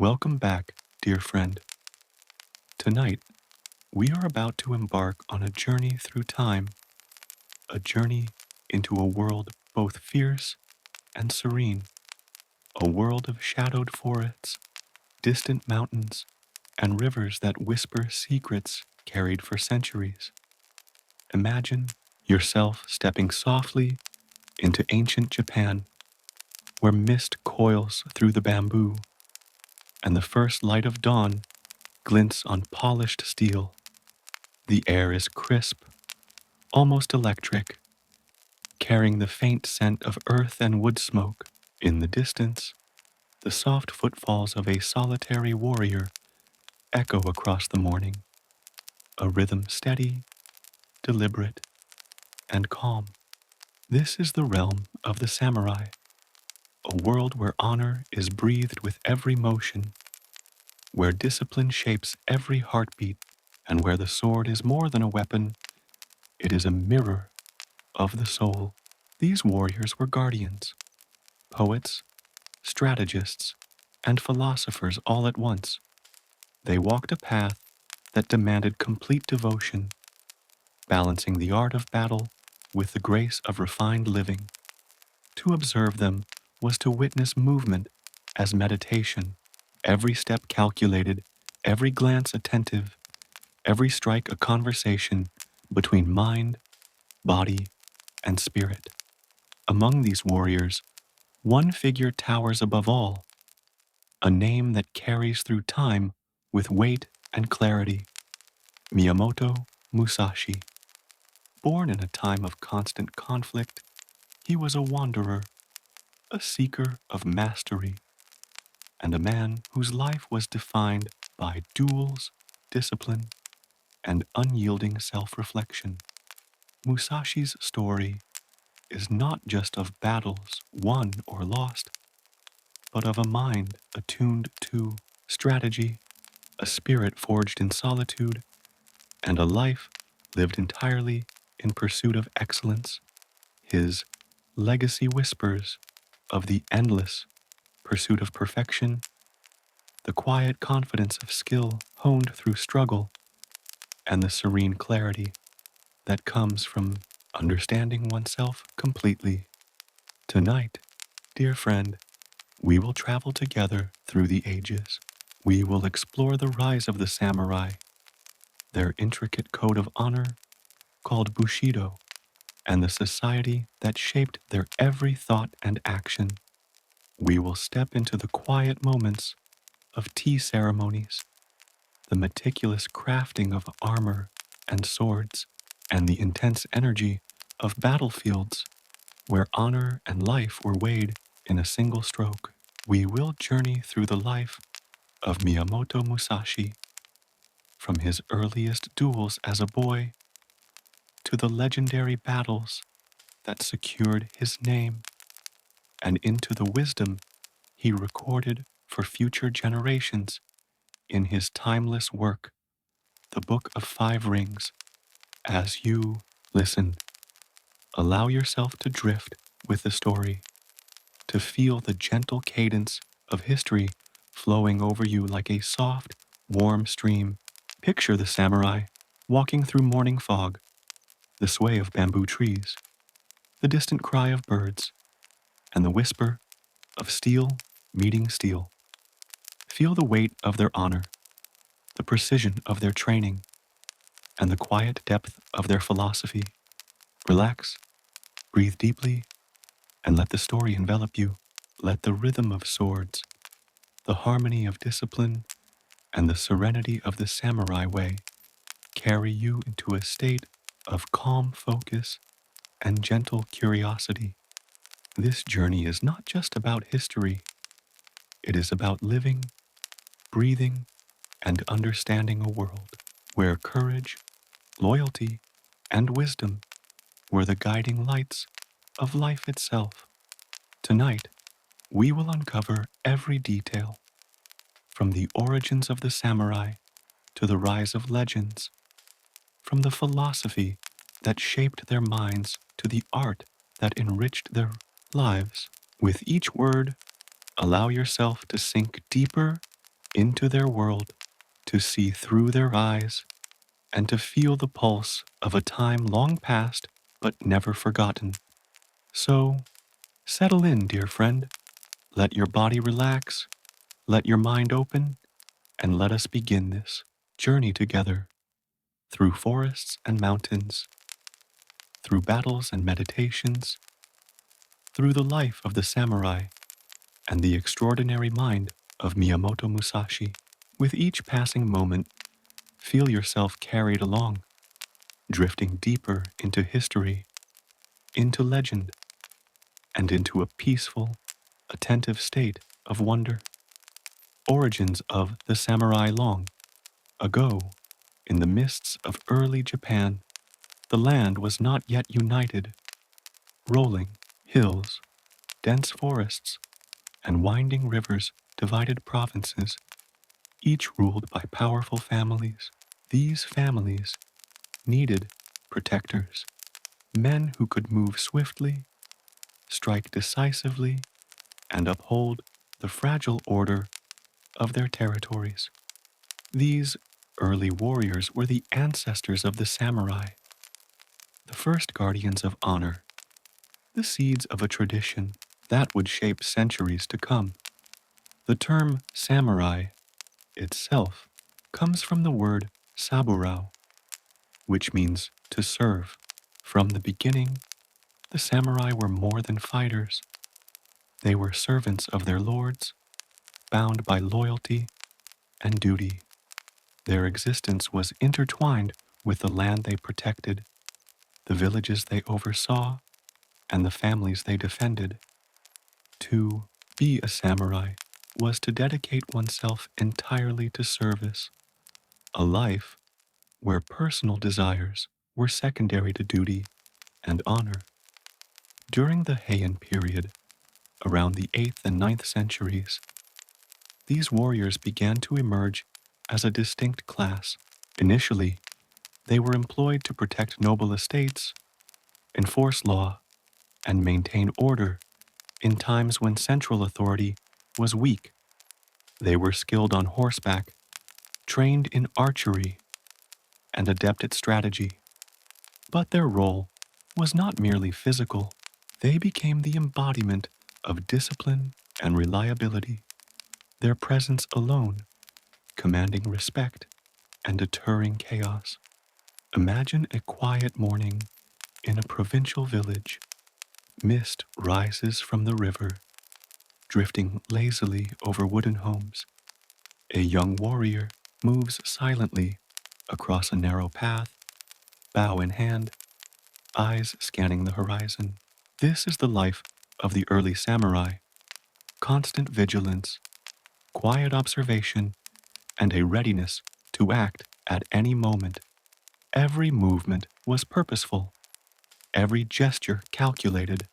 Welcome back, dear friend. Tonight, we are about to embark on a journey through time, a journey into a world both fierce and serene, a world of shadowed forests, distant mountains, and rivers that whisper secrets carried for centuries. Imagine yourself stepping softly into ancient Japan, where mist coils through the bamboo, and the first light of dawn glints on polished steel. The air is crisp, almost electric, carrying the faint scent of earth and wood smoke. In the distance, the soft footfalls of a solitary warrior echo across the morning, a rhythm steady, deliberate, and calm. This is the realm of the samurai, a world where honor is breathed with every motion, where discipline shapes every heartbeat, and where the sword is more than a weapon, it is a mirror of the soul. These warriors were guardians, poets, strategists, and philosophers all at once. They walked a path that demanded complete devotion, balancing the art of battle with the grace of refined living. To observe them was to witness movement as meditation, every step calculated, every glance attentive, every strike a conversation between mind, body, and spirit. Among these warriors, one figure towers above all, a name that carries through time with weight and clarity: Miyamoto Musashi. Born in a time of constant conflict, he was a wanderer, a seeker of mastery, and a man whose life was defined by duels, discipline, and unyielding self-reflection. Musashi's story is not just of battles won or lost, but of a mind attuned to strategy, a spirit forged in solitude, and a life lived entirely in pursuit of excellence. His legacy whispers of the endless pursuit of perfection, the quiet confidence of skill honed through struggle, and the serene clarity that comes from understanding oneself completely. Tonight, dear friend, we will travel together through the ages. We will explore the rise of the samurai, their intricate code of honor called Bushido, and the society that shaped their every thought and action. We will step into the quiet moments of tea ceremonies, the meticulous crafting of armor and swords, and the intense energy of battlefields where honor and life were weighed in a single stroke. We will journey through the life of Miyamoto Musashi, from his earliest duels as a boy to the legendary battles that secured his name, and into the wisdom he recorded for future generations in his timeless work, the Book of Five Rings. As you listen, allow yourself to drift with the story, to feel the gentle cadence of history flowing over you like a soft, warm stream. Picture the samurai walking through morning fog, the sway of bamboo trees, the distant cry of birds, and the whisper of steel meeting steel. Feel the weight of their honor, the precision of their training, and the quiet depth of their philosophy. Relax, breathe deeply, and let the story envelop you. Let the rhythm of swords, the harmony of discipline, and the serenity of the samurai way carry you into a state of calm focus and gentle curiosity. This journey is not just about history, it is about living, breathing, and understanding a world where courage, loyalty, and wisdom were the guiding lights of life itself. Tonight, we will uncover every detail, from the origins of the samurai to the rise of legends, from the philosophy that shaped their minds to the art that enriched their lives. With each word, allow yourself to sink deeper into their world, to see through their eyes, and to feel the pulse of a time long past but never forgotten. So, settle in, dear friend. Let your body relax, let your mind open, and let us begin this journey together through forests and mountains, through battles and meditations, through the life of the samurai and the extraordinary mind of Miyamoto Musashi. With each passing moment, feel yourself carried along, drifting deeper into history, into legend, and into a peaceful, attentive state of wonder. Origins of the samurai. Long ago, in the mists of early Japan, the land was not yet united. Rolling hills, dense forests, and winding rivers divided provinces, each ruled by powerful families. These families needed protectors, men who could move swiftly, strike decisively, and uphold the fragile order of their territories. These early warriors were the ancestors of the samurai, the first guardians of honor, the seeds of a tradition that would shape centuries to come. The term samurai itself comes from the word saburao, which means to serve. From the beginning, the samurai were more than fighters. They were servants of their lords, bound by loyalty and duty. Their existence was intertwined with the land they protected, the villages they oversaw, and the families they defended. To be a samurai was to dedicate oneself entirely to service, a life where personal desires were secondary to duty and honor. During the Heian period, around the 8th and 9th centuries, these warriors began to emerge as a distinct class. Initially, they were employed to protect noble estates, enforce law, and maintain order in times when central authority was weak. They were skilled on horseback, trained in archery, and adept at strategy. But their role was not merely physical. They became the embodiment of discipline and reliability. Their presence alone commanding respect and deterring chaos. Imagine a quiet morning in a provincial village. Mist rises from the river, drifting lazily over wooden homes. A young warrior moves silently across a narrow path, bow in hand, eyes scanning the horizon. This is the life of the early samurai: constant vigilance, quiet observation, and a readiness to act at any moment. Every movement was purposeful, every gesture calculated.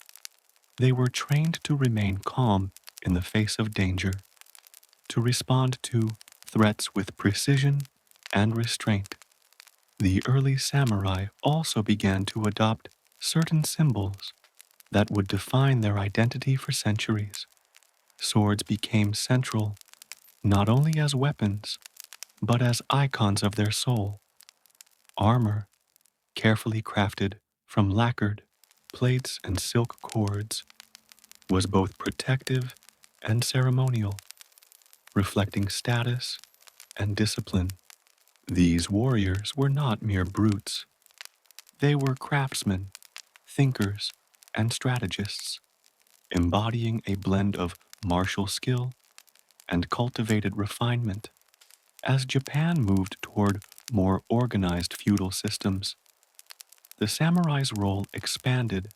They were trained to remain calm in the face of danger, to respond to threats with precision and restraint. The early samurai also began to adopt certain symbols that would define their identity for centuries. Swords became central not only as weapons, but as icons of their soul. Armor, carefully crafted from lacquered plates and silk cords, was both protective and ceremonial, reflecting status and discipline. These warriors were not mere brutes. They were craftsmen, thinkers, and strategists, embodying a blend of martial skill and cultivated refinement. As Japan moved toward more organized feudal systems, the samurai's role expanded.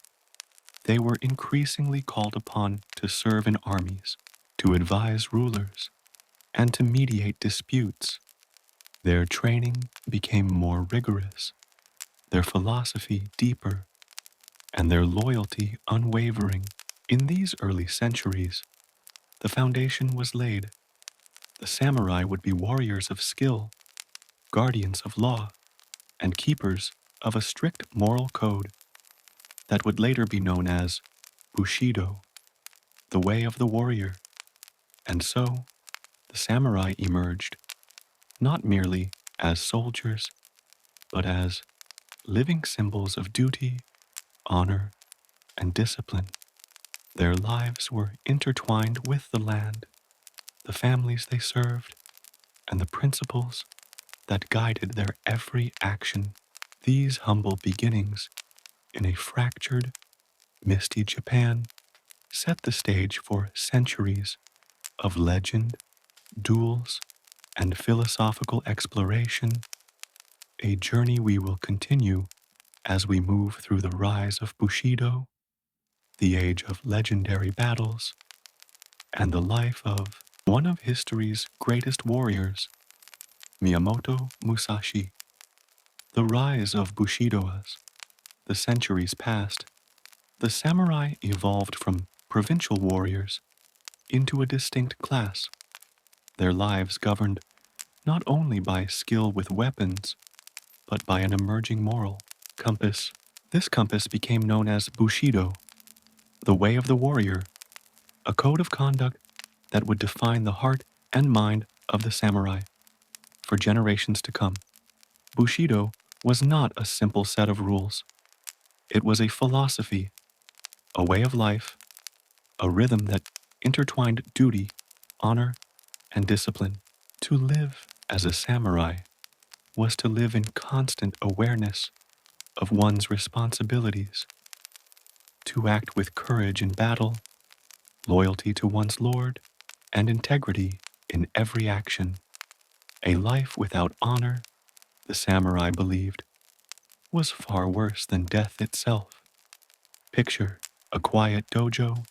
They were increasingly called upon to serve in armies, to advise rulers, and to mediate disputes. Their training became more rigorous, their philosophy deeper, and their loyalty unwavering. In these early centuries, the foundation was laid. The samurai would be warriors of skill, guardians of law, and keepers of a strict moral code that would later be known as Bushido, the way of the warrior. And so, the samurai emerged not merely as soldiers, but as living symbols of duty, honor, and discipline. Their lives were intertwined with the land, the families they served, and the principles that guided their every action. These humble beginnings in a fractured, misty Japan set the stage for centuries of legend, duels, and philosophical exploration, a journey we will continue as we move through the rise of Bushido, the age of legendary battles, and the life of one of history's greatest warriors, Miyamoto Musashi. The rise of Bushido as the centuries passed, the samurai evolved from provincial warriors into a distinct class, their lives governed not only by skill with weapons, but by an emerging moral compass. This compass became known as Bushido, the way of the warrior, a code of conduct that would define the heart and mind of the samurai for generations to come. Bushido was not a simple set of rules. It was a philosophy, a way of life, a rhythm that intertwined duty, honor, and discipline. To live as a samurai was to live in constant awareness of one's responsibilities, to act with courage in battle, loyalty to one's lord, and integrity in every action. A life without honor, the samurai believed, was far worse than death itself. Picture a quiet dojo,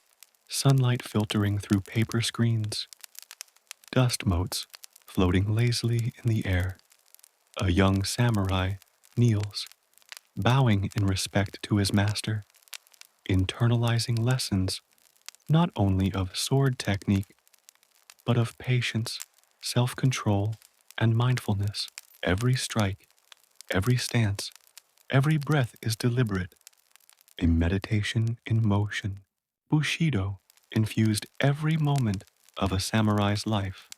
sunlight filtering through paper screens, dust motes floating lazily in the air. A young samurai kneels, bowing in respect to his master, internalizing lessons not only of sword technique, but of patience, self-control, and mindfulness. Every strike, every stance, every breath is deliberate, a meditation in motion. Bushido infused every moment of a samurai's life,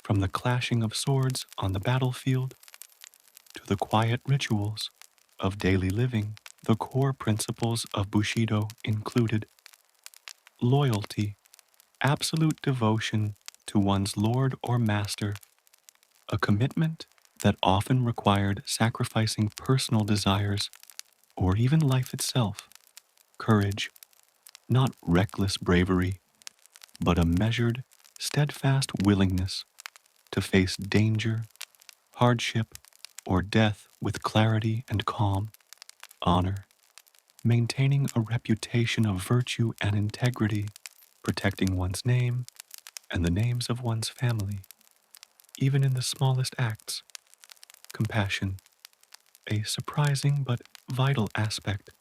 from the clashing of swords on the battlefield to the quiet rituals of daily living. The core principles of Bushido included loyalty, absolute devotion to one's lord or master, a commitment that often required sacrificing personal desires or even life itself. Courage, not reckless bravery, but a measured, steadfast willingness to face danger, hardship, or death with clarity and calm. Honor, maintaining a reputation of virtue and integrity, protecting one's name and the names of one's family, even in the smallest acts. Compassion, a surprising but vital aspect,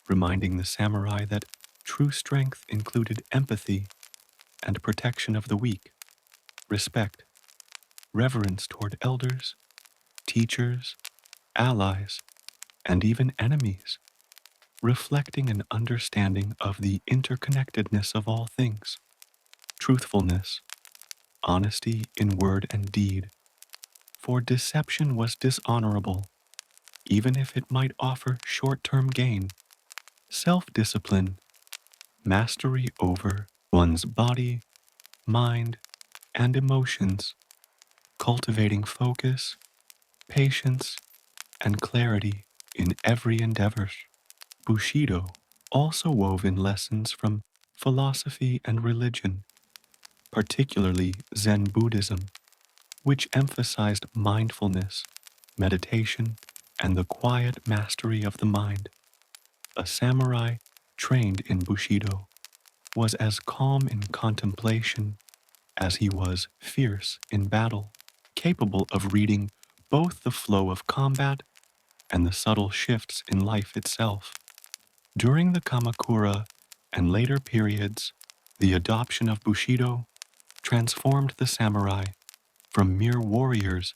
reminding the samurai that true strength included empathy and protection of the weak. Respect, reverence toward elders, teachers, allies, and even enemies, reflecting an understanding of the interconnectedness of all things. Truthfulness, honesty in word and deed, for deception was dishonorable, even if it might offer short-term gain. Self-discipline, mastery over one's body, mind, and emotions, cultivating focus, patience, and clarity in every endeavor. Bushido also wove in lessons from philosophy and religion, particularly Zen Buddhism, which emphasized mindfulness, meditation, and the quiet mastery of the mind. A samurai trained in Bushido was as calm in contemplation as he was fierce in battle, capable of reading both the flow of combat and the subtle shifts in life itself. During the Kamakura and later periods, the adoption of Bushido transformed the samurai from mere warriors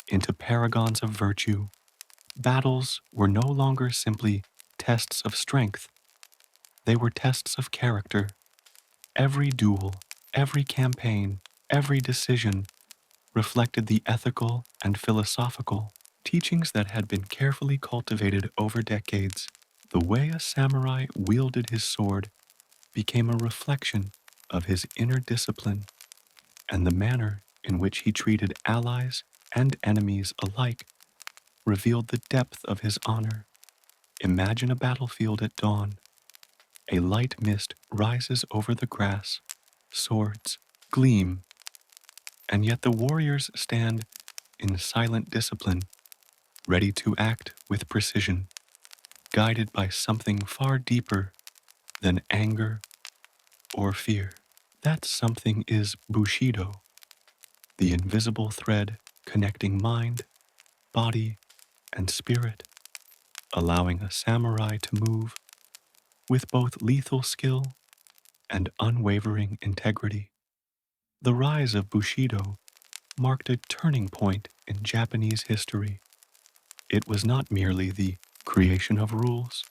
into paragons of virtue. Battles were no longer simply tests of strength, they were tests of character. Every duel, every campaign, every decision reflected the ethical and philosophical teachings that had been carefully cultivated over decades. The way a samurai wielded his sword became a reflection of his inner discipline, and the manner in which he treated allies and enemies alike revealed the depth of his honor. Imagine a battlefield at dawn. A light mist rises over the grass, swords gleam, and yet the warriors stand in silent discipline, ready to act with precision, guided by something far deeper than anger or fear. That something is Bushido, the invisible thread connecting mind, body, and spirit, allowing a samurai to move with both lethal skill and unwavering integrity. The rise of Bushido marked a turning point in Japanese history. It was not merely the creation of rules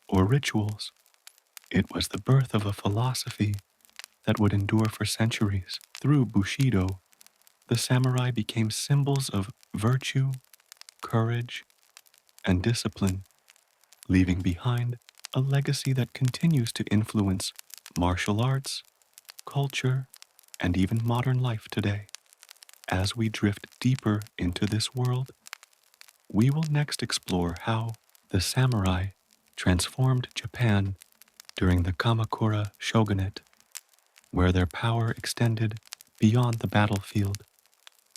or rituals, it was the birth of a philosophy that would endure for centuries. Through Bushido, the samurai became symbols of virtue, courage, and discipline, leaving behind a legacy that continues to influence martial arts, culture, and even modern life today. As we drift deeper into this world, we will next explore how the samurai transformed Japan during the Kamakura shogunate, where their power extended beyond the battlefield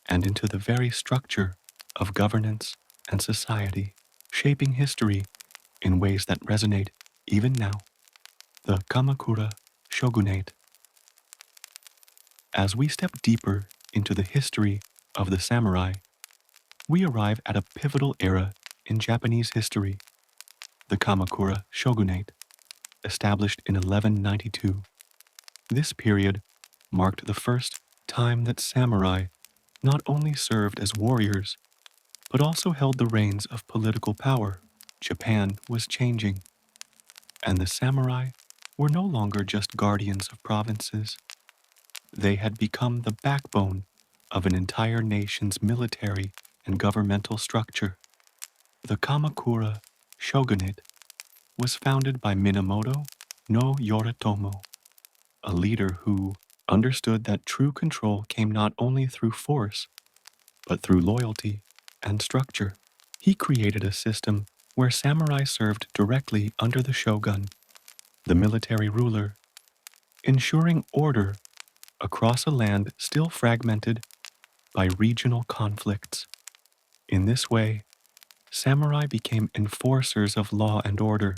and into the very structure of governance and society, shaping history in ways that resonate even now. The Kamakura shogunate. As we step deeper into the history of the samurai, we arrive at a pivotal era in Japanese history, the Kamakura shogunate, established in 1192. This period marked the first time that samurai not only served as warriors, but also held the reins of political power. Japan was changing, and the samurai were no longer just guardians of provinces. They had become the backbone of an entire nation's military and governmental structure. The Kamakura shogunate was founded by Minamoto no Yoritomo, a leader who understood that true control came not only through force, but through loyalty and structure. He created a system where samurai served directly under the shogun, the military ruler, ensuring order across a land still fragmented by regional conflicts. In this way, samurai became enforcers of law and order,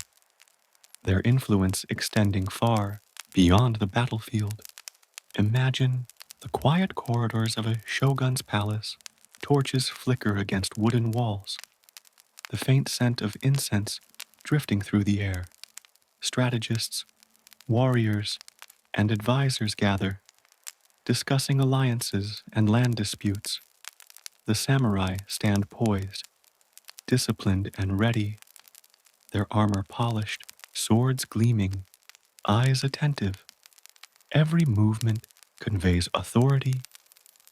their influence extending far beyond the battlefield. Imagine the quiet corridors of a shogun's palace. Torches flicker against wooden walls, the faint scent of incense drifting through the air. Strategists, warriors, and advisors gather, discussing alliances and land disputes. The samurai stand poised, disciplined and ready, their armor polished, swords gleaming, eyes attentive. Every movement conveys authority,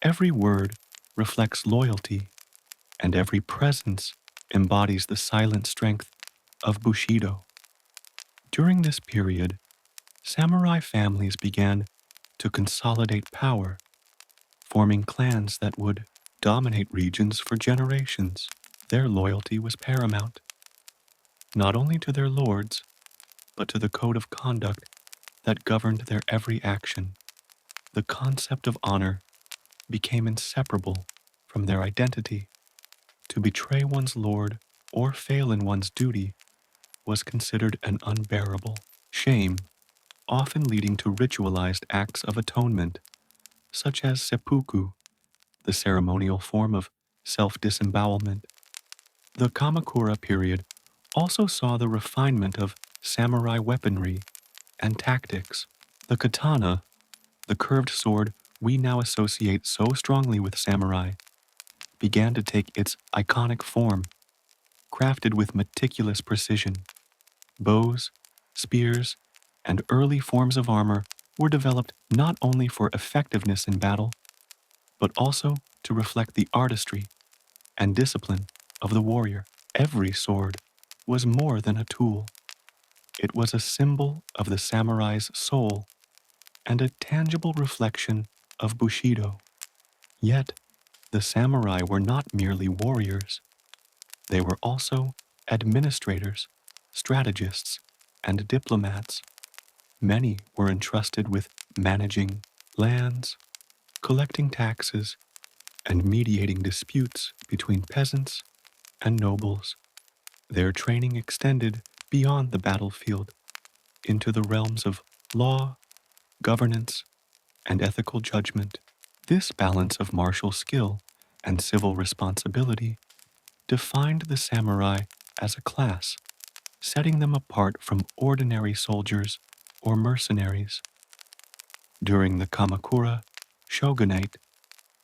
every word reflects loyalty, and every presence embodies the silent strength of Bushido. During this period, samurai families began to consolidate power, forming clans that would dominate regions for generations. Their loyalty was paramount, not only to their lords, but to the code of conduct that governed their every action. The concept of honor became inseparable from their identity. To betray one's lord or fail in one's duty was considered an unbearable shame, often leading to ritualized acts of atonement, such as seppuku, the ceremonial form of self-disembowelment. The Kamakura period also saw the refinement of samurai weaponry and tactics. The katana, the curved sword we now associate so strongly with samurai, began to take its iconic form, crafted with meticulous precision. Bows, spears, and early forms of armor were developed not only for effectiveness in battle, but also to reflect the artistry and discipline of the warrior. Every sword was more than a tool. It was a symbol of the samurai's soul and a tangible reflection of Bushido. Yet, the samurai were not merely warriors. They were also administrators, strategists, and diplomats. Many were entrusted with managing lands, collecting taxes, and mediating disputes between peasants and nobles. Their training extended beyond the battlefield into the realms of law, governance, and ethical judgment. This balance of martial skill and civil responsibility defined the samurai as a class, setting them apart from ordinary soldiers or mercenaries. During the Kamakura shogunate,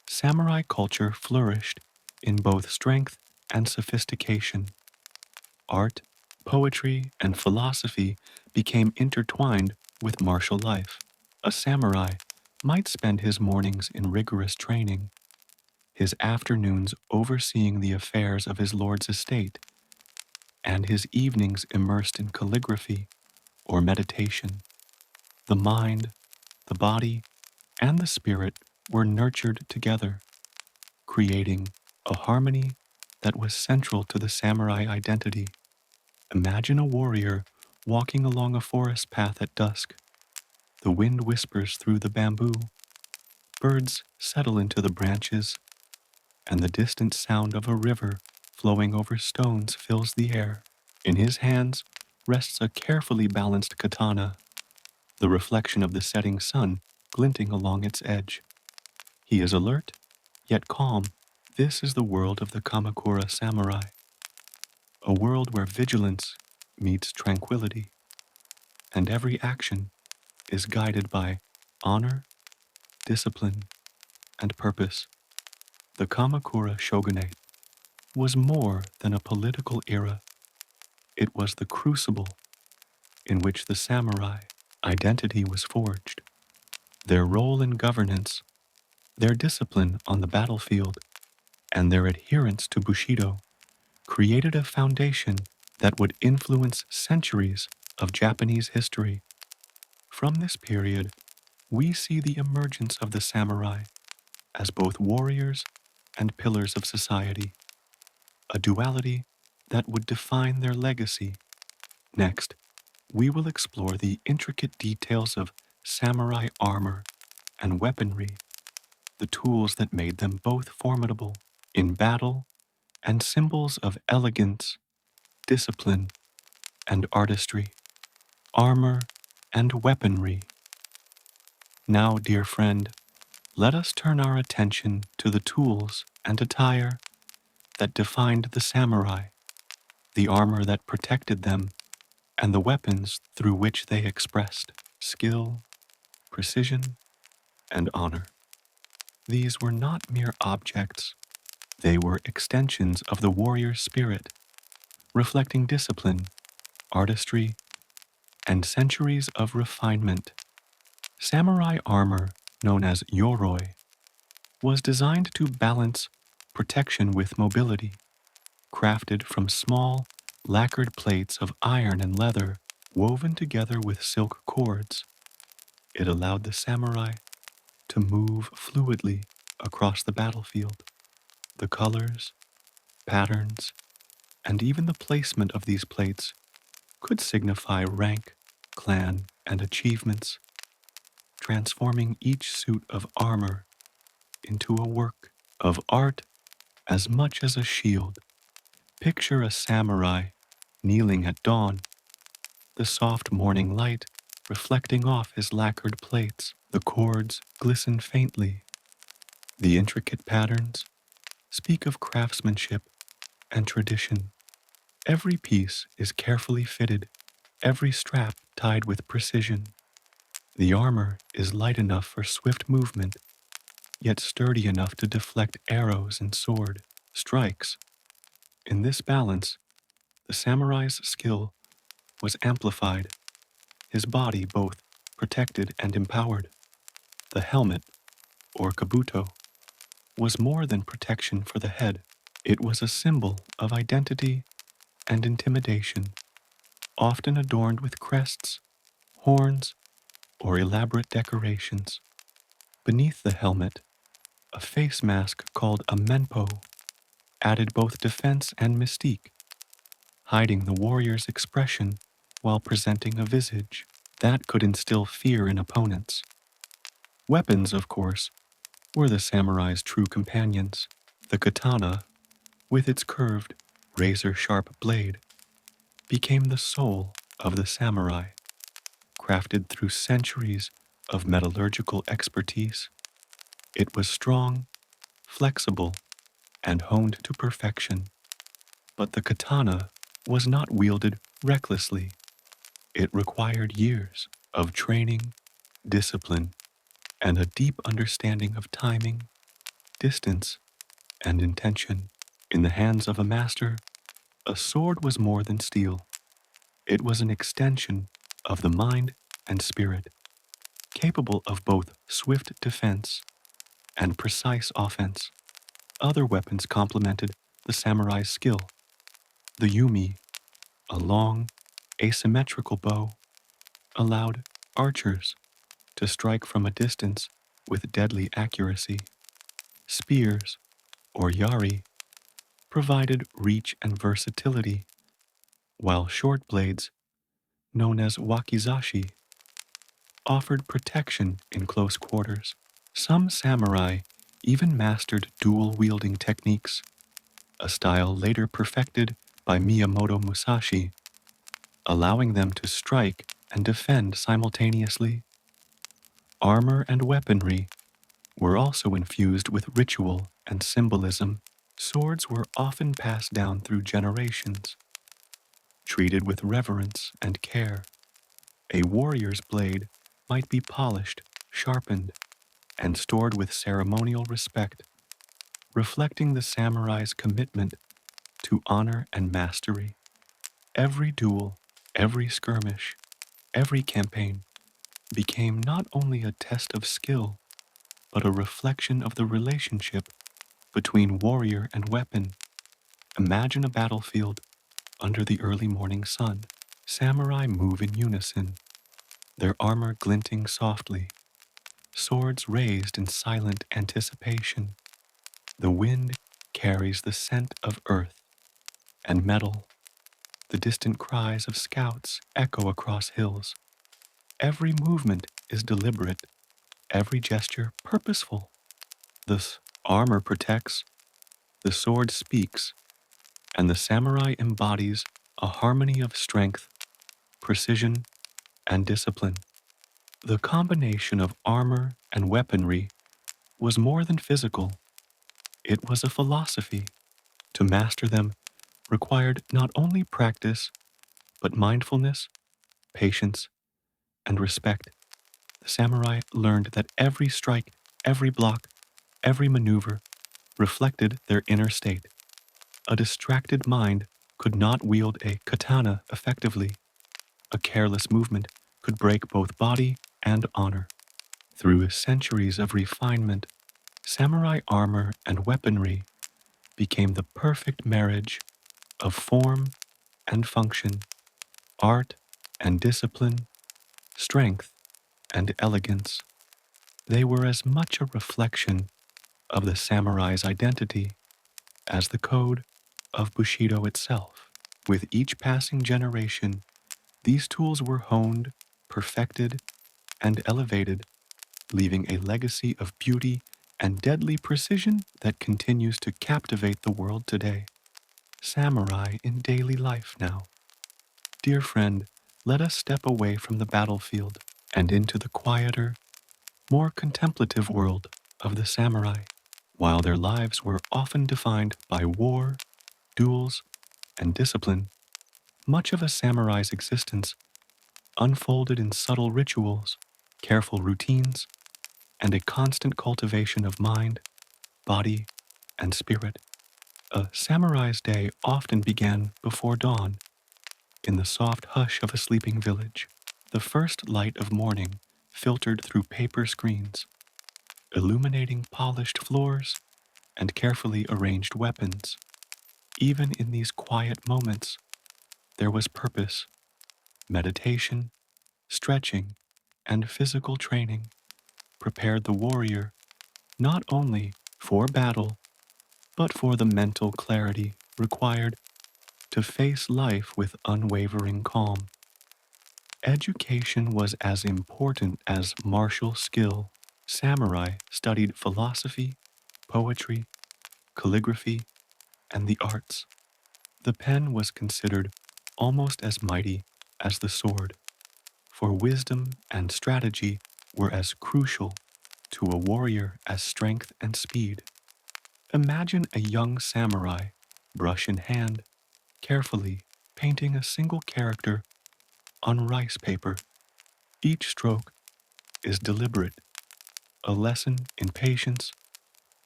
samurai culture flourished in both strength and sophistication. Art, poetry, and philosophy became intertwined with martial life. A samurai might spend his mornings in rigorous training, his afternoons overseeing the affairs of his lord's estate, and his evenings immersed in calligraphy or meditation. The mind, the body, and the spirit were nurtured together, creating a harmony that was central to the samurai identity. Imagine a warrior walking along a forest path at dusk. The wind whispers through the bamboo, birds settle into the branches, and the distant sound of a river flowing over stones fills the air. In his hands rests a carefully balanced katana, the reflection of the setting sun glinting along its edge. He is alert, yet calm. This is the world of the Kamakura samurai, a world where vigilance meets tranquility, and every action is guided by honor, discipline, and purpose. The Kamakura shogunate was more than a political era. It was the crucible in which the samurai identity was forged. Their role in governance, their discipline on the battlefield, and their adherence to Bushido created a foundation that would influence centuries of Japanese history. From this period, we see the emergence of the samurai as both warriors and pillars of society, a duality that would define their legacy. Next, we will explore the intricate details of samurai armor and weaponry, the tools that made them both formidable in battle and symbols of elegance, discipline, and artistry. Armor and weaponry. Now, dear friend, let us turn our attention to the tools and attire that defined the samurai, the armor that protected them, and the weapons through which they expressed skill, precision, and honor. These were not mere objects, they were extensions of the warrior's spirit, reflecting discipline, artistry, and centuries of refinement. Samurai armor, known as yoroi, was designed to balance protection with mobility. Crafted from small, lacquered plates of iron and leather woven together with silk cords, it allowed the samurai to move fluidly across the battlefield. The colors, patterns, and even the placement of these plates could signify rank, clan, and achievements, transforming each suit of armor into a work of art as much as a shield. Picture a samurai kneeling at dawn, the soft morning light reflecting off his lacquered plates. The cords glisten faintly. The intricate patterns speak of craftsmanship and tradition. Every piece is carefully fitted, every strap tied with precision. The armor is light enough for swift movement, yet sturdy enough to deflect arrows and sword strikes. In this balance, the samurai's skill was amplified, his body both protected and empowered. The helmet, or kabuto, was more than protection for the head. It was a symbol of identity and intimidation, often adorned with crests, horns, or elaborate decorations. Beneath the helmet, a face mask called a menpo added both defense and mystique, hiding the warrior's expression while presenting a visage that could instill fear in opponents. Weapons, of course, were the samurai's true companions. The katana, with its curved, razor-sharp blade, became the soul of the samurai, crafted through centuries of metallurgical expertise. It was strong, flexible, and honed to perfection. But the katana was not wielded recklessly. It required years of training, discipline, and a deep understanding of timing, distance, and intention. In the hands of a master, a sword was more than steel. It was an extension of the mind and spirit, capable of both swift defense and precise offense. Other weapons complemented the samurai's skill. The yumi, a long, asymmetrical bow, allowed archers to strike from a distance with deadly accuracy. Spears, or yari, provided reach and versatility, while short blades, known as wakizashi, offered protection in close quarters. Some samurai even mastered dual-wielding techniques, a style later perfected by Miyamoto Musashi, allowing them to strike and defend simultaneously. Armor and weaponry were also infused with ritual and symbolism. Swords were often passed down through generations, treated with reverence and care. A warrior's blade might be polished, sharpened, and stored with ceremonial respect, reflecting the samurai's commitment to honor and mastery. Every duel, every skirmish, every campaign became not only a test of skill, but a reflection of the relationship between warrior and weapon. Imagine a battlefield under the early morning sun. Samurai move in unison, their armor glinting softly, swords raised in silent anticipation. The wind carries the scent of earth and metal. The distant cries of scouts echo across hills. Every movement is deliberate, every gesture purposeful. The armor protects, the sword speaks, and the samurai embodies a harmony of strength, precision, and discipline. The combination of armor and weaponry was more than physical. It was a philosophy. To master them required not only practice, but mindfulness, patience, and respect. The samurai learned that every strike, every block, every maneuver reflected their inner state. A distracted mind could not wield a katana effectively. A careless movement could break both body and honor. Through centuries of refinement, samurai armor and weaponry became the perfect marriage of form and function, art and discipline, strength and elegance. They were as much a reflection of the samurai's identity as the code of Bushido itself. With each passing generation, these tools were honed, perfected, and elevated, leaving a legacy of beauty and deadly precision that continues to captivate the world today. Samurai in daily life now. Dear friend, let us step away from the battlefield and into the quieter, more contemplative world of the samurai. While their lives were often defined by war, duels, and discipline, much of a samurai's existence unfolded in subtle rituals, careful routines, and a constant cultivation of mind, body, and spirit. A samurai's day often began before dawn, in the soft hush of a sleeping village. The first light of morning filtered through paper screens, illuminating polished floors and carefully arranged weapons. Even in these quiet moments, there was purpose, meditation, stretching, and physical training prepared the warrior not only for battle, but for the mental clarity required to face life with unwavering calm. Education was as important as martial skill. Samurai studied philosophy, poetry, calligraphy, and the arts. The pen was considered almost as mighty as the sword, for wisdom and strategy were as crucial to a warrior as strength and speed. Imagine a young samurai, brush in hand, carefully painting a single character on rice paper. Each stroke is deliberate, a lesson in patience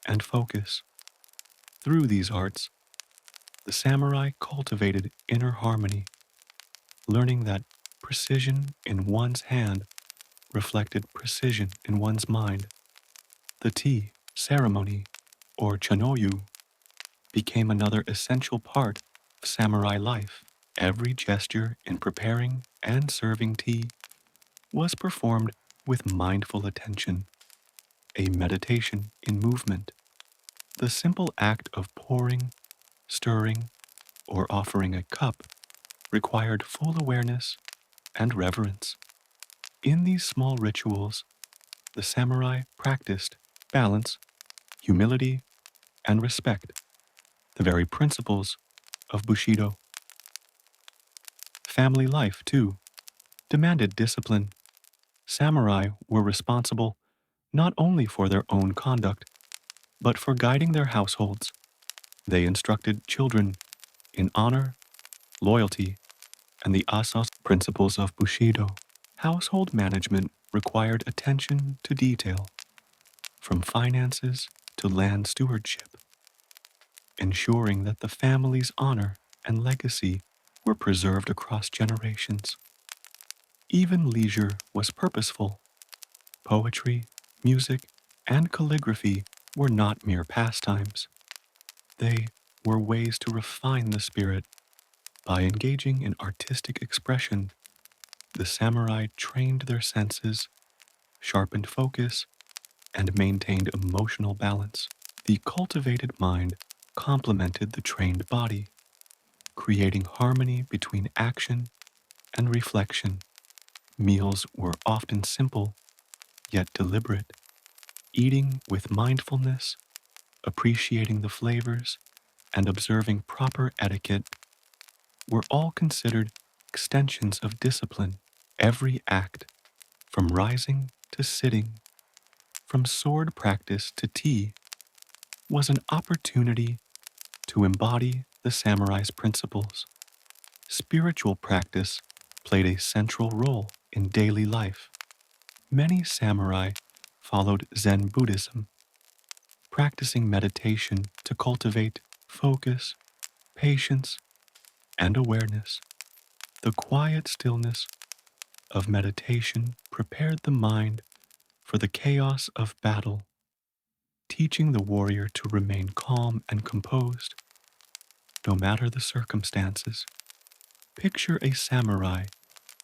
and focus. Through these arts, the samurai cultivated inner harmony, learning that precision in one's hand reflected precision in one's mind. The tea ceremony, or chanoyu, became another essential part of samurai life. Every gesture in preparing and serving tea was performed with mindful attention, a meditation in movement. The simple act of pouring, stirring, or offering a cup required full awareness and reverence. In these small rituals, the samurai practiced balance, humility, and respect, the very principles of Bushido. Family life, too, demanded discipline. Samurai were responsible not only for their own conduct, but for guiding their households. They instructed children in honor, loyalty, and the asas principles of Bushido. Household management required attention to detail, from finances to land stewardship, ensuring that the family's honor and legacy were preserved across generations. Even leisure was purposeful. Poetry, music, and calligraphy were not mere pastimes. They were ways to refine the spirit. By engaging in artistic expression, the samurai trained their senses, sharpened focus, and maintained emotional balance. The cultivated mind complemented the trained body, creating harmony between action and reflection. Meals were often simple, yet deliberate, eating with mindfulness, appreciating the flavors, and observing proper etiquette were all considered extensions of discipline. Every act, from rising to sitting, from sword practice to tea, was an opportunity to embody the samurai's principles. Spiritual practice played a central role in daily life. Many samurai followed Zen Buddhism, practicing meditation to cultivate focus, patience, and awareness. The quiet stillness of meditation prepared the mind for the chaos of battle, teaching the warrior to remain calm and composed no matter the circumstances. Picture a samurai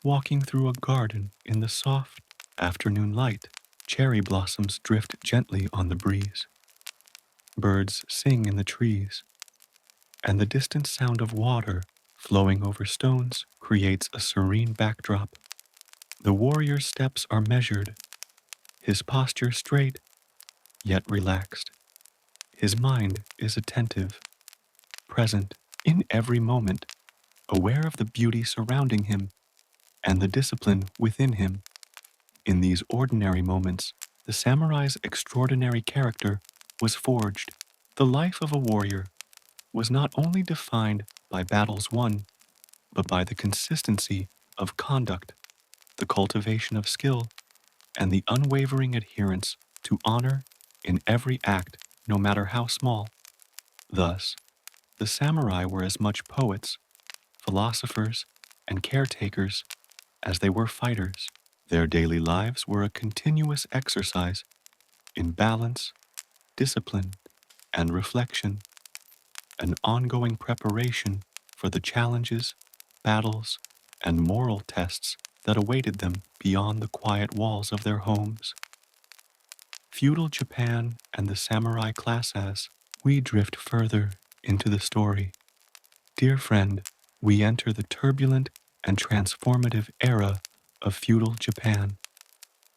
walking through a garden in the soft afternoon light. Cherry blossoms drift gently on the breeze. Birds sing in the trees, and the distant sound of water flowing over stones creates a serene backdrop. The warrior's steps are measured, his posture straight, yet relaxed. His mind is attentive, present in every moment, aware of the beauty surrounding him and the discipline within him. In these ordinary moments, the samurai's extraordinary character was forged. The life of a warrior was not only defined by battles won, but by the consistency of conduct, the cultivation of skill, and the unwavering adherence to honor in every act, no matter how small. Thus, the samurai were as much poets, philosophers, and caretakers as they were fighters. Their daily lives were a continuous exercise in balance, discipline, and reflection, an ongoing preparation for the challenges, battles, and moral tests that awaited them beyond the quiet walls of their homes. Feudal Japan and the samurai class. As we drift further into the story, dear friend, we enter the turbulent and transformative era of feudal Japan,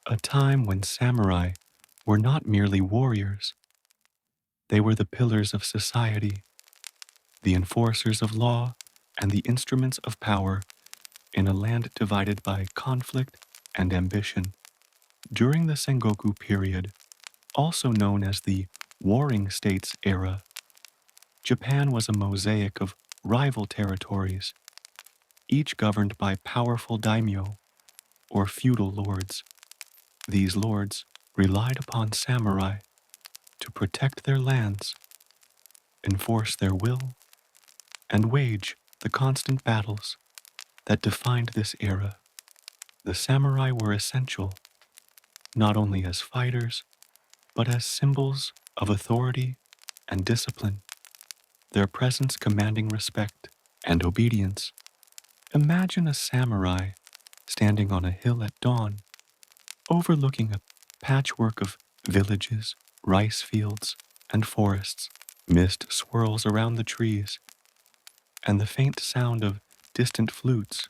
a time when samurai were not merely warriors. They were the pillars of society, the enforcers of law, and the instruments of power in a land divided by conflict and ambition. During the Sengoku period, also known as the Warring States era, Japan was a mosaic of rival territories, each governed by powerful daimyo, or feudal lords. These lords relied upon samurai to protect their lands, enforce their will, and wage the constant battles that defined this era. The samurai were essential, not only as fighters, but as symbols of authority and discipline, their presence commanding respect and obedience. Imagine a samurai standing on a hill at dawn, overlooking a patchwork of villages, rice fields, and forests. Mist swirls around the trees, and the faint sound of distant flutes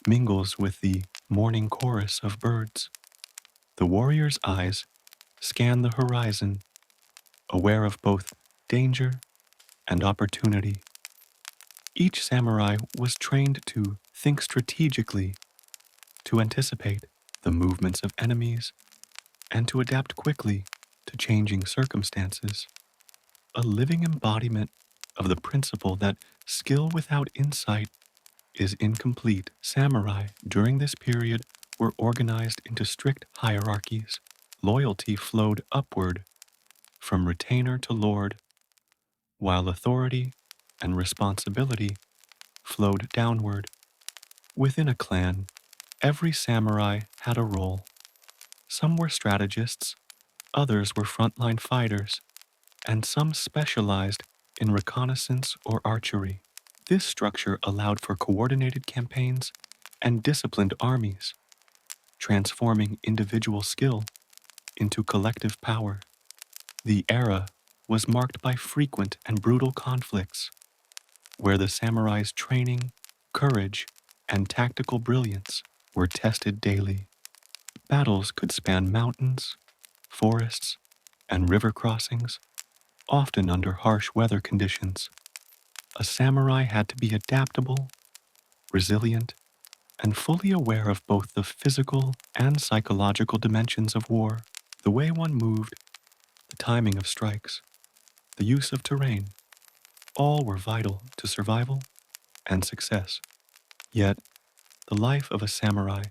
mingles with the morning chorus of birds. The warrior's eyes scan the horizon, aware of both danger and opportunity. Each samurai was trained to think strategically, to anticipate the movements of enemies, and to adapt quickly to changing circumstances. A living embodiment of the principle that skill without insight is incomplete. Samurai during this period were organized into strict hierarchies. Loyalty flowed upward from retainer to lord, while authority and responsibility flowed downward. Within a clan, every samurai had a role. Some were strategists, others were frontline fighters, and some specialized in reconnaissance or archery. This structure allowed for coordinated campaigns and disciplined armies, transforming individual skill into collective power. The era was marked by frequent and brutal conflicts, where the samurai's training, courage, and tactical brilliance were tested daily. Battles could span mountains, forests, and river crossings, often under harsh weather conditions. A samurai had to be adaptable, resilient, and fully aware of both the physical and psychological dimensions of war. The way one moved, the timing of strikes, the use of terrain, all were vital to survival and success. Yet, the life of a samurai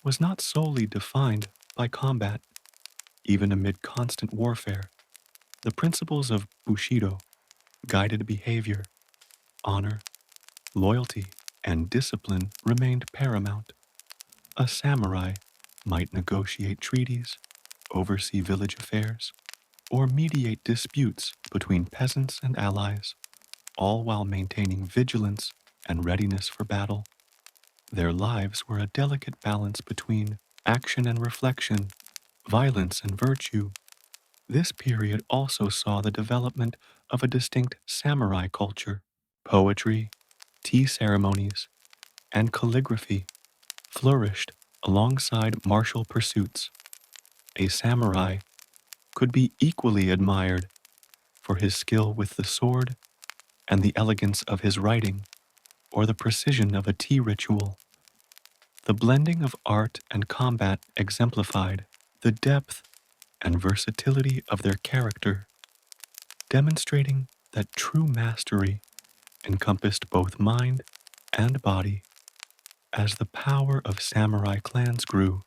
was not solely defined by combat. Even amid constant warfare, the principles of Bushido guided behavior, honor, loyalty, and discipline remained paramount. A samurai might negotiate treaties, oversee village affairs, or mediate disputes between peasants and allies, all while maintaining vigilance and readiness for battle. Their lives were a delicate balance between action and reflection, violence and virtue. This period also saw the development of a distinct samurai culture. Poetry, tea ceremonies, and calligraphy flourished alongside martial pursuits. A samurai could be equally admired for his skill with the sword and the elegance of his writing, or the precision of a tea ritual. The blending of art and combat exemplified the depth and versatility of their character, demonstrating that true mastery encompassed both mind and body. As the power of samurai clans grew,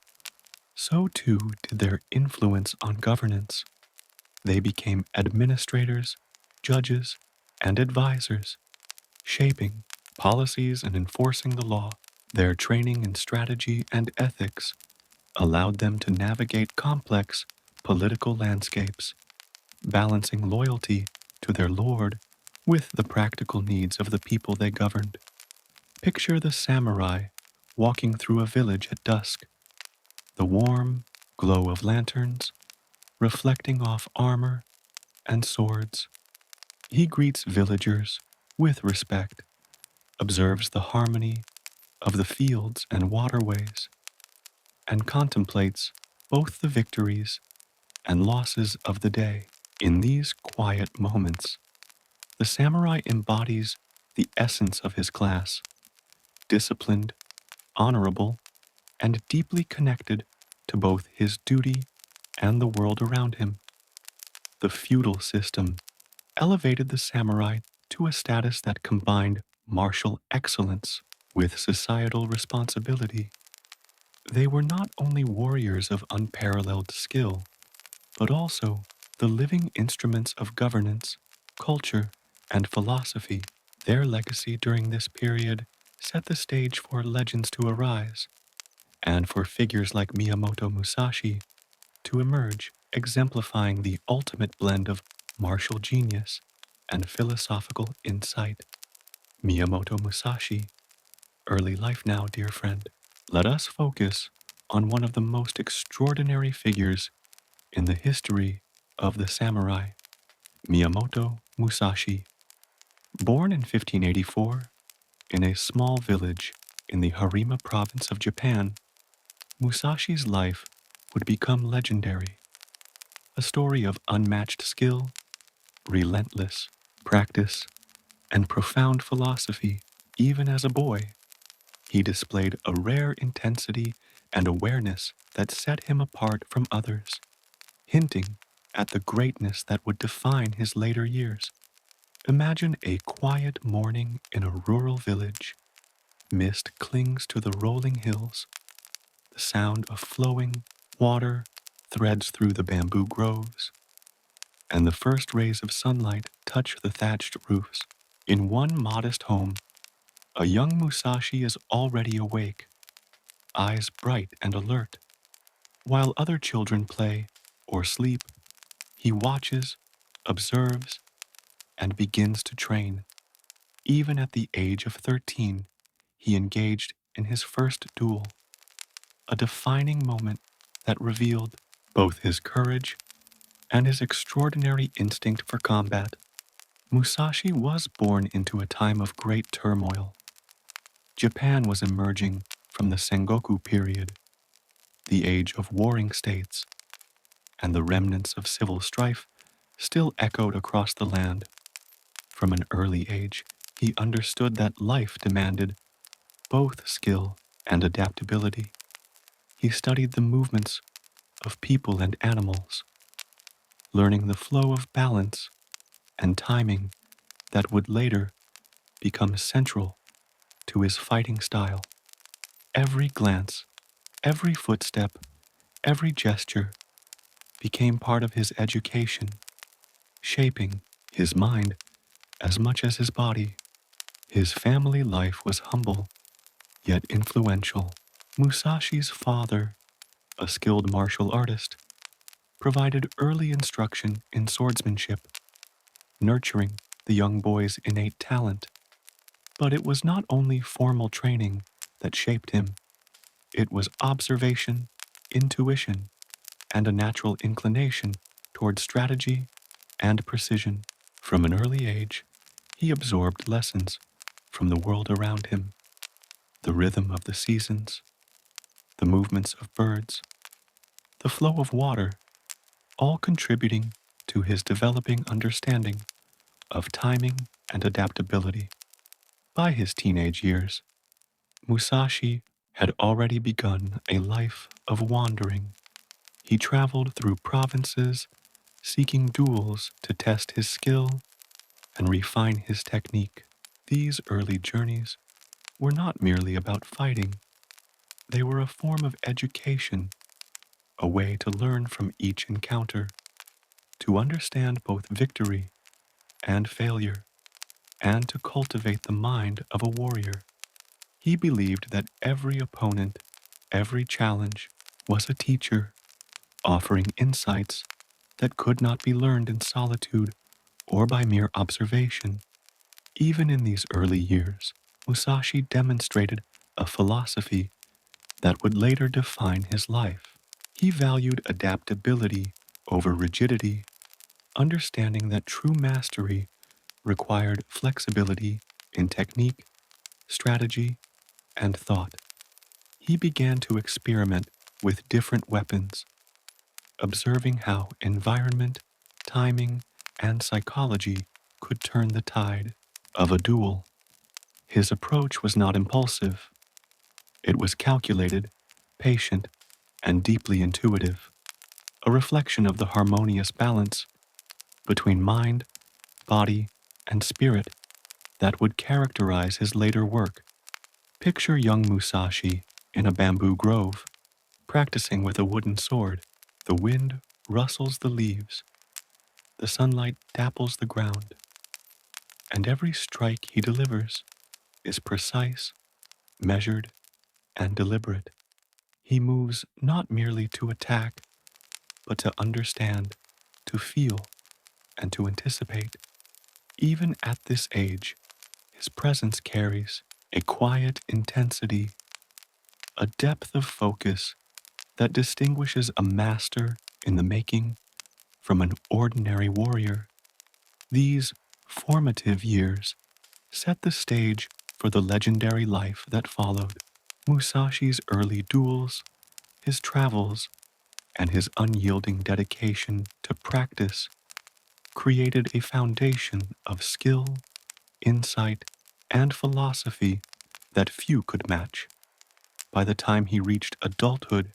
so too did their influence on governance. They became administrators, judges, and advisors, shaping policies and enforcing the law. Their training in strategy and ethics allowed them to navigate complex political landscapes, balancing loyalty to their lord with the practical needs of the people they governed. Picture the samurai walking through a village at dusk, the warm glow of lanterns reflecting off armor and swords. He greets villagers with respect, observes the harmony of the fields and waterways, and contemplates both the victories and losses of the day. In these quiet moments, the samurai embodies the essence of his class, disciplined, honorable, and deeply connected to both his duty and the world around him. The feudal system elevated the samurai to a status that combined martial excellence with societal responsibility. They were not only warriors of unparalleled skill, but also the living instruments of governance, culture, and philosophy. Their legacy during this period set the stage for legends to arise, and for figures like Miyamoto Musashi to emerge, exemplifying the ultimate blend of martial genius and philosophical insight. Miyamoto Musashi, early life now, dear friend. Let us focus on one of the most extraordinary figures in the history of the samurai, Miyamoto Musashi. Born in 1584 in a small village in the Harima province of Japan, Musashi's life would become legendary, a story of unmatched skill, relentless practice, and profound philosophy. Even as a boy, he displayed a rare intensity and awareness that set him apart from others, hinting at the greatness that would define his later years. Imagine a quiet morning in a rural village. Mist clings to the rolling hills. The sound of flowing water threads through the bamboo groves, and the first rays of sunlight touch the thatched roofs. In one modest home, a young Musashi is already awake, eyes bright and alert. While other children play or sleep, he watches, observes, and begins to train. Even at the age of 13, he engaged in his first duel, a defining moment that revealed both his courage and his extraordinary instinct for combat. Musashi was born into a time of great turmoil. Japan was emerging from the Sengoku period, the age of warring states, and the remnants of civil strife still echoed across the land. From an early age, he understood that life demanded both skill and adaptability. He studied the movements of people and animals, learning the flow of balance and timing that would later become central to his fighting style. Every glance, every footstep, every gesture became part of his education, shaping his mind as much as his body. His family life was humble yet influential. Musashi's father, a skilled martial artist, provided early instruction in swordsmanship, nurturing the young boy's innate talent. But it was not only formal training that shaped him, it was observation, intuition, and a natural inclination toward strategy and precision. From an early age, he absorbed lessons from the world around him, the rhythm of the seasons, the movements of birds, the flow of water, all contributing to his developing understanding of timing and adaptability. By his teenage years, Musashi had already begun a life of wandering. He traveled through provinces, seeking duels to test his skill and refine his technique. These early journeys were not merely about fighting, they were a form of education, a way to learn from each encounter, to understand both victory and failure, and to cultivate the mind of a warrior. He believed that every opponent, every challenge, was a teacher, offering insights that could not be learned in solitude or by mere observation. Even in these early years, Musashi demonstrated a philosophy that would later define his life. He valued adaptability over rigidity, understanding that true mastery required flexibility in technique, strategy, and thought. He began to experiment with different weapons, observing how environment, timing, and psychology could turn the tide of a duel. His approach was not impulsive. It was calculated, patient, and deeply intuitive, a reflection of the harmonious balance between mind, body, and spirit that would characterize his later work. Picture young Musashi in a bamboo grove, practicing with a wooden sword. The wind rustles the leaves, the sunlight dapples the ground, and every strike he delivers is precise, measured, and deliberate. He moves not merely to attack, but to understand, to feel, and to anticipate. Even at this age, his presence carries a quiet intensity, a depth of focus that distinguishes a master in the making from an ordinary warrior. These formative years set the stage for the legendary life that followed. Musashi's early duels, his travels, and his unyielding dedication to practice created a foundation of skill, insight, and philosophy that few could match. By the time he reached adulthood,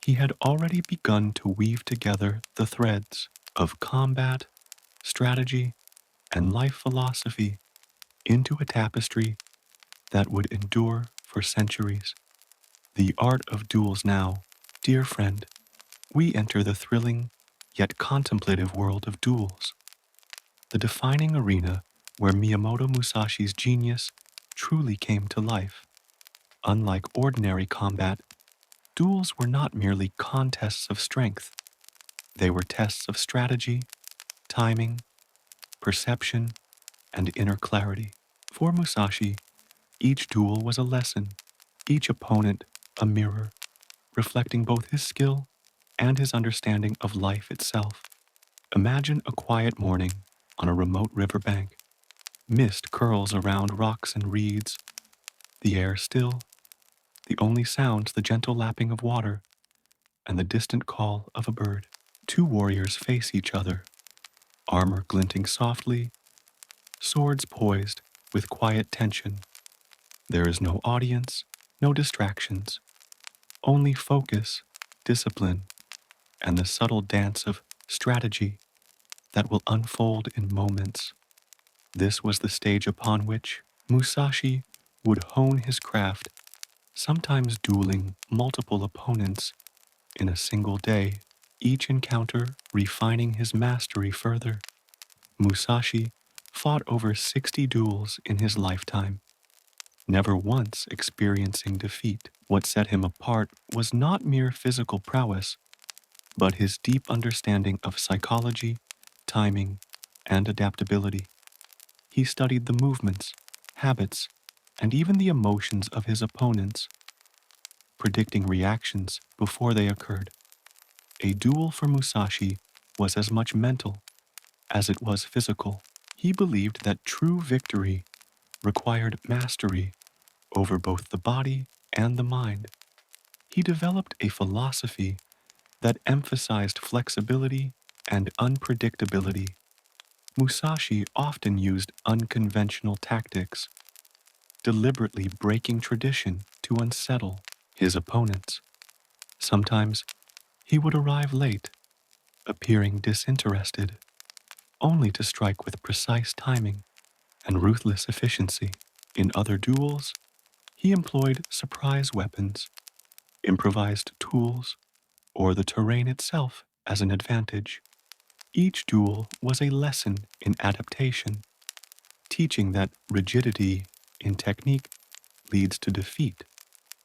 he had already begun to weave together the threads of combat, strategy, and life philosophy into a tapestry that would endure for centuries. The art of duels now, dear friend, we enter the thrilling yet contemplative world of duels, the defining arena where Miyamoto Musashi's genius truly came to life. Unlike ordinary combat, duels were not merely contests of strength. They were tests of strategy, timing, perception, and inner clarity. For Musashi, each duel was a lesson, each opponent a mirror, reflecting both his skill and his understanding of life itself. Imagine a quiet morning on a remote riverbank. Mist curls around rocks and reeds, the air still, the only sounds the gentle lapping of water and the distant call of a bird. Two warriors face each other, armor glinting softly, swords poised with quiet tension. There is no audience, no distractions, only focus, discipline, and the subtle dance of strategy that will unfold in moments. This was the stage upon which Musashi would hone his craft, sometimes dueling multiple opponents in a single day, each encounter refining his mastery further. Musashi fought over 60 duels in his lifetime, never once experiencing defeat. What set him apart was not mere physical prowess, but his deep understanding of psychology, timing, and adaptability. He studied the movements, habits, and even the emotions of his opponents, predicting reactions before they occurred. A duel for Musashi was as much mental as it was physical. He believed that true victory required mastery over both the body and the mind. He developed a philosophy that emphasized flexibility and unpredictability. Musashi often used unconventional tactics, deliberately breaking tradition to unsettle his opponents. Sometimes he would arrive late, appearing disinterested, only to strike with precise timing and ruthless efficiency. In other duels, he employed surprise weapons, improvised tools, or the terrain itself as an advantage. Each duel was a lesson in adaptation, teaching that rigidity in technique leads to defeat,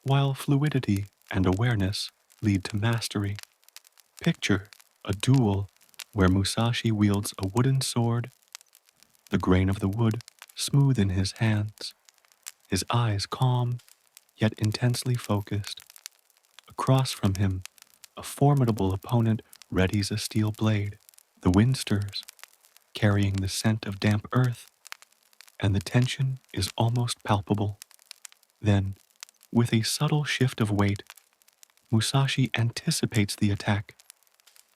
while fluidity and awareness lead to mastery. Picture a duel where Musashi wields a wooden sword, the grain of the wood smooth in his hands, his eyes calm yet intensely focused. Across from him, a formidable opponent readies a steel blade. The wind stirs, carrying the scent of damp earth, and the tension is almost palpable. Then, with a subtle shift of weight, Musashi anticipates the attack,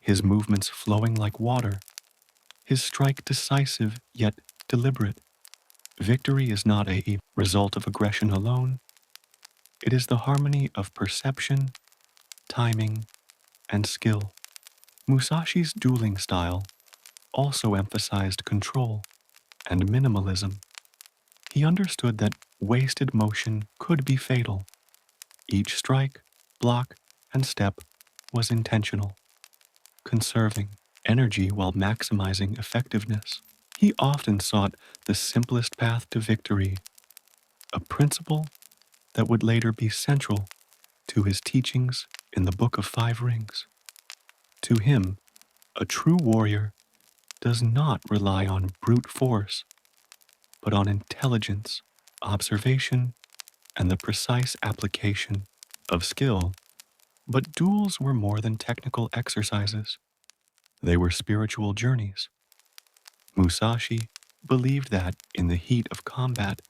his movements flowing like water, his strike decisive yet deliberate. Victory is not a result of aggression alone, it is the harmony of perception, timing, and skill. Musashi's dueling style also emphasized control and minimalism. He understood that wasted motion could be fatal. Each strike, block, and step was intentional, conserving energy while maximizing effectiveness. He often sought the simplest path to victory, a principle that would later be central to his teachings in the Book of Five Rings. To him, a true warrior does not rely on brute force, but on intelligence, observation, and the precise application of skill. But duels were more than technical exercises. They were spiritual journeys. Musashi believed that, in the heat of combat,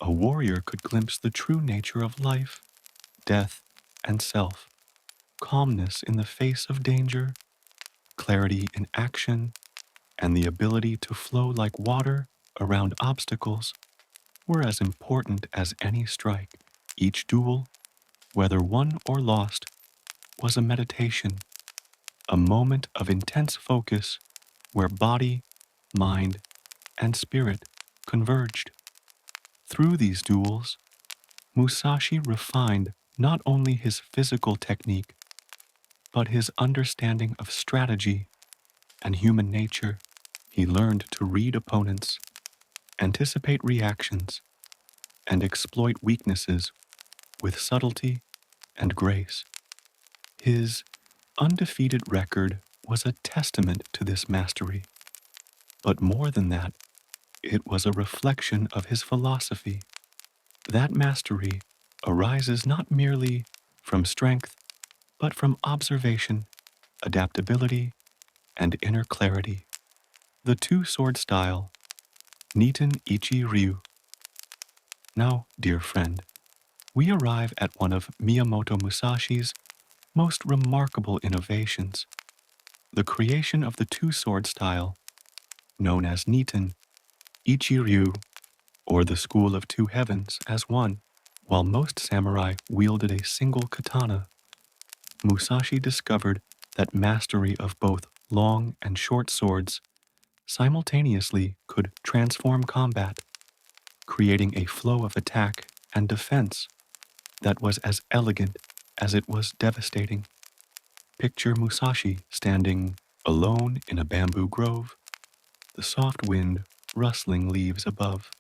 a warrior could glimpse the true nature of life, death, and self. Calmness in the face of danger, clarity in action, and the ability to flow like water around obstacles were as important as any strike. Each duel, whether won or lost, was a meditation, a moment of intense focus where body, mind, and spirit converged. Through these duels, Musashi refined not only his physical technique, but his understanding of strategy and human nature. He learned to read opponents, anticipate reactions, and exploit weaknesses with subtlety and grace. His undefeated record was a testament to this mastery. But more than that, it was a reflection of his philosophy. That mastery arises not merely from strength, but from observation, adaptability, and inner clarity. The two-sword style, Niten Ichi-ryū. Now, dear friend, we arrive at one of Miyamoto Musashi's most remarkable innovations, the creation of the two-sword style, known as Niten Ichi-ryū, or the School of Two Heavens, as one. While most samurai wielded a single katana, Musashi discovered that mastery of both long and short swords simultaneously could transform combat, creating a flow of attack and defense that was as elegant as it was devastating. Picture Musashi standing alone in a bamboo grove, the soft wind rustling leaves above,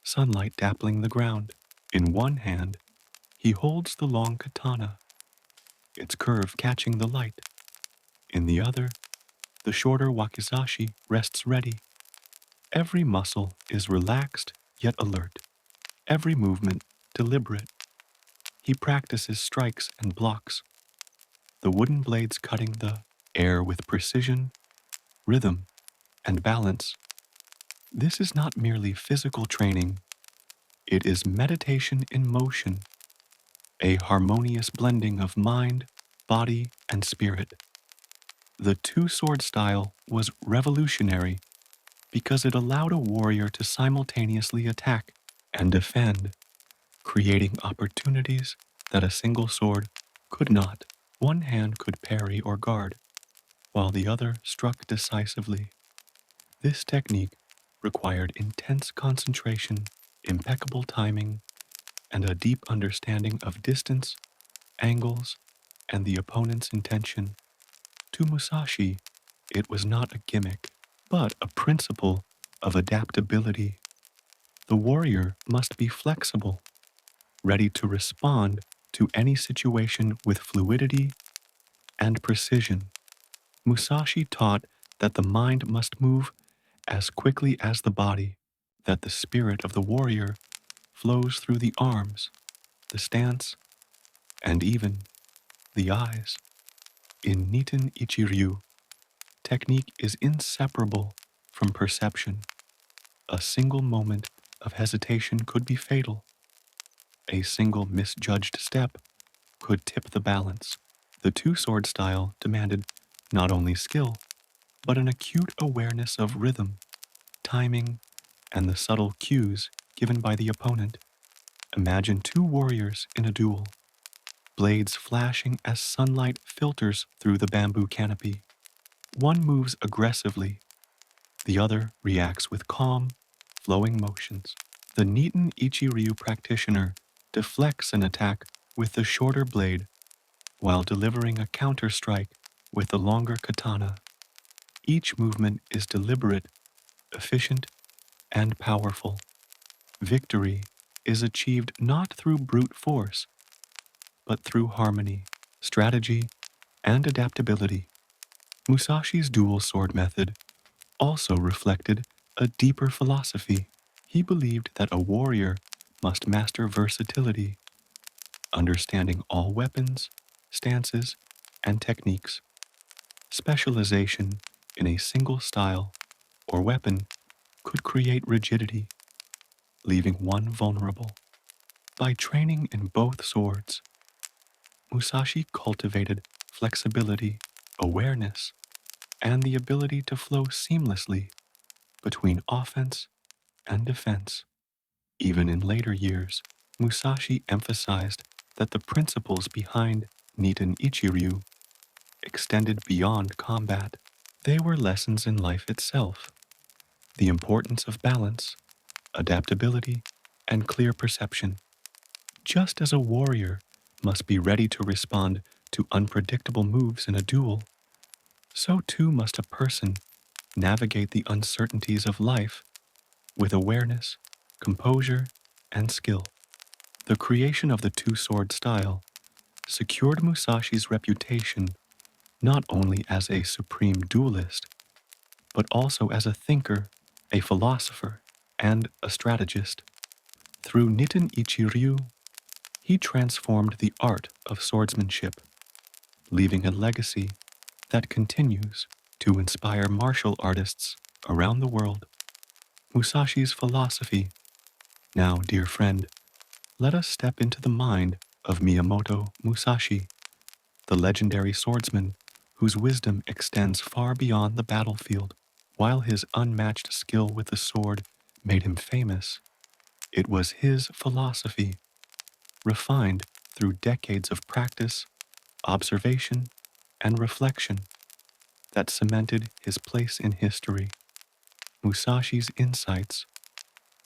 sunlight dappling the ground. In one hand, he holds the long katana, its curve catching the light. In the other, the shorter wakizashi rests ready. Every muscle is relaxed yet alert, every movement deliberate. He practices strikes and blocks, the wooden blades cutting the air with precision, rhythm, and balance. This is not merely physical training, it is meditation in motion, a harmonious blending of mind, body, and spirit. The two-sword style was revolutionary because it allowed a warrior to simultaneously attack and defend, creating opportunities that a single sword could not. One hand could parry or guard, while the other struck decisively. This technique required intense concentration, impeccable timing, and a deep understanding of distance, angles, and the opponent's intention. To Musashi, it was not a gimmick, but a principle of adaptability. The warrior must be flexible, ready to respond to any situation with fluidity and precision. Musashi taught that the mind must move as quickly as the body, that the spirit of the warrior flows through the arms, the stance, and even the eyes. In Niten Ichi-ryū, technique is inseparable from perception. A single moment of hesitation could be fatal. A single misjudged step could tip the balance. The two-sword style demanded not only skill, but an acute awareness of rhythm, timing, and the subtle cues given by the opponent. Imagine two warriors in a duel, blades flashing as sunlight filters through the bamboo canopy. One moves aggressively, the other reacts with calm, flowing motions. The Niten Ichi-ryū practitioner deflects an attack with the shorter blade while delivering a counter-strike with the longer katana. Each movement is deliberate, efficient, and powerful. Victory is achieved not through brute force, but through harmony, strategy, and adaptability. Musashi's dual sword method also reflected a deeper philosophy. He believed that a warrior must master versatility, understanding all weapons, stances, and techniques. Specialization in a single style or weapon could create rigidity, leaving one vulnerable. By training in both swords, Musashi cultivated flexibility, awareness, and the ability to flow seamlessly between offense and defense. Even in later years, Musashi emphasized that the principles behind Niten Ichi-ryū extended beyond combat. They were lessons in life itself, the importance of balance, adaptability, and clear perception. Just as a warrior must be ready to respond to unpredictable moves in a duel, so too must a person navigate the uncertainties of life with awareness, composure, and skill. The creation of the two-sword style secured Musashi's reputation not only as a supreme duelist, but also as a thinker, a philosopher, and a strategist. Through Niten Ichi-ryū, he transformed the art of swordsmanship, leaving a legacy that continues to inspire martial artists around the world. Musashi's philosophy. Now, dear friend, let us step into the mind of Miyamoto Musashi, the legendary swordsman whose wisdom extends far beyond the battlefield. While his unmatched skill with the sword made him famous, it was his philosophy, refined through decades of practice, observation, and reflection, that cemented his place in history. Musashi's insights,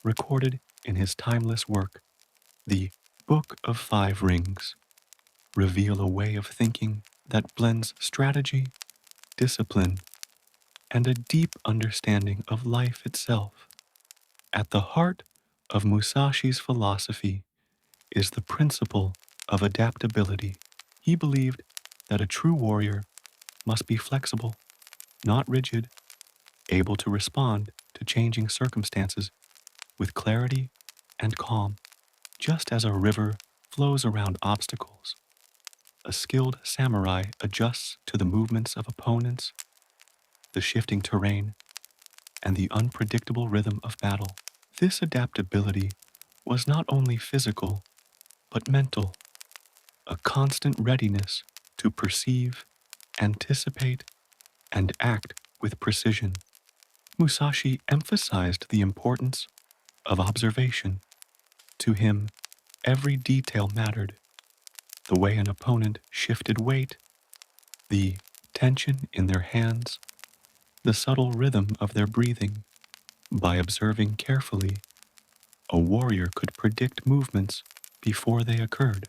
recorded in his timeless work, the Book of Five Rings, reveal a way of thinking that blends strategy, discipline, and a deep understanding of life itself. At the heart of Musashi's philosophy is the principle of adaptability. He believed that a true warrior must be flexible, not rigid, able to respond to changing circumstances with clarity and calm. Just as a river flows around obstacles, a skilled samurai adjusts to the movements of opponents, the shifting terrain, and the unpredictable rhythm of battle. This adaptability was not only physical, but mental, a constant readiness to perceive, anticipate, and act with precision. Musashi emphasized the importance of observation. To him, every detail mattered: the way an opponent shifted weight, the tension in their hands, the subtle rhythm of their breathing. By observing carefully, a warrior could predict movements before they occurred,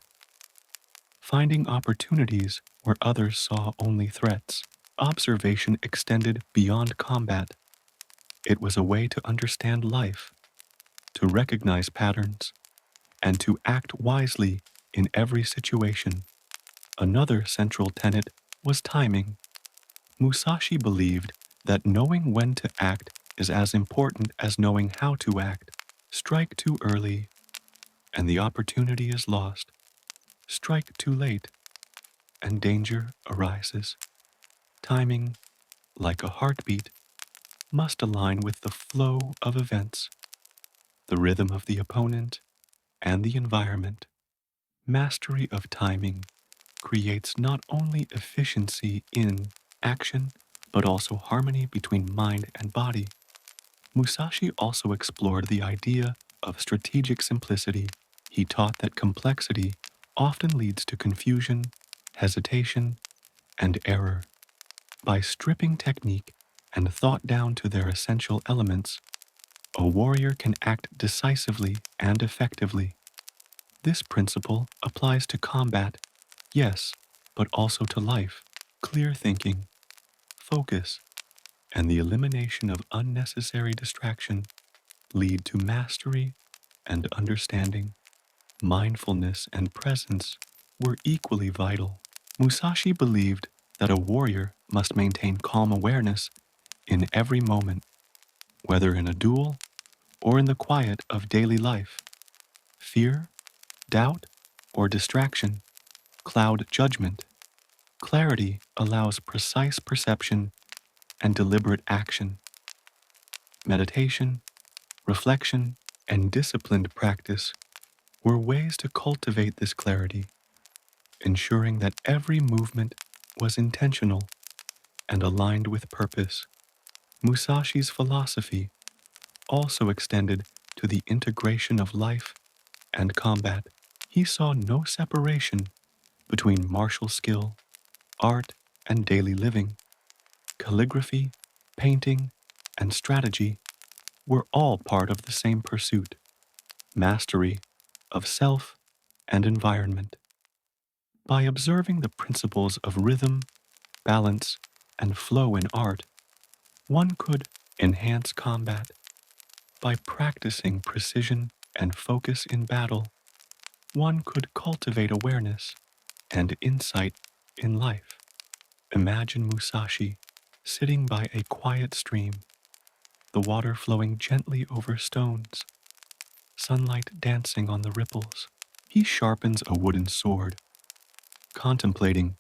finding opportunities where others saw only threats. Observation extended beyond combat. It was a way to understand life, to recognize patterns, and to act wisely in every situation. Another central tenet was timing. Musashi believed that knowing when to act is as important as knowing how to act. Strike too early, and the opportunity is lost. Strike too late, and danger arises. Timing, like a heartbeat, must align with the flow of events, the rhythm of the opponent, and the environment. Mastery of timing creates not only efficiency in action, but also harmony between mind and body. Musashi also explored the idea of strategic simplicity. He taught that complexity often leads to confusion, hesitation, and error. By stripping technique and thought down to their essential elements, a warrior can act decisively and effectively. This principle applies to combat, yes, but also to life. Clear thinking, focus, and the elimination of unnecessary distraction lead to mastery and understanding. Mindfulness and presence were equally vital. Musashi believed that a warrior must maintain calm awareness in every moment, whether in a duel or in the quiet of daily life. Fear, doubt, or distraction cloud judgment. Clarity allows precise perception and deliberate action. Meditation, reflection, and disciplined practice were ways to cultivate this clarity, ensuring that every movement was intentional and aligned with purpose. Musashi's philosophy also extended to the integration of life and combat. He saw no separation between martial skill, art, and daily living. Calligraphy, painting, and strategy were all part of the same pursuit, mastery of self and environment. By observing the principles of rhythm, balance, and flow in art, one could enhance combat. By practicing precision and focus in battle, one could cultivate awareness and insight in life. Imagine Musashi sitting by a quiet stream, the water flowing gently over stones, sunlight dancing on the ripples. He sharpens a wooden sword, contemplating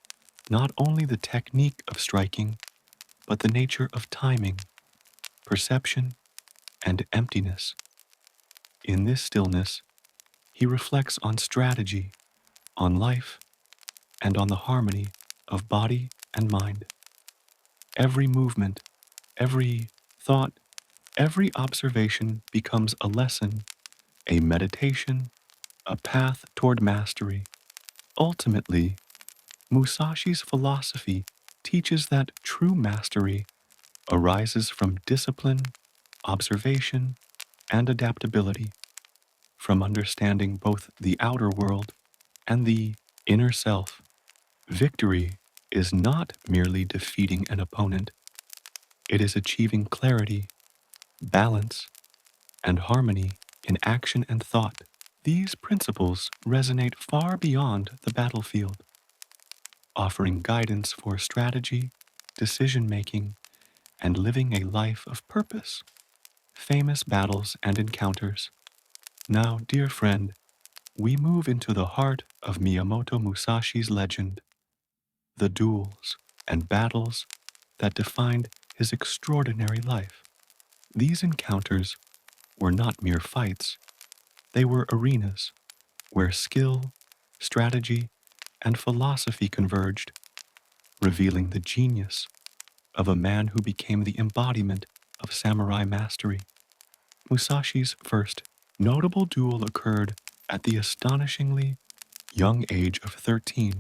not only the technique of striking, but the nature of timing, perception, and emptiness. In this stillness, he reflects on strategy, on life, and on the harmony of body and mind. Every movement, every thought, every observation becomes a lesson, a meditation, a path toward mastery. Ultimately, Musashi's philosophy teaches that true mastery arises from discipline, observation, and adaptability, from understanding both the outer world and the inner self. Victory is not merely defeating an opponent, it is achieving clarity, balance, and harmony in action and thought. These principles resonate far beyond the battlefield, offering guidance for strategy, decision making, and living a life of purpose. Famous battles and encounters. Now, dear friend, we move into the heart of Miyamoto Musashi's legend, the duels and battles that defined his extraordinary life. These encounters were not mere fights, they were arenas where skill, strategy, and philosophy converged, revealing the genius of a man who became the embodiment of samurai mastery. Musashi's first notable duel occurred at the astonishingly young age of 13,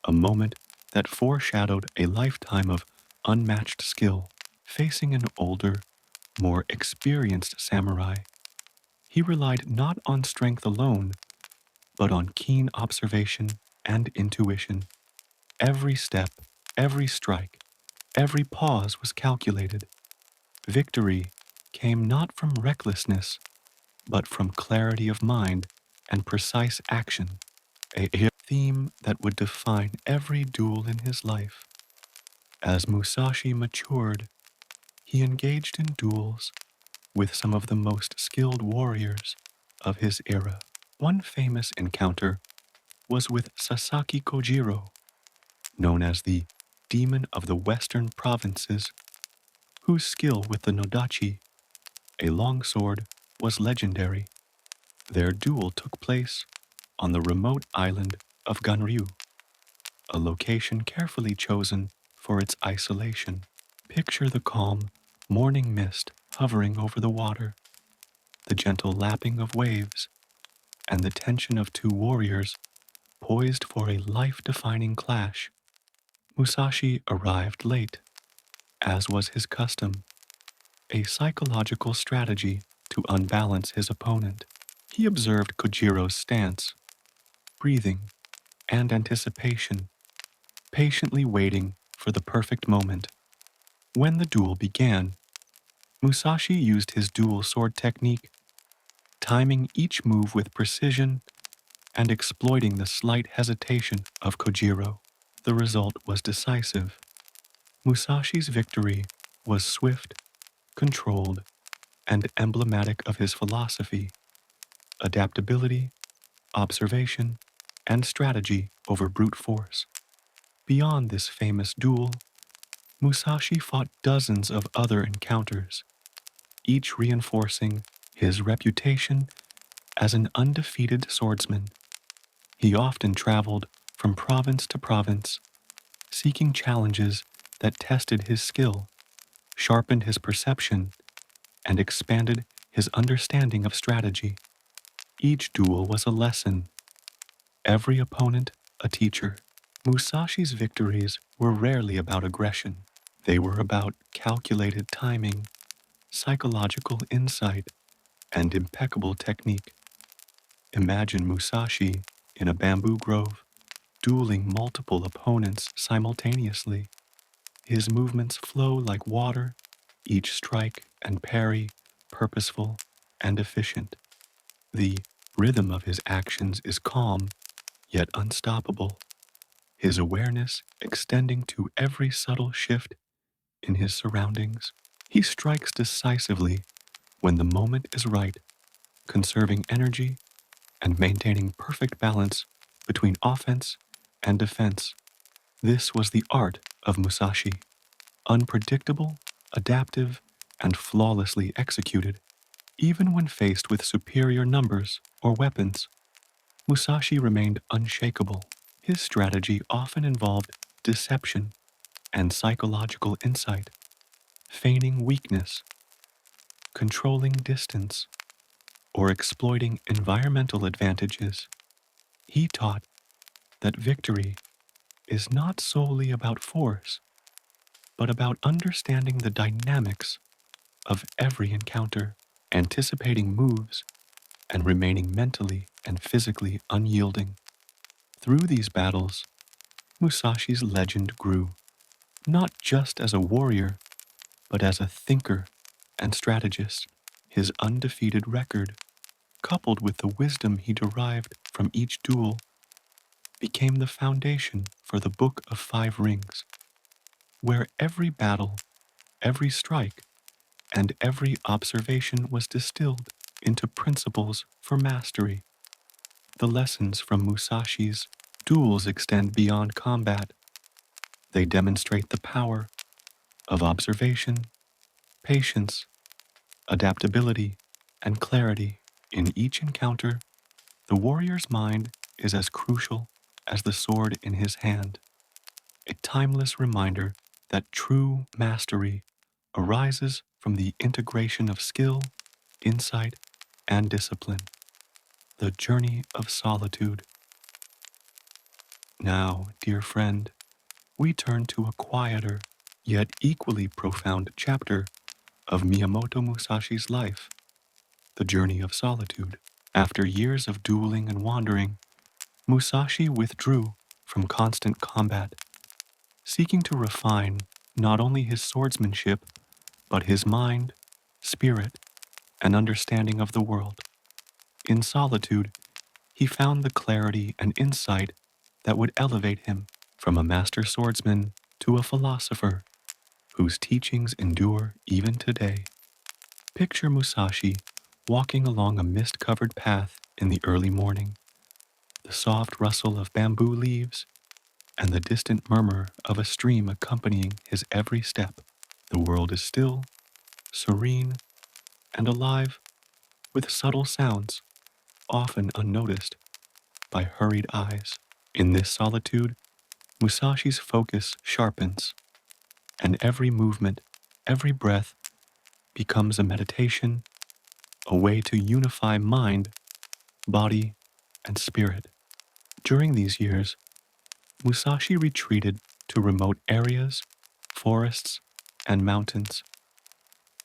a moment that foreshadowed a lifetime of unmatched skill. Facing an older, more experienced samurai, he relied not on strength alone, but on keen observation and intuition. Every step, every strike, every pause was calculated. Victory came not from recklessness, but from clarity of mind and precise action, a theme that would define every duel in his life. As Musashi matured, He engaged in duels with some of the most skilled warriors of his era. One famous encounter was with Sasaki Kojiro, known as the Demon of the Western Provinces, whose skill with the Nodachi, a longsword, was legendary. Their duel took place on the remote island of Ganryū, a location carefully chosen for its isolation. Picture the calm morning mist hovering over the water, the gentle lapping of waves, and the tension of two warriors poised for a life-defining clash. Musashi arrived late, as was his custom, a psychological strategy to unbalance his opponent. He observed Kojiro's stance, breathing, and anticipation, patiently waiting for the perfect moment. When the duel began, Musashi used his dual sword technique, timing each move with precision and exploiting the slight hesitation of Kojiro. The result was decisive. Musashi's victory was swift, controlled, and emblematic of his philosophy: adaptability, observation, and strategy over brute force. Beyond this famous duel, Musashi fought dozens of other encounters, each reinforcing his reputation as an undefeated swordsman. He often traveled from province to province, seeking challenges that tested his skill, sharpened his perception, and expanded his understanding of strategy. Each duel was a lesson, every opponent a teacher. Musashi's victories were rarely about aggression. They were about calculated timing, psychological insight, and impeccable technique. Imagine Musashi in a bamboo grove, dueling multiple opponents simultaneously. His movements flow like water, each strike and parry purposeful and efficient. The rhythm of his actions is calm, yet unstoppable, his awareness extending to every subtle shift in his surroundings. He strikes decisively when the moment is right, conserving energy and maintaining perfect balance between offense and defense. This was the art of Musashi, unpredictable, adaptive, and flawlessly executed. Even when faced with superior numbers or weapons, Musashi remained unshakable. His strategy often involved deception and psychological insight, feigning weakness, controlling distance, or exploiting environmental advantages. He taught that victory is not solely about force, but about understanding the dynamics of every encounter, anticipating moves, and remaining mentally and physically unyielding. Through these battles, Musashi's legend grew, not just as a warrior, but as a thinker and strategist. His undefeated record, coupled with the wisdom he derived from each duel, became the foundation for the Book of Five Rings, where every battle, every strike, and every observation was distilled into principles for mastery. The lessons from Musashi's duels extend beyond combat. They demonstrate the power of observation, patience, adaptability, and clarity. In each encounter, the warrior's mind is as crucial as the sword in his hand, a timeless reminder that true mastery arises from the integration of skill, insight, and discipline. The journey of solitude. Now, dear friend, we turn to a quieter, yet equally profound chapter of Miyamoto Musashi's life, the journey of solitude. After years of dueling and wandering, Musashi withdrew from constant combat, seeking to refine not only his swordsmanship, but his mind, spirit, and understanding of the world. In solitude, he found the clarity and insight that would elevate him from a master swordsman to a philosopher, whose teachings endure even today. Picture Musashi walking along a mist-covered path in the early morning, the soft rustle of bamboo leaves, and the distant murmur of a stream accompanying his every step. The world is still, serene, and alive with subtle sounds, often unnoticed by hurried eyes. In this solitude, Musashi's focus sharpens, and every movement, every breath becomes a meditation, a way to unify mind, body, and spirit. During these years, Musashi retreated to remote areas, forests, and mountains,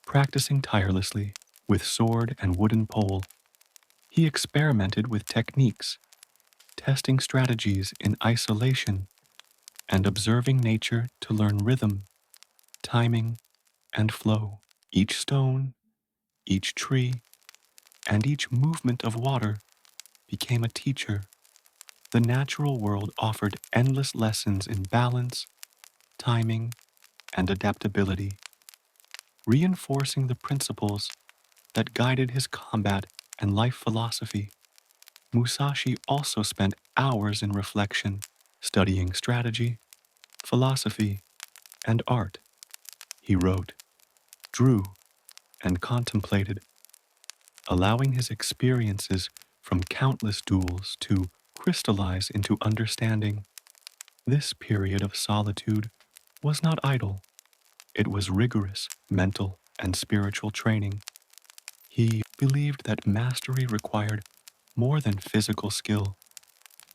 practicing tirelessly with sword and wooden pole. He experimented with techniques, testing strategies in isolation and observing nature to learn rhythm, timing, and flow. Each stone, each tree, and each movement of water became a teacher. The natural world offered endless lessons in balance, timing, and adaptability, reinforcing the principles that guided his combat and life philosophy. Musashi also spent hours in reflection, studying strategy, philosophy, and art. He wrote, drew, and contemplated, allowing his experiences from countless duels to crystallize into understanding. This period of solitude was not idle. It was rigorous mental and spiritual training. He believed that mastery required more than physical skill.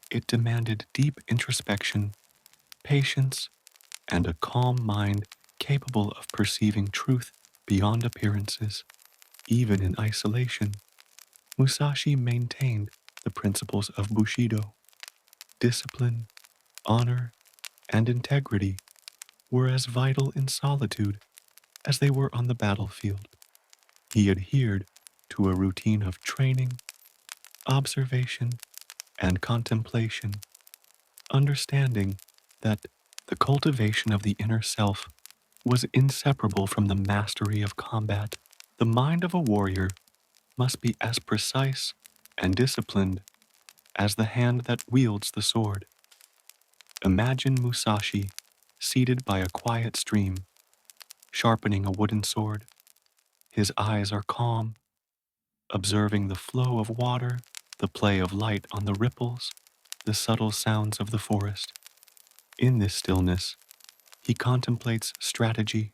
It demanded deep introspection, patience, and a calm mind capable of perceiving truth beyond appearances. Even in isolation, Musashi maintained the principles of Bushido. Discipline, honor, and integrity were as vital in solitude as they were on the battlefield. He adhered to a routine of training, observation, and contemplation, understanding that the cultivation of the inner self was inseparable from the mastery of combat. The mind of a warrior must be as precise and disciplined as the hand that wields the sword. Imagine Musashi seated by a quiet stream, sharpening a wooden sword. His eyes are calm, observing the flow of water, the play of light on the ripples, the subtle sounds of the forest. In this stillness, he contemplates strategy,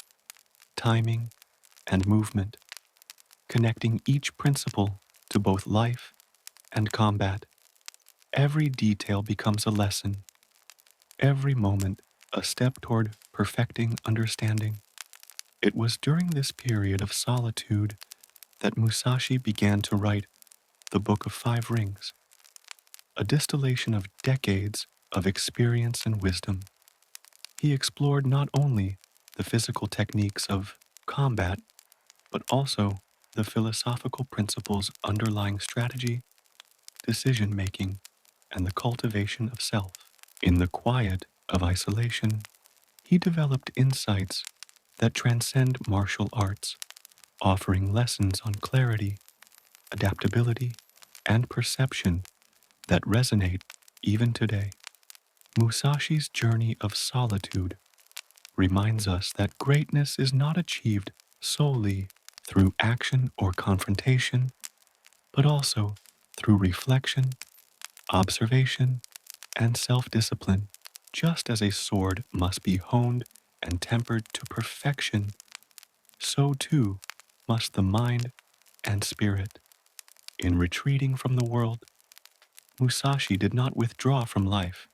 timing, and movement, connecting each principle to both life and combat. Every detail becomes a lesson, every moment a step toward perfecting understanding. It was during this period of solitude that Musashi began to write the Book of Five Rings, a distillation of decades of experience and wisdom. He explored not only the physical techniques of combat, but also the philosophical principles underlying strategy, decision-making, and the cultivation of self. In the quiet of isolation, he developed insights that transcend martial arts, offering lessons on clarity, adaptability, and perception that resonate even today. Musashi's journey of solitude reminds us that greatness is not achieved solely through action or confrontation, but also through reflection, observation, and self-discipline. Just as a sword must be honed and tempered to perfection, so too must the mind and spirit. In retreating from the world, Musashi did not withdraw from life.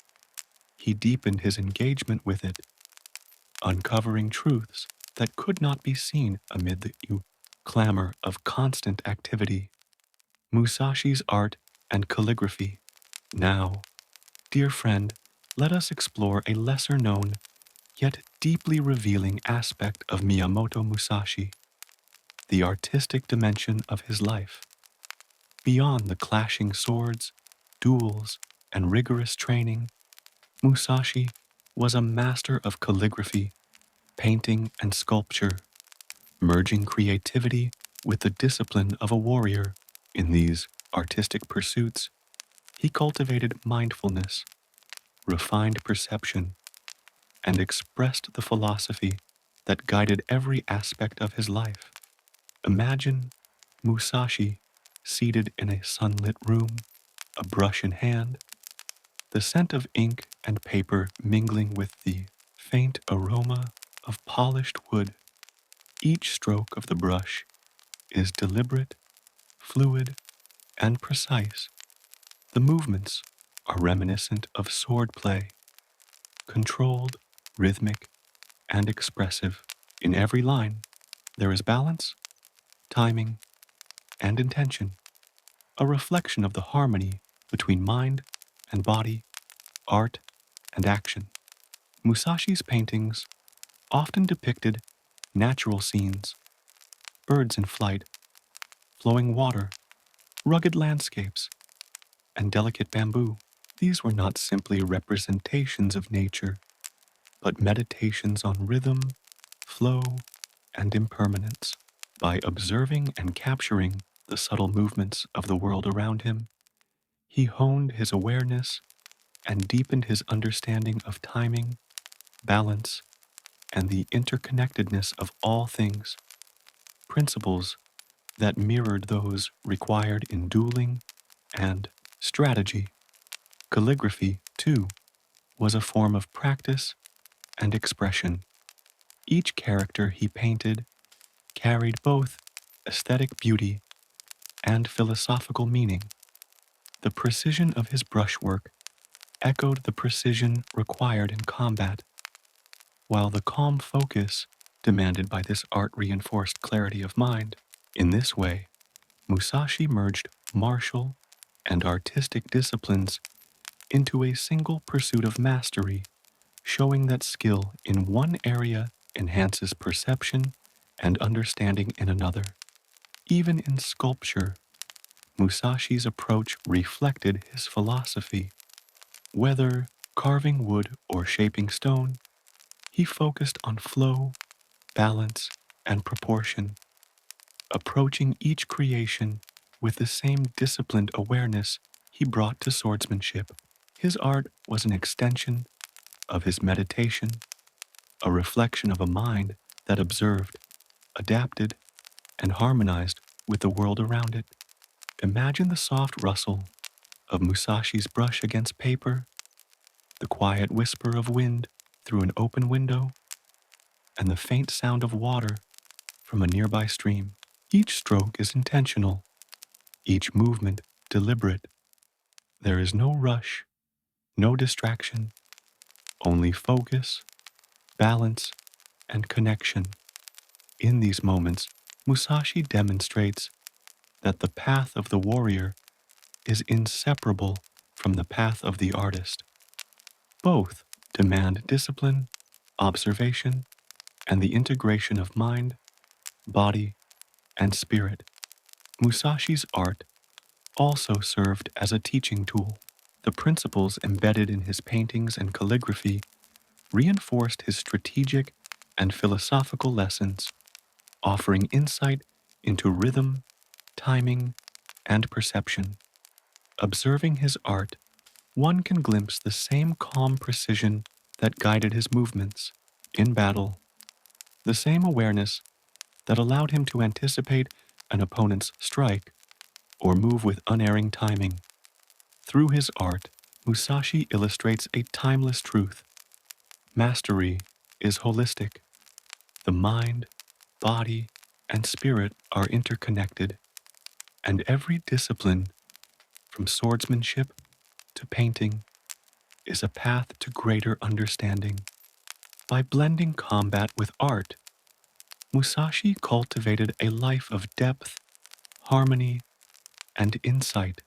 He deepened his engagement with it, uncovering truths that could not be seen amid the clamor of constant activity. Musashi's art and calligraphy. Now, dear friend, let us explore a lesser known, yet deeply revealing aspect of Miyamoto Musashi, the artistic dimension of his life. Beyond the clashing swords, duels, and rigorous training, Musashi was a master of calligraphy, painting and sculpture, merging creativity with the discipline of a warrior. In these artistic pursuits, he cultivated mindfulness, refined perception, and expressed the philosophy that guided every aspect of his life. Imagine Musashi seated in a sunlit room, a brush in hand, the scent of ink and paper mingling with the faint aroma of polished wood. Each stroke of the brush is deliberate, fluid, and precise. The movements are reminiscent of swordplay, controlled, rhythmic, and expressive. In every line, there is balance, timing, and intention, a reflection of the harmony between mind and body, art and action. Musashi's paintings often depicted natural scenes, birds in flight, flowing water, rugged landscapes, and delicate bamboo. These were not simply representations of nature, but meditations on rhythm, flow, and impermanence. By observing and capturing the subtle movements of the world around him, he honed his awareness and deepened his understanding of timing, balance, and the interconnectedness of all things, principles that mirrored those required in dueling and strategy. Calligraphy, too, was a form of practice and expression. Each character he painted carried both aesthetic beauty and philosophical meaning. The precision of his brushwork echoed the precision required in combat, while the calm focus demanded by this art reinforced clarity of mind. In this way, Musashi merged martial and artistic disciplines into a single pursuit of mastery, showing that skill in one area enhances perception and understanding in another. Even in sculpture, Musashi's approach reflected his philosophy. Whether carving wood or shaping stone, he focused on flow, balance, and proportion, approaching each creation with the same disciplined awareness he brought to swordsmanship. His art was an extension of his meditation, a reflection of a mind that observed, adapted, and harmonized with the world around it. Imagine the soft rustle of Musashi's brush against paper, the quiet whisper of wind through an open window, and the faint sound of water from a nearby stream. Each stroke is intentional, each movement deliberate. There is no rush, no distraction, only focus, balance, and connection. In these moments, Musashi demonstrates that the path of the warrior is inseparable from the path of the artist. Both demand discipline, observation, and the integration of mind, body, and spirit. Musashi's art also served as a teaching tool. The principles embedded in his paintings and calligraphy reinforced his strategic and philosophical lessons, offering insight into rhythm, timing, and perception. Observing his art, one can glimpse the same calm precision that guided his movements in battle, the same awareness that allowed him to anticipate an opponent's strike or move with unerring timing. Through his art, Musashi illustrates a timeless truth. Mastery is holistic. The mind, body, and spirit are interconnected, and every discipline, from swordsmanship to painting, is a path to greater understanding. By blending combat with art, Musashi cultivated a life of depth, harmony, and insight,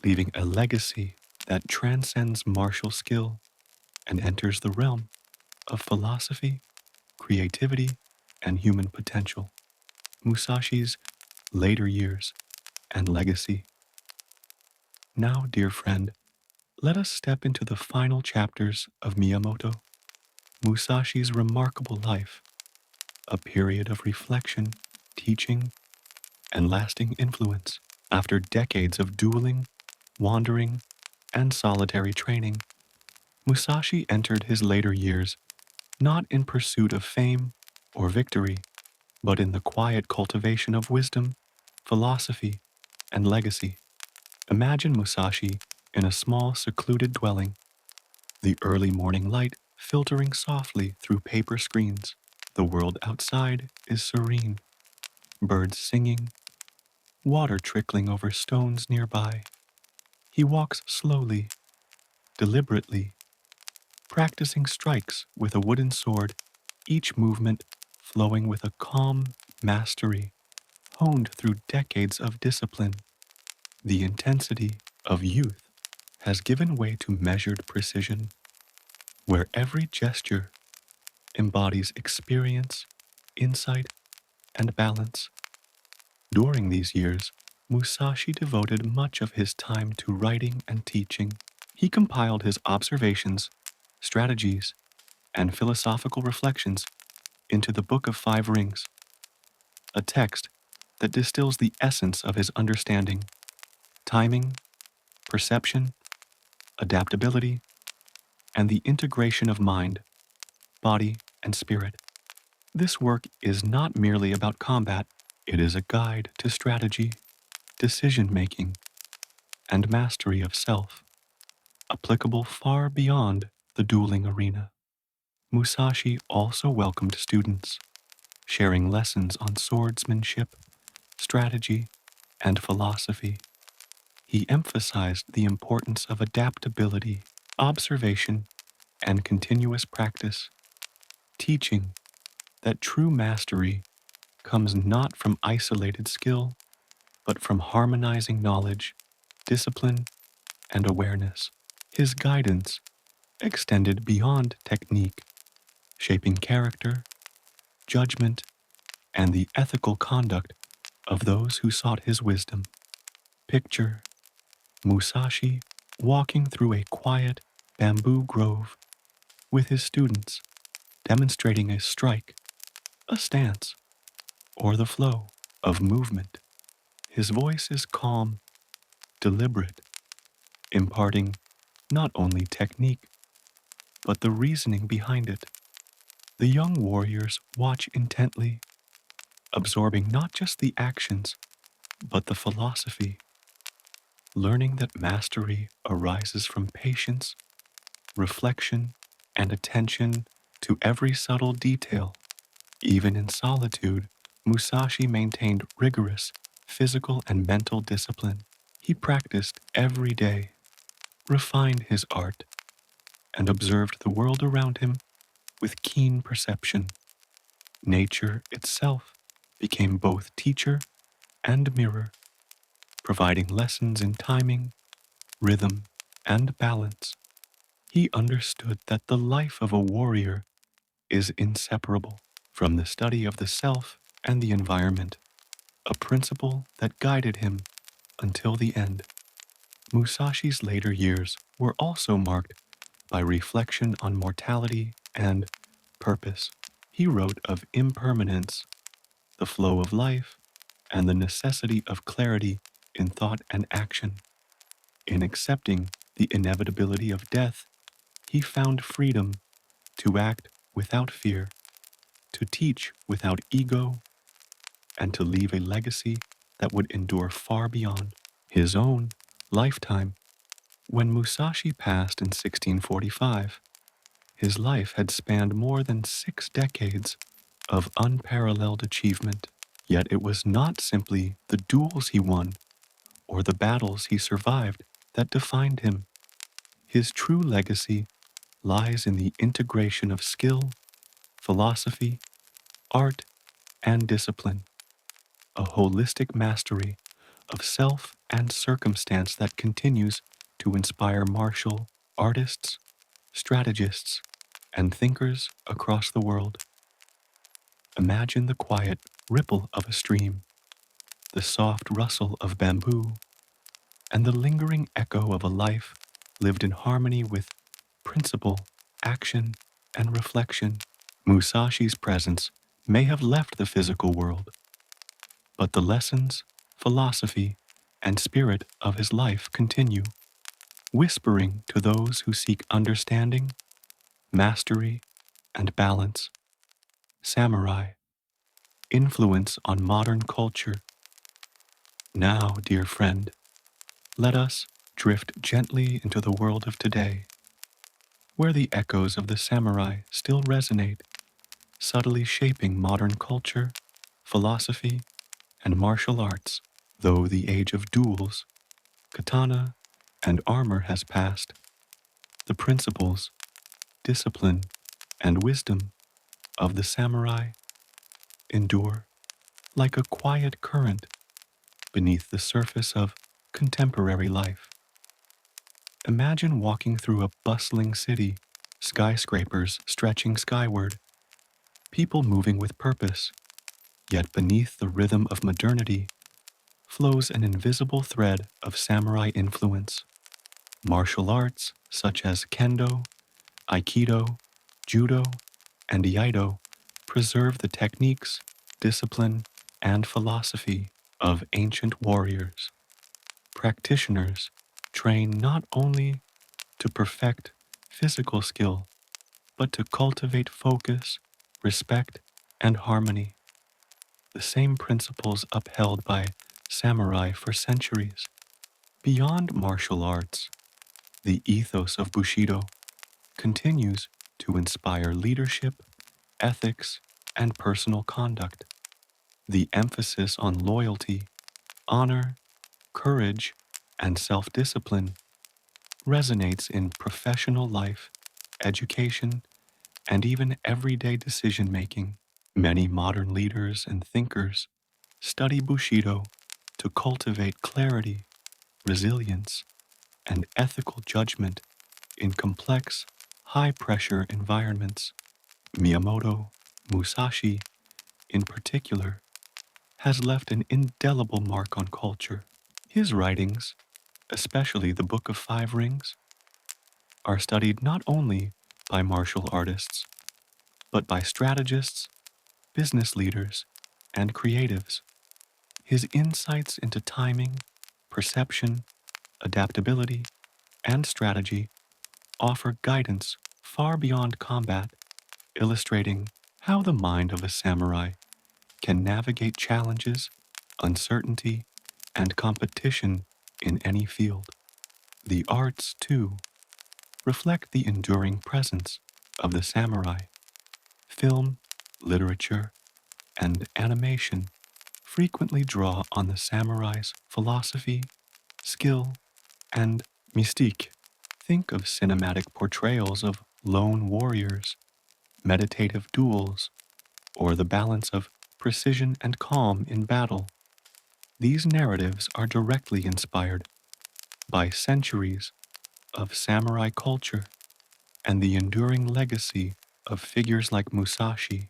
leaving a legacy that transcends martial skill and enters the realm of philosophy, creativity, and human potential. Musashi's later years and legacy. Now, dear friend, let us step into the final chapters of Miyamoto. Musashi's remarkable life, a period of reflection, teaching, and lasting influence. After decades of dueling, wandering, and solitary training, Musashi entered his later years not in pursuit of fame or victory, but in the quiet cultivation of wisdom, philosophy, and legacy. Imagine Musashi in a small, secluded dwelling, the early morning light filtering softly through paper screens. The world outside is serene, birds singing, water trickling over stones nearby. He walks slowly, deliberately, practicing strikes with a wooden sword, each movement flowing with a calm mastery honed through decades of discipline. The intensity of youth has given way to measured precision, where every gesture embodies experience, insight, and balance. During these years, Musashi devoted much of his time to writing and teaching. He compiled his observations, strategies, and philosophical reflections into the Book of Five Rings, a text that distills the essence of his understanding: timing, perception, adaptability, and the integration of mind, body, and spirit. This work is not merely about combat, it is a guide to strategy, decision making, and mastery of self, applicable far beyond the dueling arena. Musashi also welcomed students, sharing lessons on swordsmanship, strategy, and philosophy. He emphasized the importance of adaptability, observation, and continuous practice, teaching that true mastery comes not from isolated skill, but from harmonizing knowledge, discipline, and awareness. His guidance extended beyond technique, shaping character, judgment, and the ethical conduct of those who sought his wisdom. Picture Musashi walking through a quiet bamboo grove with his students, demonstrating a strike, a stance, or the flow of movement. His voice is calm, deliberate, imparting not only technique, but the reasoning behind it. The young warriors watch intently, absorbing not just the actions, but the philosophy, learning that mastery arises from patience, reflection, and attention to every subtle detail. Even in solitude, Musashi maintained rigorous physical and mental discipline. He practiced every day, refined his art, and observed the world around him with keen perception. Nature itself became both teacher and mirror, providing lessons in timing, rhythm, and balance. He understood that the life of a warrior is inseparable from the study of the self and the environment, a principle that guided him until the end. Musashi's later years were also marked by reflection on mortality and purpose. He wrote of impermanence, the flow of life, and the necessity of clarity in thought and action. In accepting the inevitability of death, he found freedom to act without fear, to teach without ego, and to leave a legacy that would endure far beyond his own lifetime. When Musashi passed in 1645, his life had spanned more than 6 decades of unparalleled achievement. Yet it was not simply the duels he won or the battles he survived that defined him. His true legacy lies in the integration of skill, philosophy, art, and discipline, a holistic mastery of self and circumstance that continues to inspire martial artists, strategists, and thinkers across the world. Imagine the quiet ripple of a stream, the soft rustle of bamboo, and the lingering echo of a life lived in harmony with principle, action, and reflection. Musashi's presence may have left the physical world, but the lessons, philosophy, and spirit of his life continue, whispering to those who seek understanding, mastery, and balance. Samurai, influence on modern culture. Now, dear friend, let us drift gently into the world of today, where the echoes of the samurai still resonate, subtly shaping modern culture, philosophy, and martial arts. Though the age of duels, katana, and armor has passed, the principles, discipline, and wisdom of the samurai endure like a quiet current beneath the surface of contemporary life. Imagine walking through a bustling city, skyscrapers stretching skyward, people moving with purpose, yet beneath the rhythm of modernity flows an invisible thread of samurai influence. Martial arts such as kendo, aikido, judo, and iaido preserve the techniques, discipline, and philosophy of ancient warriors. Practitioners train not only to perfect physical skill, but to cultivate focus, respect, and harmony, the same principles upheld by samurai for centuries. Beyond martial arts, the ethos of Bushido continues to inspire leadership, ethics, and personal conduct. The emphasis on loyalty, honor, courage, and self-discipline resonates in professional life, education, and even everyday decision-making. Many modern leaders and thinkers study Bushido to cultivate clarity, resilience, and ethical judgment in complex, high-pressure environments. Miyamoto Musashi, in particular, has left an indelible mark on culture. His writings, especially the Book of Five Rings, are studied not only by martial artists, but by strategists, business leaders, and creatives. His insights into timing, perception, adaptability, and strategy offer guidance far beyond combat, illustrating how the mind of a samurai can navigate challenges, uncertainty, and competition in any field. The arts, too, reflect the enduring presence of the samurai. Film, literature, and animation frequently draw on the samurai's philosophy, skill, and mystique. Think of cinematic portrayals of lone warriors, meditative duels, or the balance of precision and calm in battle. These narratives are directly inspired by centuries of samurai culture and the enduring legacy of figures like Musashi.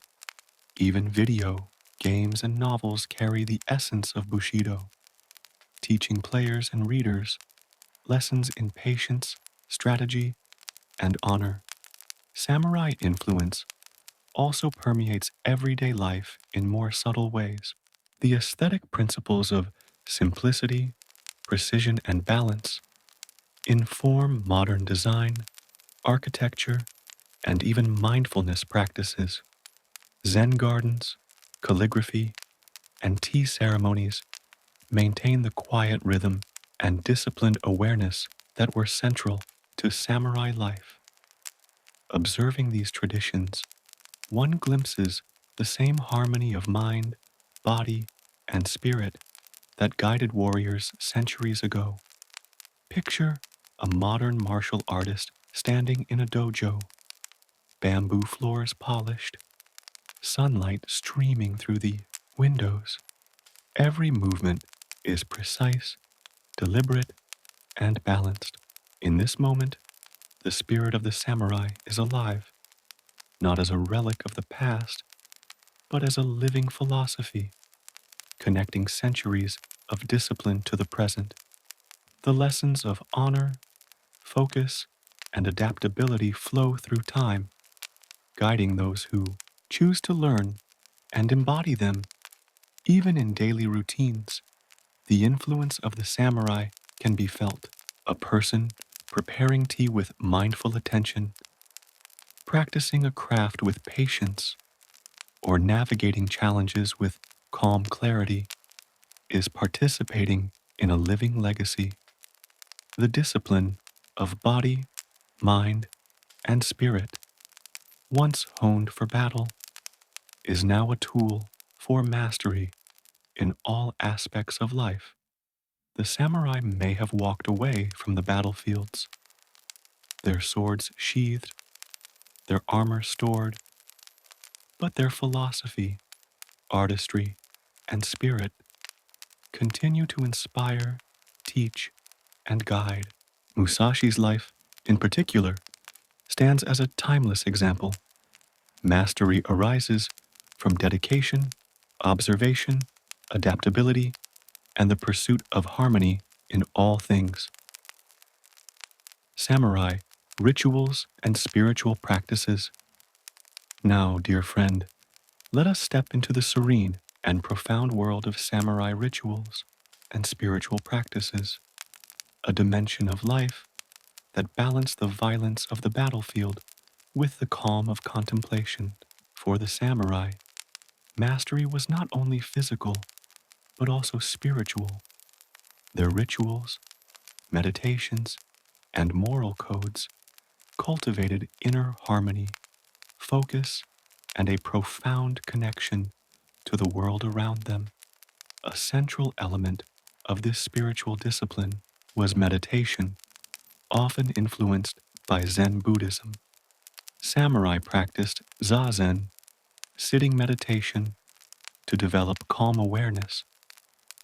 Even video, games, and novels carry the essence of Bushido, teaching players and readers lessons in patience, strategy, and honor. Samurai influence also permeates everyday life in more subtle ways. The aesthetic principles of simplicity, precision, and balance inform modern design, architecture, and even mindfulness practices. Zen gardens, calligraphy, and tea ceremonies maintain the quiet rhythm and disciplined awareness that were central to samurai life. Observing these traditions, one glimpses the same harmony of mind, body, and spirit that guided warriors centuries ago. Picture a modern martial artist standing in a dojo, bamboo floors polished, sunlight streaming through the windows. Every movement is precise, deliberate, and balanced. In this moment, the spirit of the samurai is alive, not as a relic of the past, but as a living philosophy, connecting centuries of discipline to the present. The lessons of honor, focus, and adaptability flow through time, guiding those who choose to learn and embody them. Even in daily routines, the influence of the samurai can be felt. A person preparing tea with mindful attention, practicing a craft with patience, or navigating challenges with calm clarity is participating in a living legacy. The discipline of body, mind, and spirit, once honed for battle, is now a tool for mastery in all aspects of life. The samurai may have walked away from the battlefields, their swords sheathed, their armor stored, but their philosophy, artistry, and spirit continue to inspire, teach, and guide. Musashi's life, in particular, stands as a timeless example. Mastery arises from dedication, observation, adaptability, and the pursuit of harmony in all things. Samurai, rituals, and spiritual practices. Now, dear friend, let us step into the serene and profound world of samurai rituals and spiritual practices, a dimension of life that balance the violence of the battlefield with the calm of contemplation. For the samurai, mastery was not only physical, but also spiritual. Their rituals, meditations, and moral codes cultivated inner harmony, focus, and a profound connection to the world around them. A central element of this spiritual discipline was meditation, often influenced by Zen Buddhism. Samurai practiced zazen, sitting meditation, to develop calm awareness,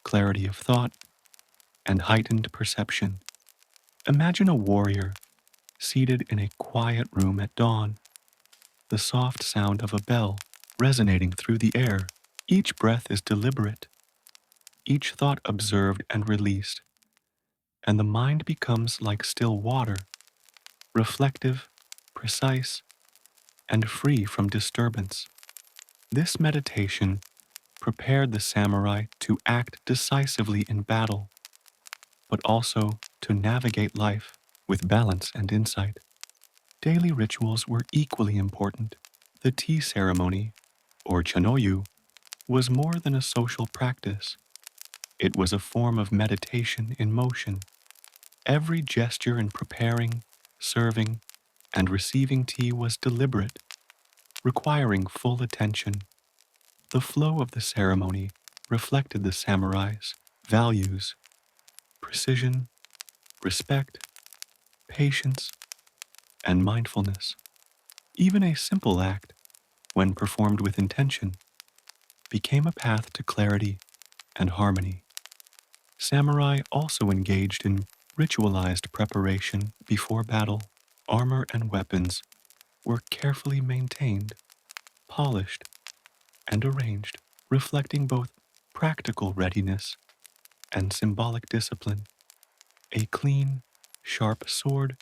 clarity of thought, and heightened perception. Imagine a warrior seated in a quiet room at dawn, the soft sound of a bell resonating through the air. Each breath is deliberate, each thought observed and released, and the mind becomes like still water, reflective, precise, and free from disturbance. This meditation prepared the samurai to act decisively in battle, but also to navigate life with balance and insight. Daily rituals were equally important. The tea ceremony, or chanoyu, was more than a social practice. It was a form of meditation in motion. Every gesture in preparing, serving, and receiving tea was deliberate, requiring full attention. The flow of the ceremony reflected the samurai's values: precision, respect, patience, and mindfulness. Even a simple act, when performed with intention, became a path to clarity and harmony. Samurai also engaged in ritualized preparation before battle. Armor and weapons were carefully maintained, polished, and arranged, reflecting both practical readiness and symbolic discipline. A clean, sharp sword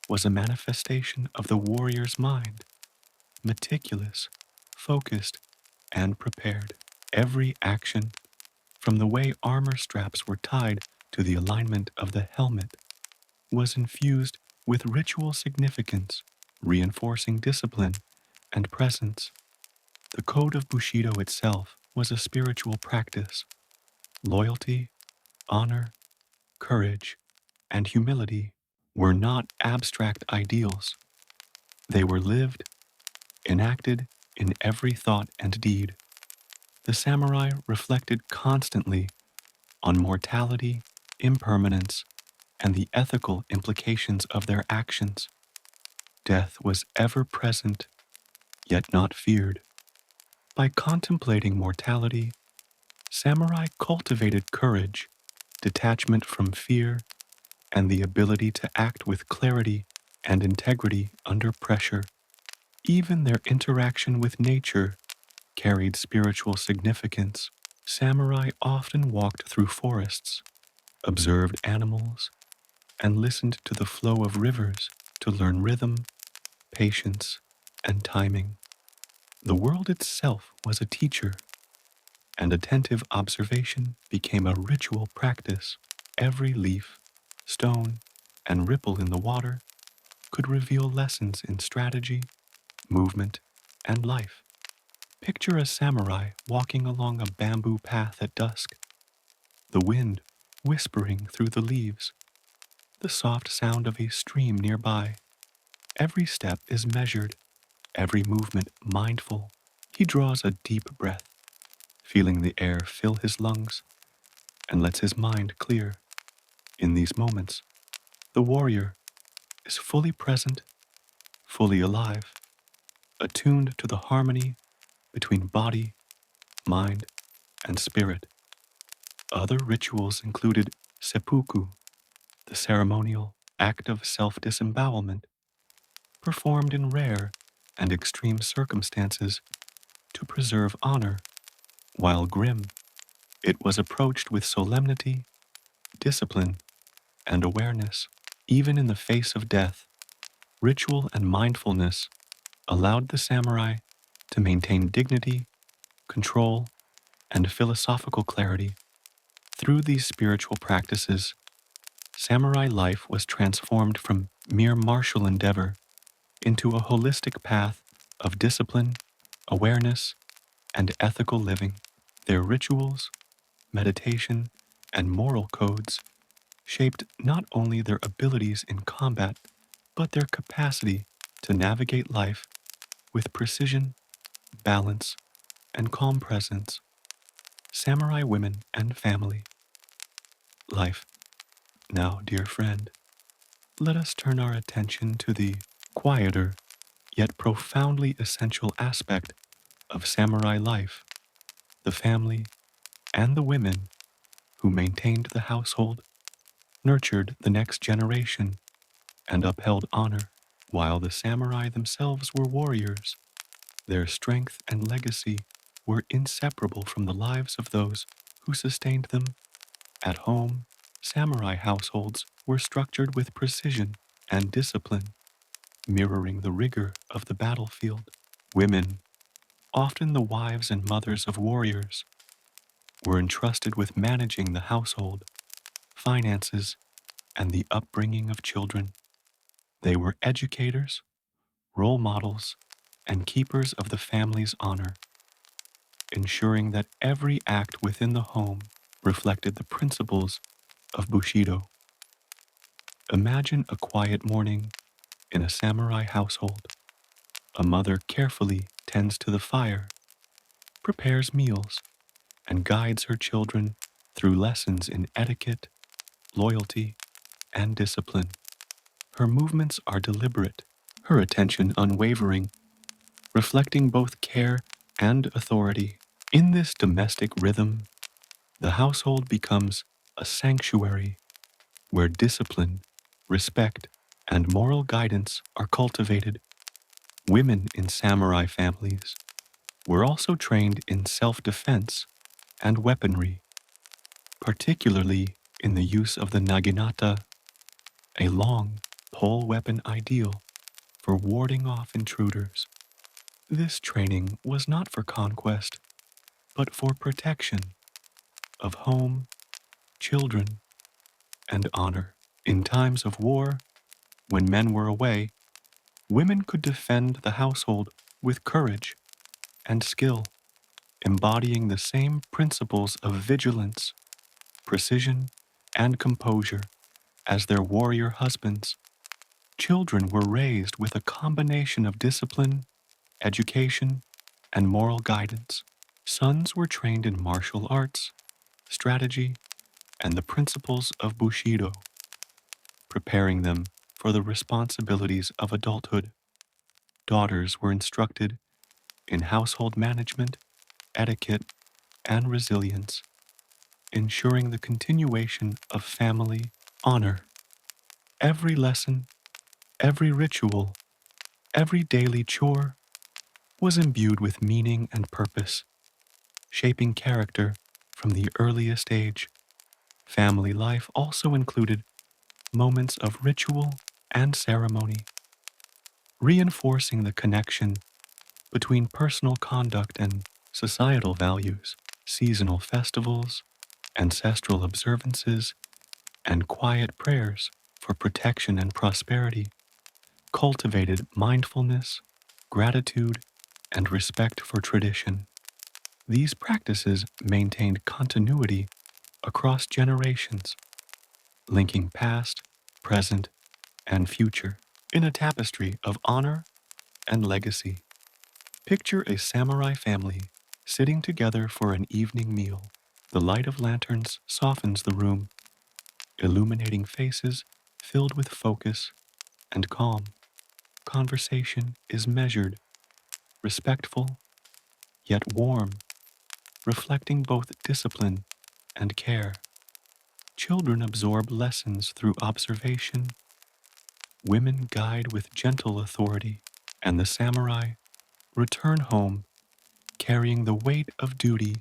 was a manifestation of the warrior's mind, meticulous, focused, and prepared. Every action, from the way armor straps were tied to the alignment of the helmet, was infused with ritual significance, reinforcing discipline and presence. The code of Bushido itself was a spiritual practice. Loyalty, honor, courage, and humility were not abstract ideals. They were lived, enacted in every thought and deed. The samurai reflected constantly on mortality, impermanence, and the ethical implications of their actions. Death was ever present, yet not feared. By contemplating mortality, samurai cultivated courage, detachment from fear, and the ability to act with clarity and integrity under pressure. Even their interaction with nature carried spiritual significance. Samurai often walked through forests, observed animals, and listened to the flow of rivers to learn rhythm, patience, and timing. The world itself was a teacher, and attentive observation became a ritual practice. Every leaf, stone, and ripple in the water could reveal lessons in strategy, movement, and life. Picture a samurai walking along a bamboo path at dusk, the wind whispering through the leaves, the soft sound of a stream nearby. Every step is measured, every movement mindful. He draws a deep breath, feeling the air fill his lungs, and lets his mind clear. In these moments, the warrior is fully present, fully alive, attuned to the harmony between body, mind, and spirit. Other rituals included seppuku, the ceremonial act of self-disembowelment, performed in rare and extreme circumstances to preserve honor. While grim, it was approached with solemnity, discipline, and awareness. Even in the face of death, ritual and mindfulness allowed the samurai to maintain dignity, control, and philosophical clarity. Through these spiritual practices, samurai life was transformed from mere martial endeavor into a holistic path of discipline, awareness, and ethical living. Their rituals, meditation, and moral codes shaped not only their abilities in combat, but their capacity to navigate life with precision, balance, and calm presence. Samurai women and family life. Now, dear friend, let us turn our attention to the quieter yet profoundly essential aspect of samurai life, the family and the women who maintained the household, nurtured the next generation, and upheld honor. While the samurai themselves were warriors, their strength and legacy were inseparable from the lives of those who sustained them. At home, samurai households were structured with precision and discipline, mirroring the rigor of the battlefield. Women, often the wives and mothers of warriors, were entrusted with managing the household, finances, and the upbringing of children. They were educators, role models, and keepers of the family's honor, ensuring that every act within the home reflected the principles of Bushido. Imagine a quiet morning in a samurai household. A mother carefully tends to the fire, prepares meals, and guides her children through lessons in etiquette, loyalty, and discipline. Her movements are deliberate, her attention unwavering, reflecting both care and authority. In this domestic rhythm, the household becomes a sanctuary where discipline, respect, and moral guidance are cultivated. Women in samurai families were also trained in self-defense and weaponry, particularly in the use of the naginata, a long pole weapon ideal for warding off intruders. This training was not for conquest, but for protection of home, children, and honor. In times of war, when men were away, women could defend the household with courage and skill, embodying the same principles of vigilance, precision, and composure as their warrior husbands. Children were raised with a combination of discipline, education, and moral guidance. Sons were trained in martial arts, strategy, and the principles of Bushido, preparing them for the responsibilities of adulthood. Daughters were instructed in household management, etiquette, and resilience, ensuring the continuation of family honor. Every lesson, every ritual, every daily chore was imbued with meaning and purpose, shaping character from the earliest age. Family life also included moments of ritual and ceremony, reinforcing the connection between personal conduct and societal values. Seasonal festivals, ancestral observances, and quiet prayers for protection and prosperity cultivated mindfulness, gratitude, and respect for tradition. These practices maintained continuity across generations, linking past, present, and future in a tapestry of honor and legacy. Picture a samurai family sitting together for an evening meal. The light of lanterns softens the room, illuminating faces filled with focus and calm. Conversation is measured, respectful, yet warm, reflecting both discipline and care. Children absorb lessons through observation, women guide with gentle authority, and the samurai return home carrying the weight of duty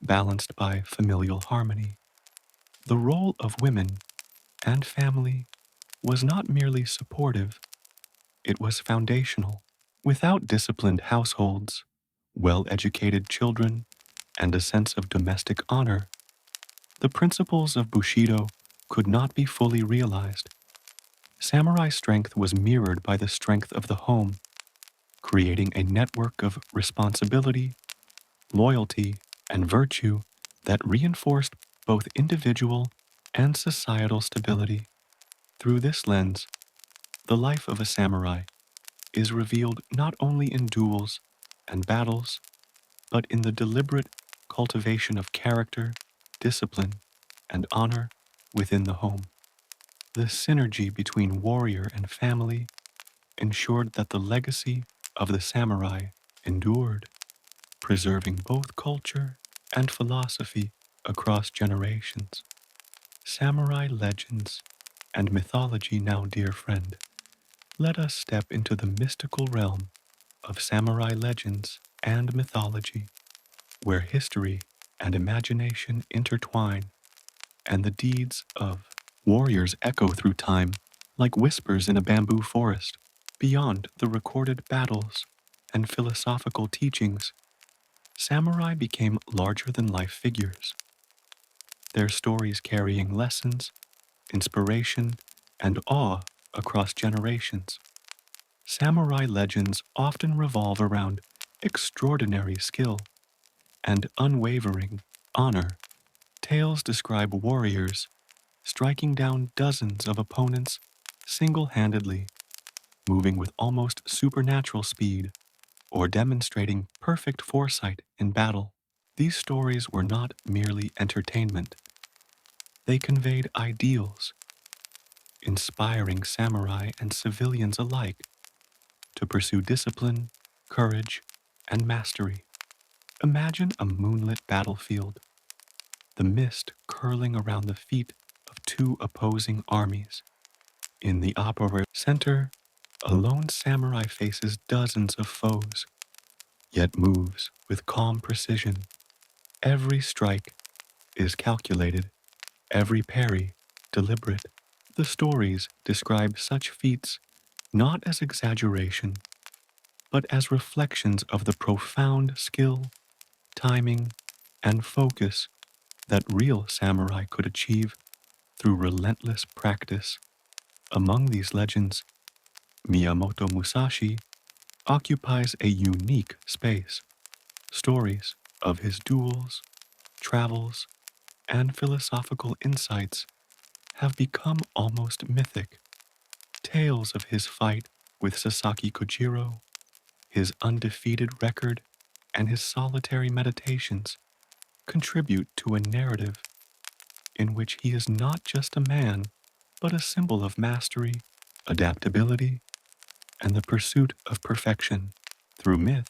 balanced by familial harmony. The role of women and family was not merely supportive, it was foundational. Without disciplined households, well educated children, and a sense of domestic honor, the principles of Bushido could not be fully realized. Samurai strength was mirrored by the strength of the home, creating a network of responsibility, loyalty, and virtue that reinforced both individual and societal stability. Through this lens, the life of a samurai is revealed not only in duels and battles, but in the deliberate cultivation of character, discipline, and honor within the home. The synergy between warrior and family ensured that the legacy of the samurai endured, preserving both culture and philosophy across generations. Samurai legends and mythology now, dear friend. Let us step into the mystical realm of samurai legends and mythology, where history and imagination intertwine and the deeds of warriors echo through time like whispers in a bamboo forest. Beyond the recorded battles and philosophical teachings, samurai became larger than life figures, their stories carrying lessons, inspiration, and awe across generations. Samurai legends often revolve around extraordinary skill and unwavering honor. Tales describe warriors striking down dozens of opponents single-handedly, moving with almost supernatural speed, or demonstrating perfect foresight in battle. These stories were not merely entertainment. They conveyed ideals, inspiring samurai and civilians alike to pursue discipline, courage, and mastery. Imagine a moonlit battlefield, the mist curling around the feet of two opposing armies. In the opera center, a lone samurai faces dozens of foes, yet moves with calm precision. Every strike is calculated, every parry deliberate. The stories describe such feats not as exaggeration, but as reflections of the profound skill, timing, and focus that real samurai could achieve through relentless practice. Among these legends, Miyamoto Musashi occupies a unique space. Stories of his duels, travels, and philosophical insights have become almost mythic. Tales of his fight with Sasaki Kojiro, his undefeated record, and his solitary meditations contribute to a narrative in which he is not just a man, but a symbol of mastery, adaptability, and the pursuit of perfection. Through myth,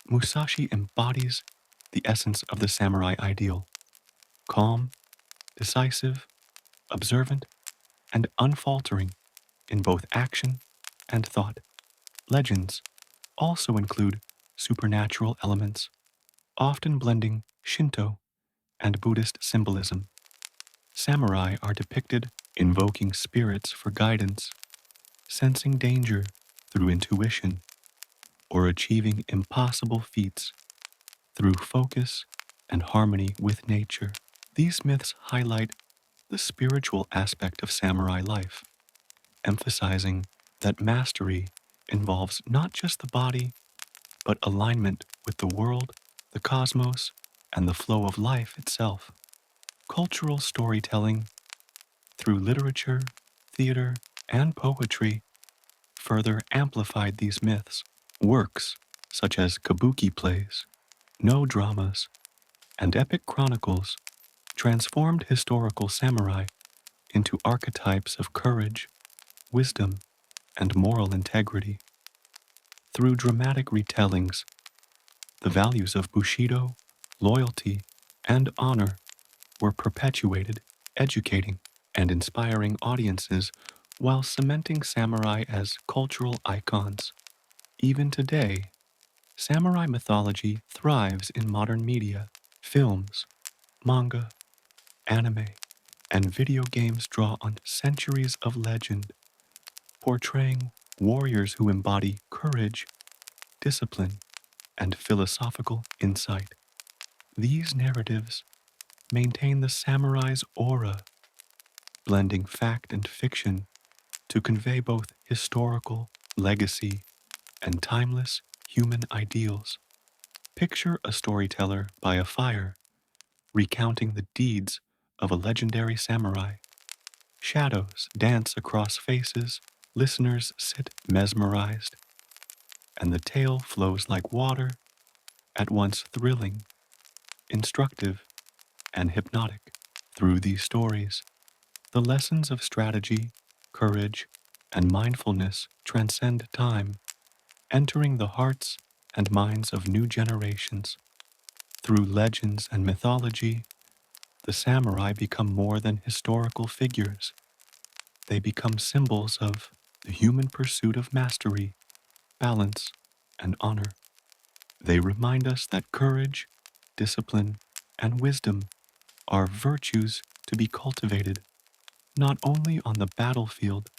Musashi embodies the essence of the samurai ideal: calm, decisive, observant, and unfaltering in both action and thought. Legends also include supernatural elements, often blending Shinto and Buddhist symbolism. Samurai are depicted invoking spirits for guidance, sensing danger, through intuition, or achieving impossible feats through focus and harmony with nature. These myths highlight the spiritual aspect of samurai life, emphasizing that mastery involves not just the body, but alignment with the world, the cosmos, and the flow of life itself. Cultural storytelling, through literature, theater, and poetry, further amplified these myths. Works such as kabuki plays, no dramas, and epic chronicles transformed historical samurai into archetypes of courage, wisdom, and moral integrity. Through dramatic retellings, the values of Bushido, loyalty, and honor were perpetuated, educating and inspiring audiences while cementing samurai as cultural icons. Even today, samurai mythology thrives in modern media. Films, manga, anime, and video games draw on centuries of legend, portraying warriors who embody courage, discipline, and philosophical insight. These narratives maintain the samurai's aura, blending fact and fiction to convey both historical legacy and timeless human ideals. Picture a storyteller by a fire, recounting the deeds of a legendary samurai. Shadows dance across faces, listeners sit mesmerized, and the tale flows like water, at once thrilling, instructive, and hypnotic. Through these stories, the lessons of strategy, courage, and mindfulness transcend time, entering the hearts and minds of new generations. Through legends and mythology, the samurai become more than historical figures. They become symbols of the human pursuit of mastery, balance, and honor. They remind us that courage, discipline, and wisdom are virtues to be cultivated not only on the battlefield,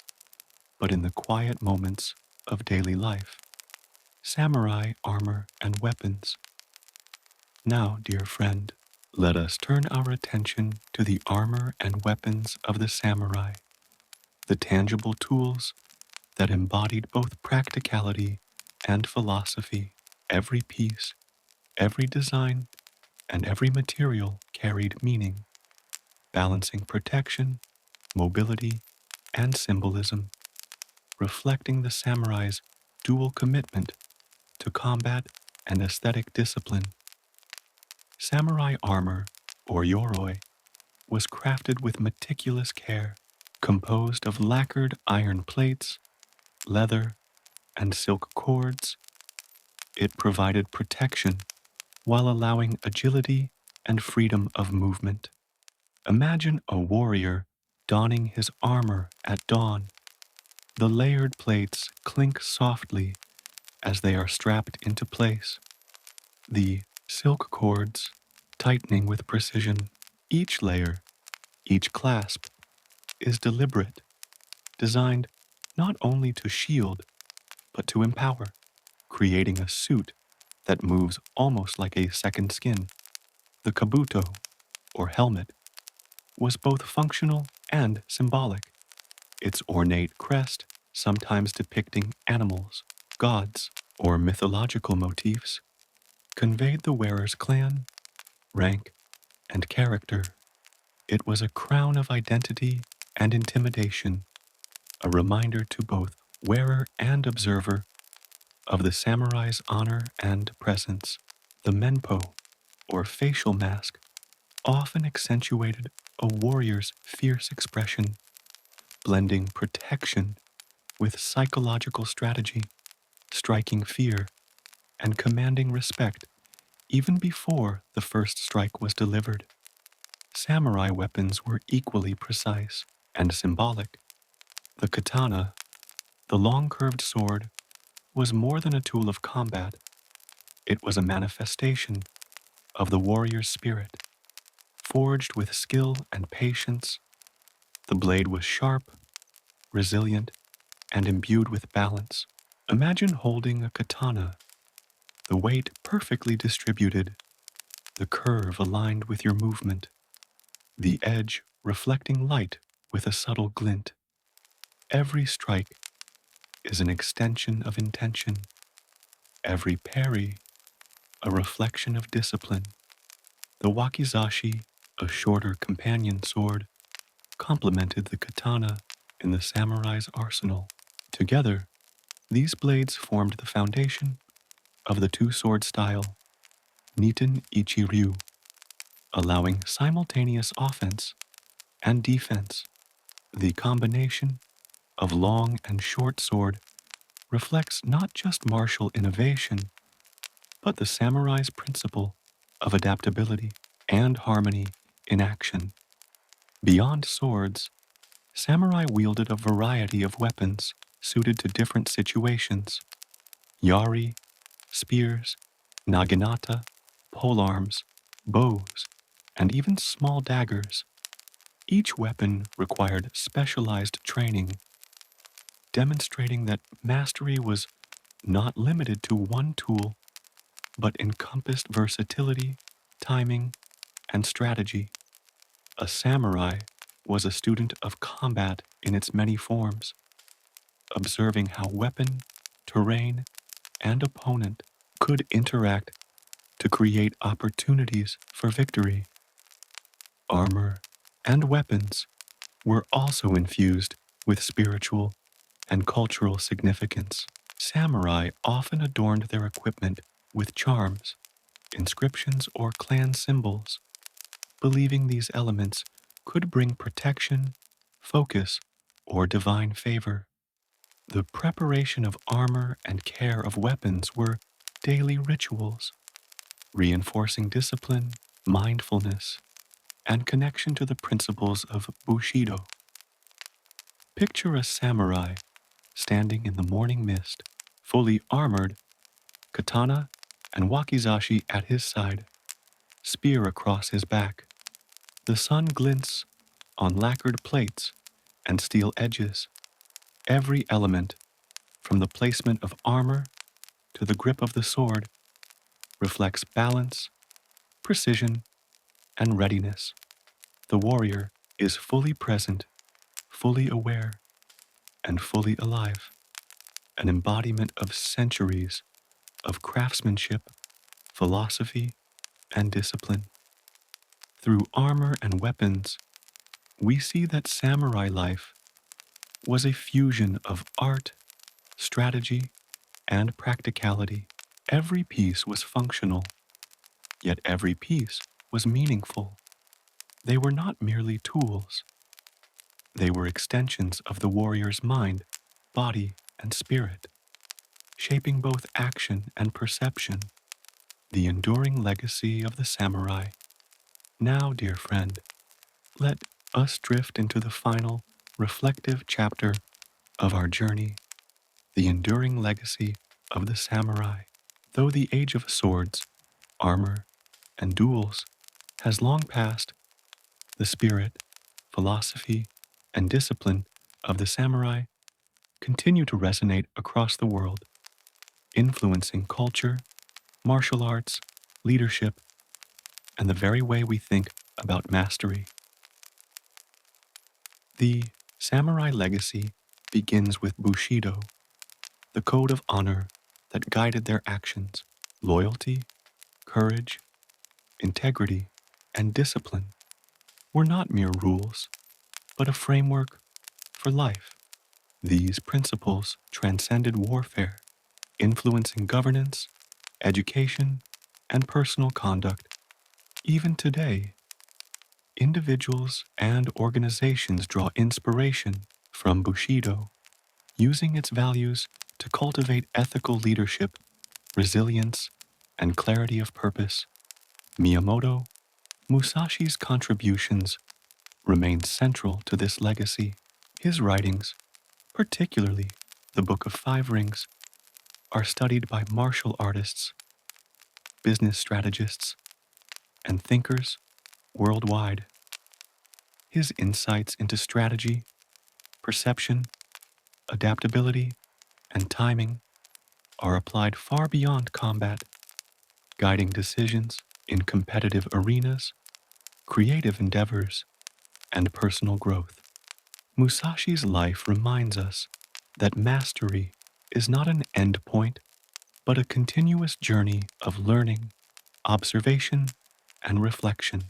but in the quiet moments of daily life. Samurai armor and weapons. Now, dear friend, let us turn our attention to the armor and weapons of the samurai, the tangible tools that embodied both practicality and philosophy. Every piece, every design, and every material carried meaning, balancing protection, mobility, and symbolism, reflecting the samurai's dual commitment to combat and aesthetic discipline. Samurai armor, or yoroi, was crafted with meticulous care, composed of lacquered iron plates, leather, and silk cords. It provided protection while allowing agility and freedom of movement. Imagine a warrior donning his armor at dawn. The layered plates clink softly as they are strapped into place, the silk cords tightening with precision. Each layer, each clasp, is deliberate, designed not only to shield, but to empower, creating a suit that moves almost like a second skin. The kabuto, or helmet, was both functional and symbolic. Its ornate crest, sometimes depicting animals, gods, or mythological motifs, conveyed the wearer's clan, rank, and character. It was a crown of identity and intimidation, a reminder to both wearer and observer of the samurai's honor and presence. The menpo, or facial mask, often accentuated a warrior's fierce expression, blending protection with psychological strategy, striking fear, and commanding respect even before the first strike was delivered. Samurai weapons were equally precise and symbolic. The katana, the long curved sword, was more than a tool of combat. It was a manifestation of the warrior's spirit. Forged with skill and patience, the blade was sharp, resilient, and imbued with balance. Imagine holding a katana, the weight perfectly distributed, the curve aligned with your movement, the edge reflecting light with a subtle glint. Every strike is an extension of intention, every parry a reflection of discipline. The wakizashi, a shorter companion sword, complemented the katana in the samurai's arsenal. Together, these blades formed the foundation of the two-sword style, Niten Ichi-ryū, allowing simultaneous offense and defense. The combination of long and short sword reflects not just martial innovation, but the samurai's principle of adaptability and harmony in action. Beyond swords, samurai wielded a variety of weapons suited to different situations. Yari, spears, naginata, polearms, bows, and even small daggers. Each weapon required specialized training, demonstrating that mastery was not limited to one tool, but encompassed versatility, timing, and strategy. A samurai was a student of combat in its many forms, observing how weapon, terrain, and opponent could interact to create opportunities for victory. Armor and weapons were also infused with spiritual and cultural significance. Samurai often adorned their equipment with charms, inscriptions, or clan symbols, believing these elements could bring protection, focus, or divine favor. The preparation of armor and care of weapons were daily rituals, reinforcing discipline, mindfulness, and connection to the principles of Bushido. Picture a samurai standing in the morning mist, fully armored, katana and wakizashi at his side, spear across his back. The sun glints on lacquered plates and steel edges. Every element, from the placement of armor to the grip of the sword, reflects balance, precision, and readiness. The warrior is fully present, fully aware, and fully alive, an embodiment of centuries of craftsmanship, philosophy, and discipline. Through armor and weapons, we see that samurai life was a fusion of art, strategy, and practicality. Every piece was functional, yet every piece was meaningful. They were not merely tools. They were extensions of the warrior's mind, body, and spirit, shaping both action and perception, the enduring legacy of the samurai. Now, dear friend, let us drift into the final, reflective chapter of our journey, the enduring legacy of the samurai. Though the age of swords, armor, and duels has long passed, the spirit, philosophy, and discipline of the samurai continue to resonate across the world, influencing culture, martial arts, leadership, and the very way we think about mastery. The samurai legacy begins with Bushido, the code of honor that guided their actions. Loyalty, courage, integrity, and discipline were not mere rules, but a framework for life. These principles transcended warfare, influencing governance, education, and personal conduct. Even today, individuals and organizations draw inspiration from Bushido, using its values to cultivate ethical leadership, resilience, and clarity of purpose. Miyamoto Musashi's contributions remain central to this legacy. His writings, particularly the Book of Five Rings, are studied by martial artists, business strategists, and thinkers worldwide. His insights into strategy, perception, adaptability, and timing are applied far beyond combat, guiding decisions in competitive arenas, creative endeavors, and personal growth. Musashi's life reminds us that mastery is not an end point, but a continuous journey of learning, observation, and reflection.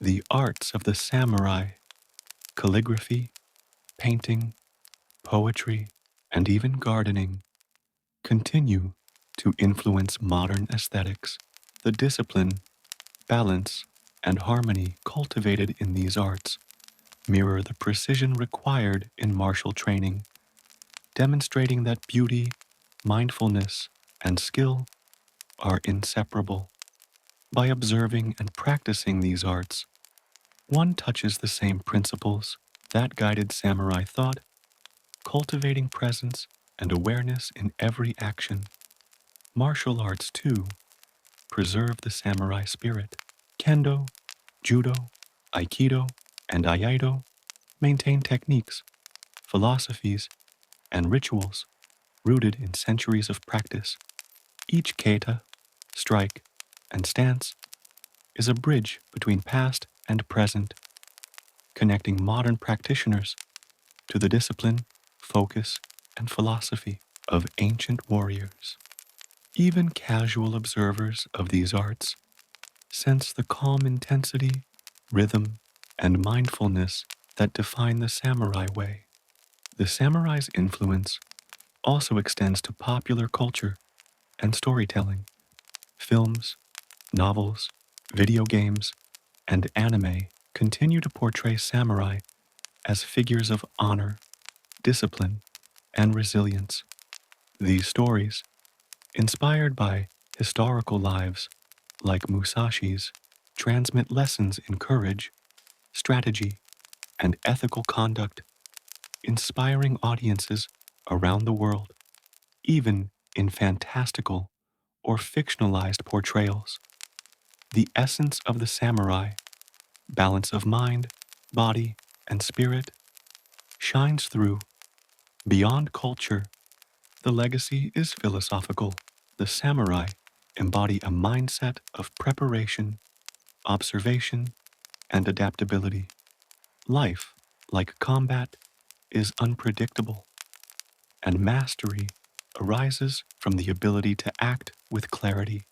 The arts of the samurai, calligraphy, painting, poetry, and even gardening, continue to influence modern aesthetics. The discipline, balance, and harmony cultivated in these arts mirror the precision required in martial training, demonstrating that beauty, mindfulness, and skill are inseparable. By observing and practicing these arts, one touches the same principles that guided samurai thought, cultivating presence and awareness in every action. Martial arts, too, preserve the samurai spirit. Kendo, Judo, Aikido, and Iaido maintain techniques, philosophies, and rituals rooted in centuries of practice. Each kata, strike, and stance is a bridge between past and present, connecting modern practitioners to the discipline, focus, and philosophy of ancient warriors. Even casual observers of these arts sense the calm intensity, rhythm, and mindfulness that define the samurai way. The samurai's influence also extends to popular culture and storytelling. Films, novels, video games, and anime continue to portray samurai as figures of honor, discipline, and resilience. These stories, inspired by historical lives like Musashi's, transmit lessons in courage, strategy, and ethical conduct, inspiring audiences around the world, even in fantastical or fictionalized portrayals. The essence of the samurai, balance of mind, body, and spirit, shines through. Beyond culture, the legacy is philosophical. The samurai embody a mindset of preparation, observation, and adaptability. Life, like combat, is unpredictable, and mastery arises from the ability to act with clarity,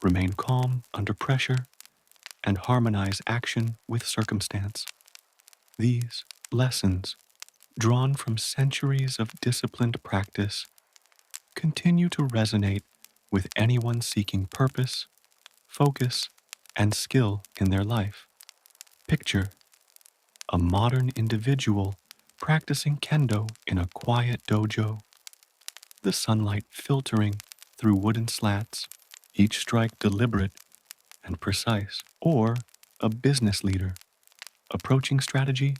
remain calm under pressure, and harmonize action with circumstance. These lessons, drawn from centuries of disciplined practice, continue to resonate with anyone seeking purpose, focus, and skill in their life. Picture a modern individual practicing kendo in a quiet dojo, the sunlight filtering through wooden slats, each strike deliberate and precise, or a business leader approaching strategy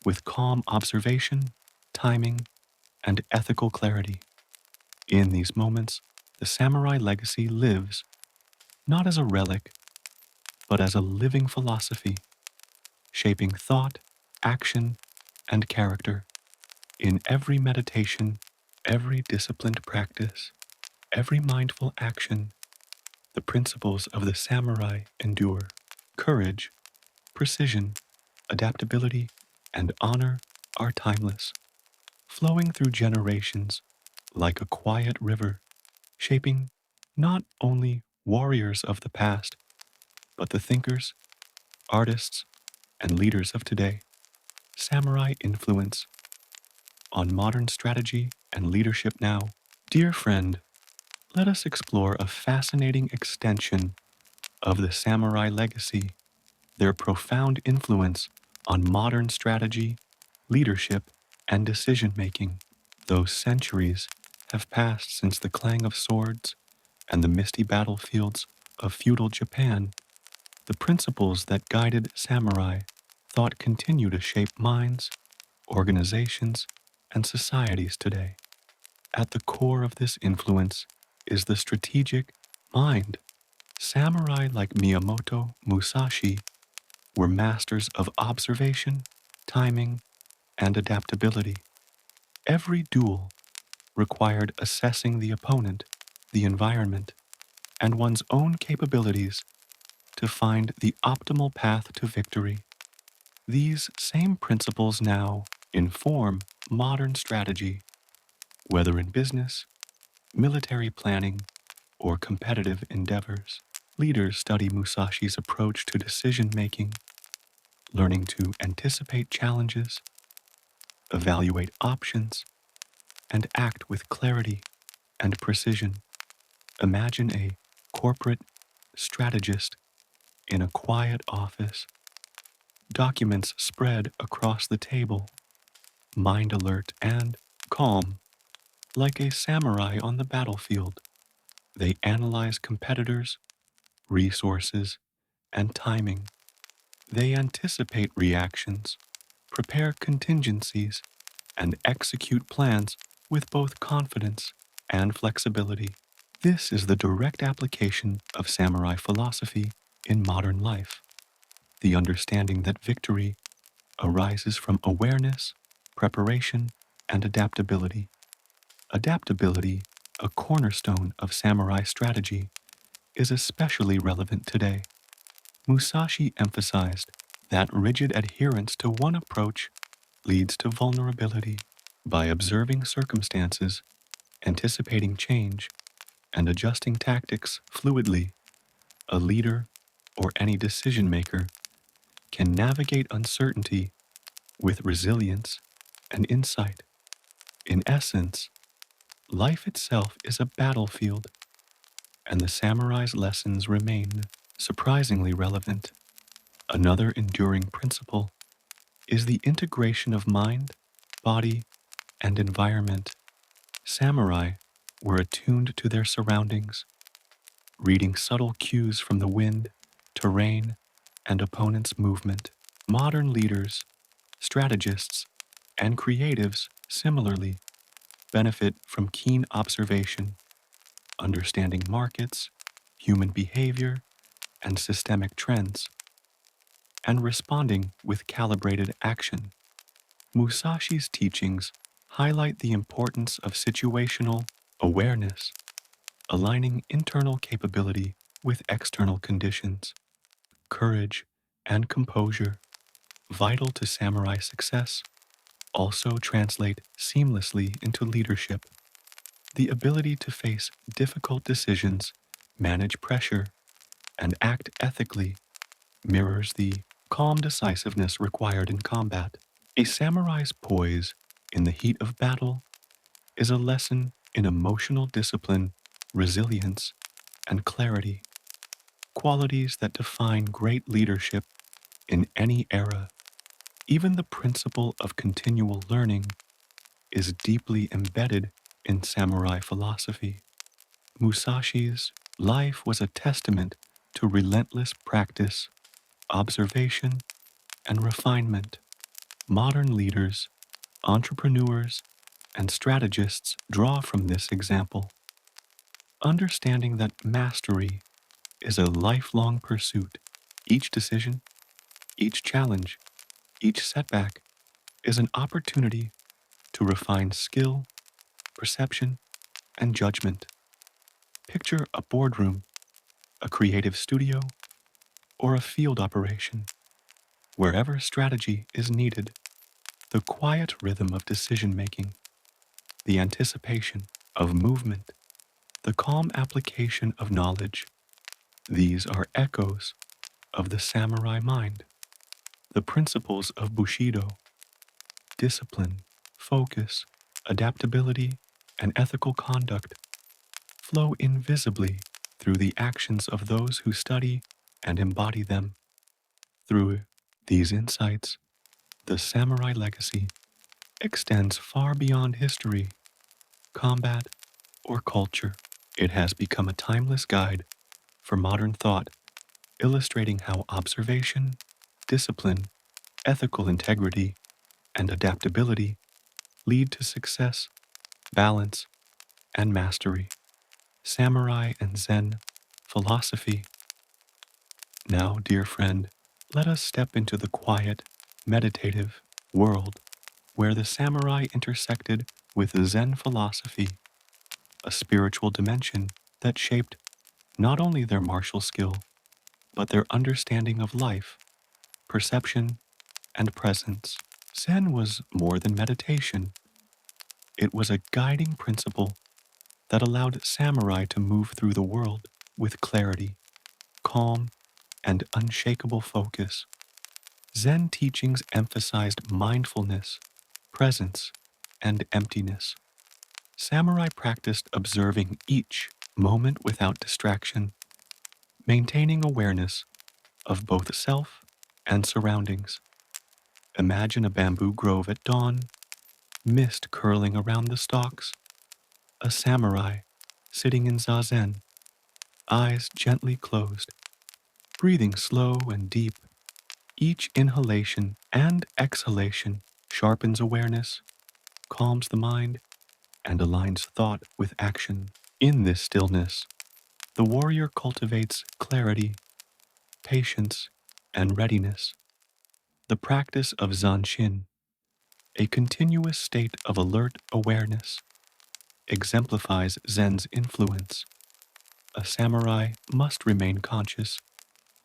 with calm observation, timing, and ethical clarity. In these moments, the samurai legacy lives not as a relic, but as a living philosophy, shaping thought, action, and character. In every meditation, every disciplined practice, every mindful action, the principles of the samurai endure. Courage, precision, adaptability, and honor are timeless, flowing through generations like a quiet river, shaping not only warriors of the past, but the thinkers, artists, and leaders of today. Samurai influence on modern strategy and leadership now. Dear friend, let us explore a fascinating extension of the samurai legacy, their profound influence on modern strategy, leadership, and decision making. Though centuries have passed since the clang of swords and the misty battlefields of feudal Japan, the principles that guided samurai thought continue to shape minds, organizations, and societies today. At the core of this influence is the strategic mind. Samurai like Miyamoto Musashi were masters of observation, timing, and adaptability. Every duel, required assessing the opponent, the environment, and one's own capabilities to find the optimal path to victory. These same principles now inform modern strategy, whether in business, military planning, or competitive endeavors. Leaders study Musashi's approach to decision making, learning to anticipate challenges, evaluate options, and act with clarity and precision. Imagine a corporate strategist in a quiet office, documents spread across the table, mind alert and calm, like a samurai on the battlefield. They analyze competitors, resources, and timing. They anticipate reactions, prepare contingencies, and execute plans with both confidence and flexibility. This is the direct application of samurai philosophy in modern life, the understanding that victory arises from awareness, preparation, and adaptability. Adaptability, a cornerstone of samurai strategy, is especially relevant today. Musashi emphasized that rigid adherence to one approach leads to vulnerability. By observing circumstances, anticipating change, and adjusting tactics fluidly, a leader or any decision maker can navigate uncertainty with resilience and insight. In essence, life itself is a battlefield, and the samurai's lessons remain surprisingly relevant. Another enduring principle is the integration of mind, body, and environment. Samurai were attuned to their surroundings, reading subtle cues from the wind, terrain, and opponent's movement. Modern leaders, strategists, and creatives similarly benefit from keen observation, understanding markets, human behavior, and systemic trends, and responding with calibrated action. Musashi's teachings highlight the importance of situational awareness, aligning internal capability with external conditions. Courage and composure, vital to samurai success, also translate seamlessly into leadership. The ability to face difficult decisions, manage pressure, and act ethically mirrors the calm decisiveness required in combat. A samurai's poise in the heat of battle is a lesson in emotional discipline, resilience, and clarity, qualities that define great leadership in any era. Even the principle of continual learning is deeply embedded in samurai philosophy. Musashi's life was a testament to relentless practice, observation, and refinement. Modern leaders, entrepreneurs, and strategists draw from this example, understanding that mastery is a lifelong pursuit. Each decision, each challenge, each setback is an opportunity to refine skill, perception, and judgment. Picture a boardroom, a creative studio, or a field operation. Wherever strategy is needed, the quiet rhythm of decision making, the anticipation of movement, the calm application of knowledge, these are echoes of the samurai mind. The principles of Bushido, discipline, focus, adaptability, and ethical conduct flow invisibly through the actions of those who study and embody them. Through these insights, the samurai legacy extends far beyond history, combat, or culture. It has become a timeless guide for modern thought, illustrating how observation, discipline, ethical integrity, and adaptability lead to success, balance, and mastery. Samurai and Zen philosophy. Now, dear friend, let us step into the quiet, meditative world where the samurai intersected with Zen philosophy, a spiritual dimension that shaped not only their martial skill, but their understanding of life, perception, and presence. Zen was more than meditation. It was a guiding principle that allowed samurai to move through the world with clarity, calm, and unshakable focus. Zen teachings emphasized mindfulness, presence, and emptiness. Samurai practiced observing each moment without distraction, maintaining awareness of both self and surroundings. Imagine a bamboo grove at dawn, mist curling around the stalks, a samurai sitting in zazen, eyes gently closed, breathing slow and deep. Each inhalation and exhalation sharpens awareness, calms the mind, and aligns thought with action. In this stillness, the warrior cultivates clarity, patience, and readiness. The practice of zanshin, a continuous state of alert awareness, exemplifies Zen's influence. A samurai must remain conscious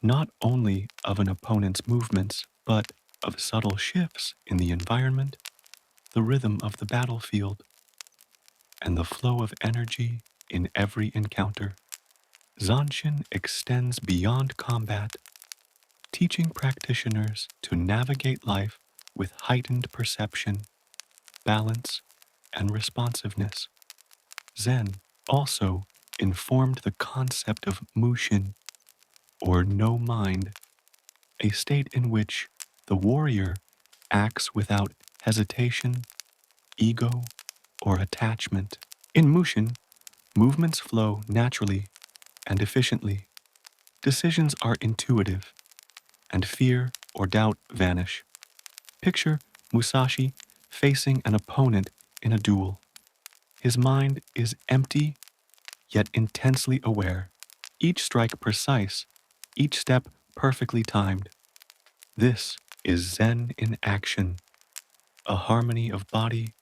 not only of an opponent's movements, but of subtle shifts in the environment, the rhythm of the battlefield, and the flow of energy in every encounter. Zanshin extends beyond combat, teaching practitioners to navigate life with heightened perception, balance, and responsiveness. Zen also informed the concept of mushin, or no mind, a state in which the warrior acts without hesitation, ego, or attachment. In mushin, movements flow naturally and efficiently. Decisions are intuitive, and fear or doubt vanish. Picture Musashi facing an opponent in a duel. His mind is empty yet intensely aware, each strike precise, each step perfectly timed. This is Zen in action, a harmony of body,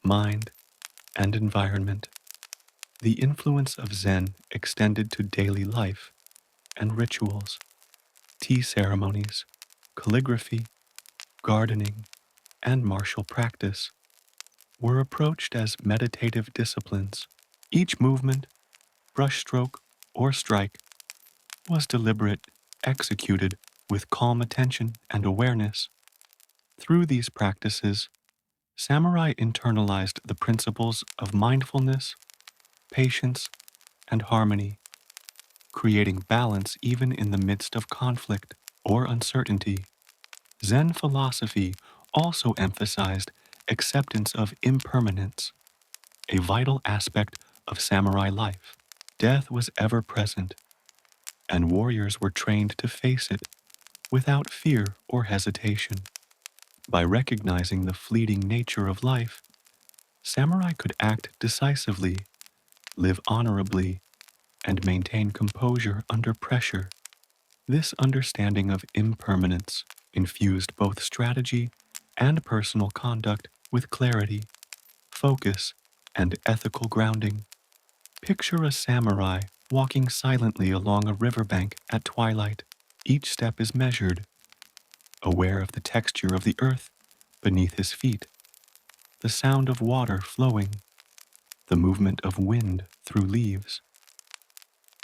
mind, and environment. The influence of Zen extended to daily life and rituals, tea ceremonies, calligraphy, gardening, and martial practice were approached as meditative disciplines. Each movement, brushstroke, or strike was deliberate, executed with calm attention and awareness. Through these practices, samurai internalized the principles of mindfulness, patience, and harmony, creating balance even in the midst of conflict or uncertainty. Zen philosophy also emphasized acceptance of impermanence, a vital aspect of samurai life. Death was ever present, and warriors were trained to face it without fear or hesitation. By recognizing the fleeting nature of life, samurai could act decisively, live honorably, and maintain composure under pressure. This understanding of impermanence infused both strategy and personal conduct with clarity, focus, and ethical grounding. Picture a samurai walking silently along a riverbank at twilight. Each step is measured, aware of the texture of the earth beneath his feet, the sound of water flowing, the movement of wind through leaves.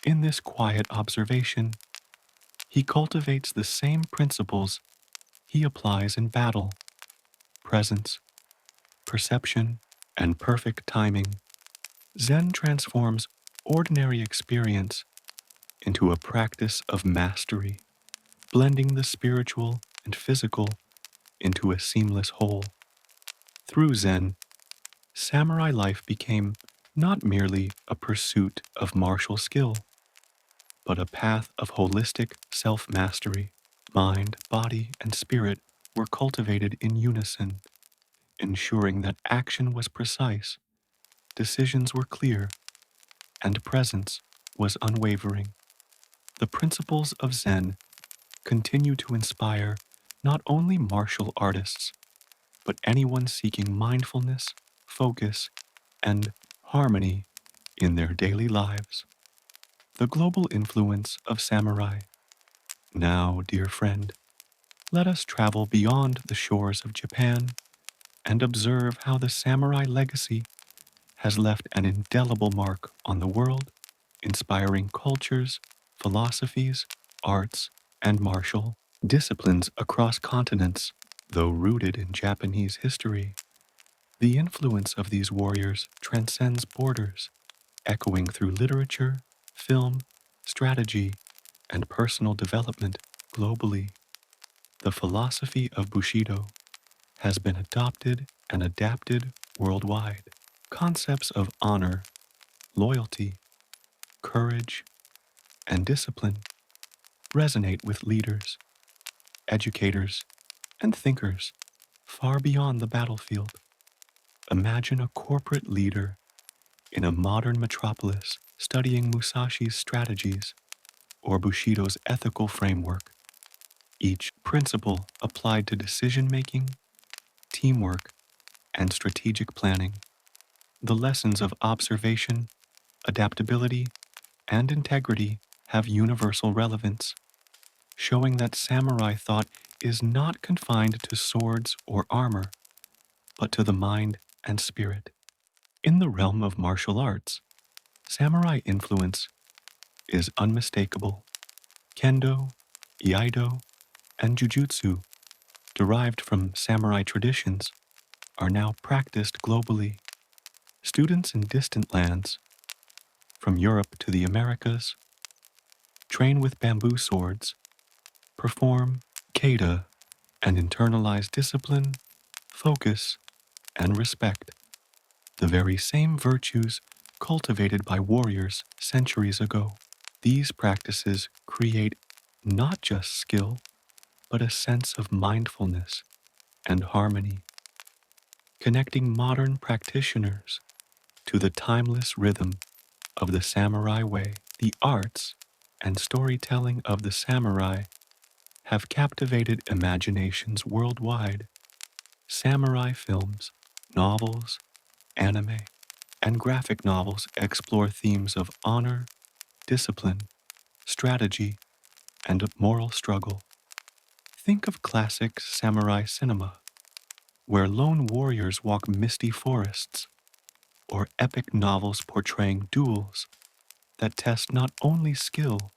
In this quiet observation, he cultivates the same principles he applies in battle: presence, perception, and perfect timing. Zen transforms ordinary experience into a practice of mastery, blending the spiritual and physical into a seamless whole. Through Zen, samurai life became not merely a pursuit of martial skill, but a path of holistic self-mastery. Mind, body, and spirit were cultivated in unison, ensuring that action was precise, decisions were clear, and presence was unwavering. The principles of Zen continue to inspire not only martial artists, but anyone seeking mindfulness, focus, and harmony in their daily lives. The global influence of samurai. Now, dear friend, let us travel beyond the shores of Japan and observe how the samurai legacy has left an indelible mark on the world, inspiring cultures, philosophies, arts, and martial disciplines across continents. Though rooted in Japanese history, the influence of these warriors transcends borders, echoing through literature, film, strategy, and personal development globally. The philosophy of Bushido has been adopted and adapted worldwide. Concepts of honor, loyalty, courage, and discipline resonate with leaders, educators, and thinkers far beyond the battlefield. Imagine a corporate leader in a modern metropolis studying Musashi's strategies or Bushido's ethical framework, each principle applied to decision making, teamwork, and strategic planning. The lessons of observation, adaptability, and integrity have universal relevance, showing that samurai thought is not confined to swords or armor, but to the mind and spirit. In the realm of martial arts, samurai influence is unmistakable. Kendo, Iaido, and Jujutsu, derived from samurai traditions, are now practiced globally. Students in distant lands, from Europe to the Americas, train with bamboo swords, perform kata, and internalize discipline, focus, and respect, the very same virtues cultivated by warriors centuries ago. These practices create not just skill, but a sense of mindfulness and harmony, connecting modern practitioners to the timeless rhythm of the samurai way. The arts and storytelling of the samurai have captivated imaginations worldwide. Samurai films, novels, anime, and graphic novels explore themes of honor, discipline, strategy, and moral struggle. Think of classic samurai cinema, where lone warriors walk misty forests, or epic novels portraying duels that test not only skill,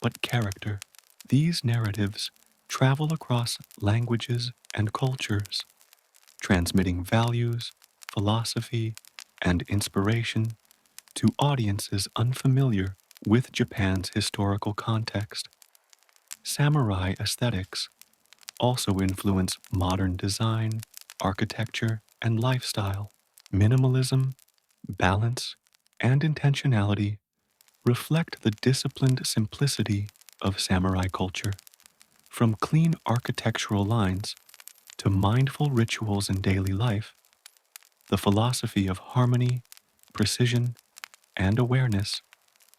but character. These narratives travel across languages and cultures, transmitting values, philosophy, and inspiration to audiences unfamiliar with Japan's historical context. Samurai aesthetics also influence modern design, architecture, and lifestyle. Minimalism, balance, and intentionality reflect the disciplined simplicity of samurai culture. From clean architectural lines to mindful rituals in daily life, the philosophy of harmony, precision, and awareness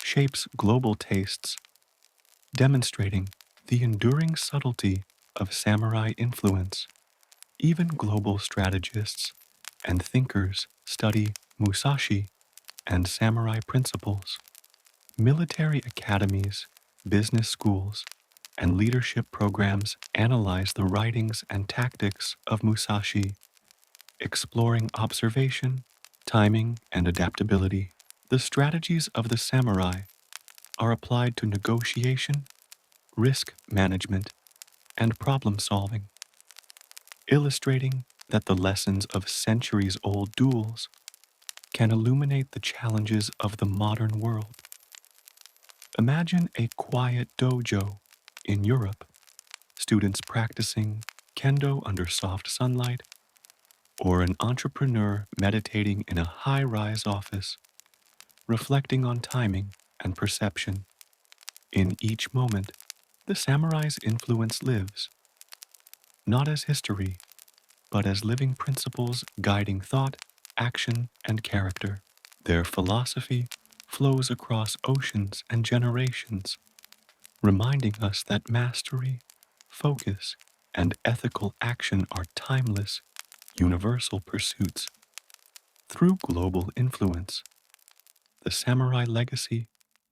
shapes global tastes, demonstrating the enduring subtlety of samurai influence. Even global strategists and thinkers study Musashi and samurai principles. Military academies, business schools, and leadership programs analyze the writings and tactics of Musashi, exploring observation, timing, and adaptability. The strategies of the samurai are applied to negotiation, risk management, and problem solving, illustrating that the lessons of centuries-old duels can illuminate the challenges of the modern world. Imagine a quiet dojo in Europe, students practicing kendo under soft sunlight, or an entrepreneur meditating in a high-rise office, reflecting on timing and perception. In each moment, the samurai's influence lives, not as history, but as living principles guiding thought, action, and character. Their philosophy flows across oceans and generations, reminding us that mastery, focus, and ethical action are timeless, universal pursuits. Through global influence, the samurai legacy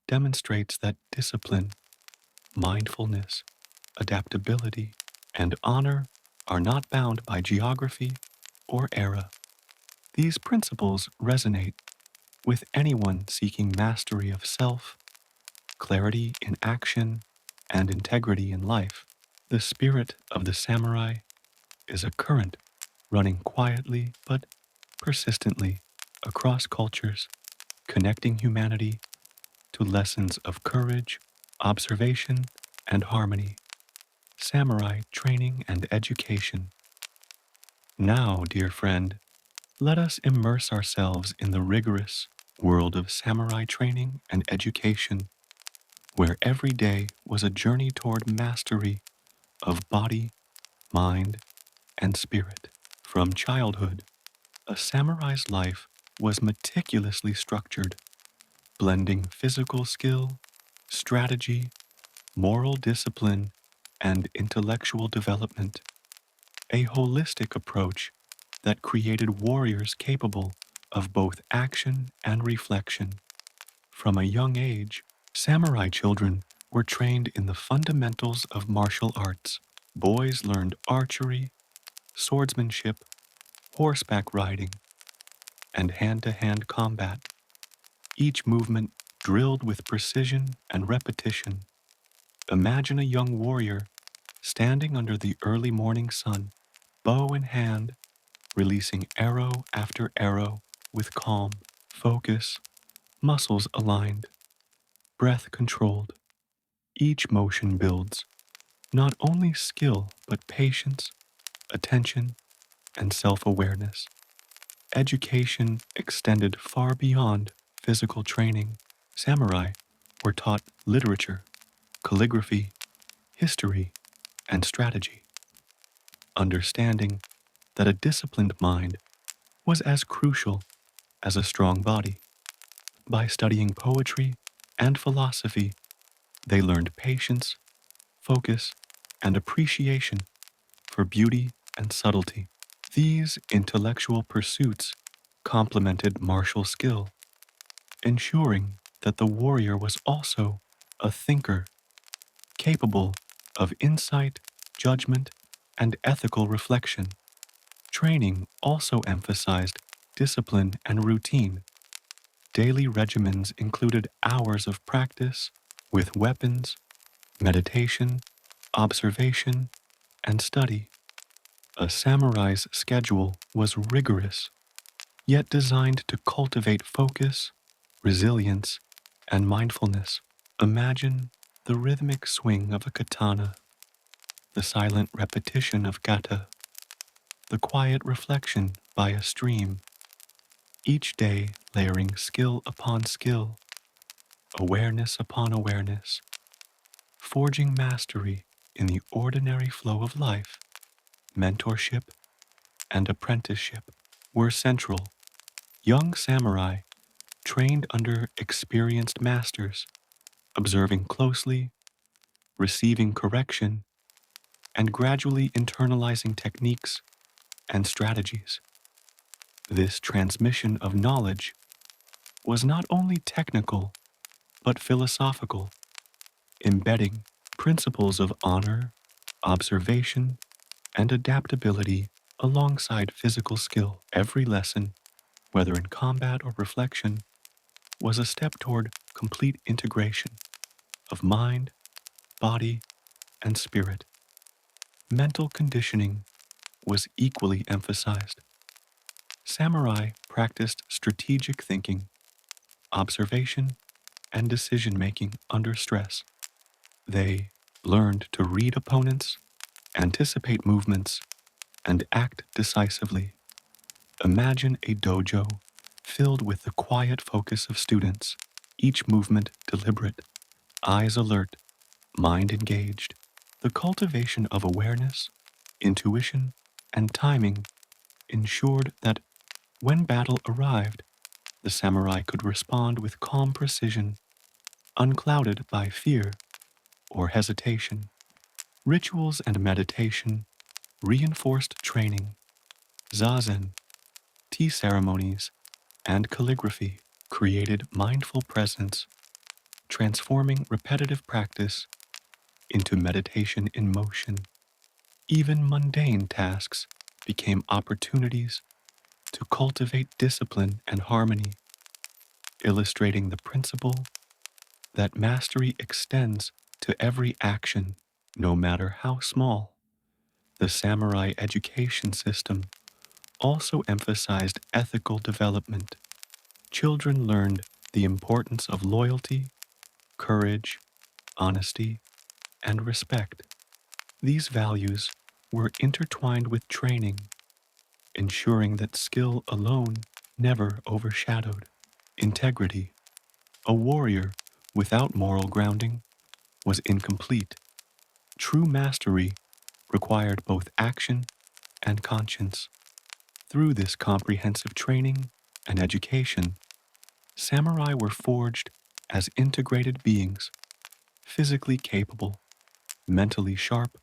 demonstrates that discipline, mindfulness, adaptability, and honor are not bound by geography or era. These principles resonate with anyone seeking mastery of self, clarity in action, and integrity in life. The spirit of the samurai is a current running quietly but persistently across cultures, connecting humanity to lessons of courage, observation, and harmony. Samurai training and education. Now, dear friend, let us immerse ourselves in the rigorous world of samurai training and education, where every day was a journey toward mastery of body, mind, and spirit. From childhood, a samurai's life was meticulously structured, blending physical skill, strategy, moral discipline, and intellectual development. A holistic approach that created warriors capable of both action and reflection. From a young age, samurai children were trained in the fundamentals of martial arts. Boys learned archery, swordsmanship, horseback riding, and hand-to-hand combat, each movement drilled with precision and repetition. Imagine a young warrior standing under the early morning sun, bow in hand, releasing arrow after arrow with calm, focus, muscles aligned, breath controlled. Each motion builds not only skill but patience, attention, and self-awareness. Education extended far beyond physical training. Samurai were taught literature, calligraphy, history, and strategy, understanding that a disciplined mind was as crucial as a strong body. By studying poetry and philosophy, they learned patience, focus, and appreciation for beauty and subtlety. These intellectual pursuits complemented martial skill, ensuring that the warrior was also a thinker capable of insight, judgment, and ethical reflection. Training also emphasized discipline and routine. Daily regimens included hours of practice with weapons, meditation, observation, and study. A samurai's schedule was rigorous, yet designed to cultivate focus, resilience, and mindfulness. Imagine the rhythmic swing of a katana, the silent repetition of kata, the quiet reflection by a stream, each day layering skill upon skill, awareness upon awareness, forging mastery in the ordinary flow of life. Mentorship and apprenticeship were central. Young samurai trained under experienced masters, observing closely, receiving correction, and gradually internalizing techniques and strategies. This transmission of knowledge was not only technical but philosophical, embedding principles of honor, observation, and adaptability alongside physical skill. Every lesson, whether in combat or reflection, was a step toward complete integration of mind, body, and spirit. Mental conditioning was equally emphasized. Samurai practiced strategic thinking, observation, and decision-making under stress. They learned to read opponents, anticipate movements, and act decisively. Imagine a dojo filled with the quiet focus of students, each movement deliberate, eyes alert, mind engaged. The cultivation of awareness, intuition, and timing ensured that when battle arrived, the samurai could respond with calm precision, unclouded by fear or hesitation. Rituals and meditation reinforced training. Zazen, tea ceremonies, and calligraphy created mindful presence, transforming repetitive practice into meditation in motion. Even mundane tasks became opportunities to cultivate discipline and harmony, illustrating the principle that mastery extends to every action, no matter how small. The samurai education system also emphasized ethical development. Children learned the importance of loyalty, courage, honesty, and respect. These values were intertwined with training, ensuring that skill alone never overshadowed integrity. A warrior without moral grounding was incomplete. True mastery required both action and conscience. Through this comprehensive training and education, samurai were forged as integrated beings, physically capable, mentally sharp,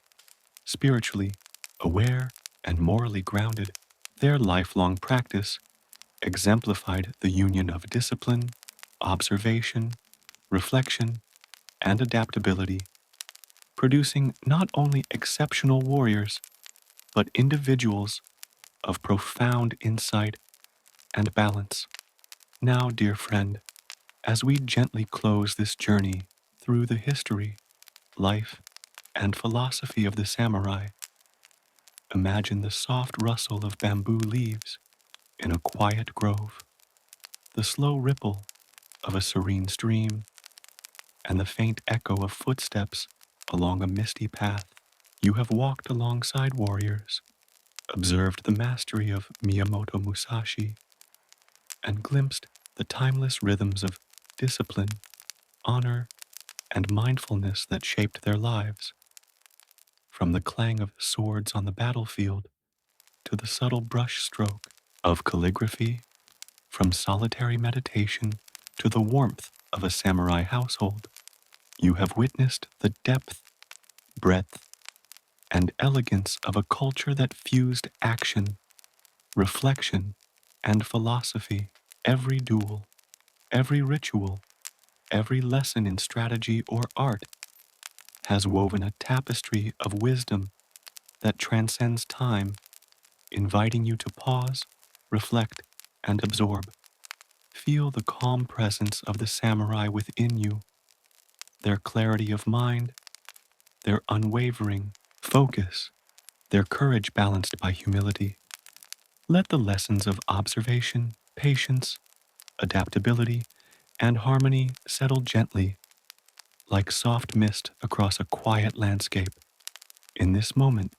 spiritually aware, and morally grounded. Their lifelong practice exemplified the union of discipline, observation, reflection, and adaptability, producing not only exceptional warriors, but individuals of profound insight and balance. Now, dear friend, as we gently close this journey through the history, life, and philosophy of the samurai, imagine the soft rustle of bamboo leaves in a quiet grove, the slow ripple of a serene stream, and the faint echo of footsteps along a misty path. You have walked alongside warriors, observed the mastery of Miyamoto Musashi, and glimpsed the timeless rhythms of discipline, honor, and mindfulness that shaped their lives. From the clang of swords on the battlefield to the subtle brush stroke of calligraphy, from solitary meditation to the warmth of a samurai household, you have witnessed the depth, breadth, and elegance of a culture that fused action, reflection, and philosophy. Every duel, every ritual, every lesson in strategy or art has woven a tapestry of wisdom that transcends time, inviting you to pause, reflect, and absorb. Feel the calm presence of the samurai within you, their clarity of mind, their unwavering focus, their courage balanced by humility. Let the lessons of observation, patience, adaptability, and harmony settle gently like soft mist across a quiet landscape. In this moment,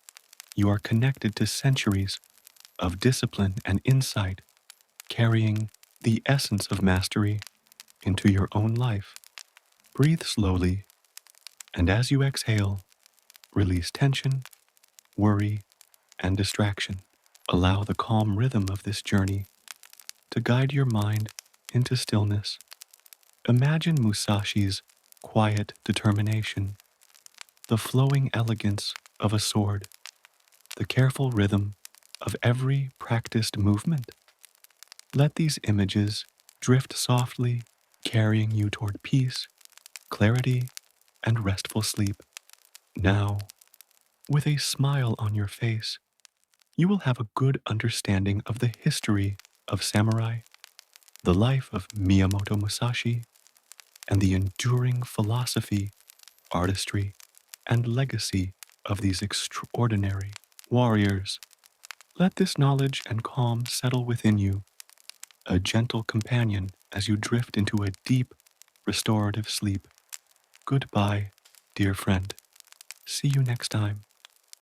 you are connected to centuries of discipline and insight, carrying the essence of mastery into your own life. Breathe slowly, and as you exhale, release tension, worry, and distraction. Allow the calm rhythm of this journey to guide your mind into stillness. Imagine Musashi's quiet determination, the flowing elegance of a sword, the careful rhythm of every practiced movement. Let these images drift softly, carrying you toward peace, clarity, and restful sleep. Now, with a smile on your face, you will have a good understanding of the history of samurai, the life of Miyamoto Musashi, and the enduring philosophy, artistry, and legacy of these extraordinary warriors. Let this knowledge and calm settle within you, a gentle companion as you drift into a deep, restorative sleep. Goodbye, dear friend. See you next time.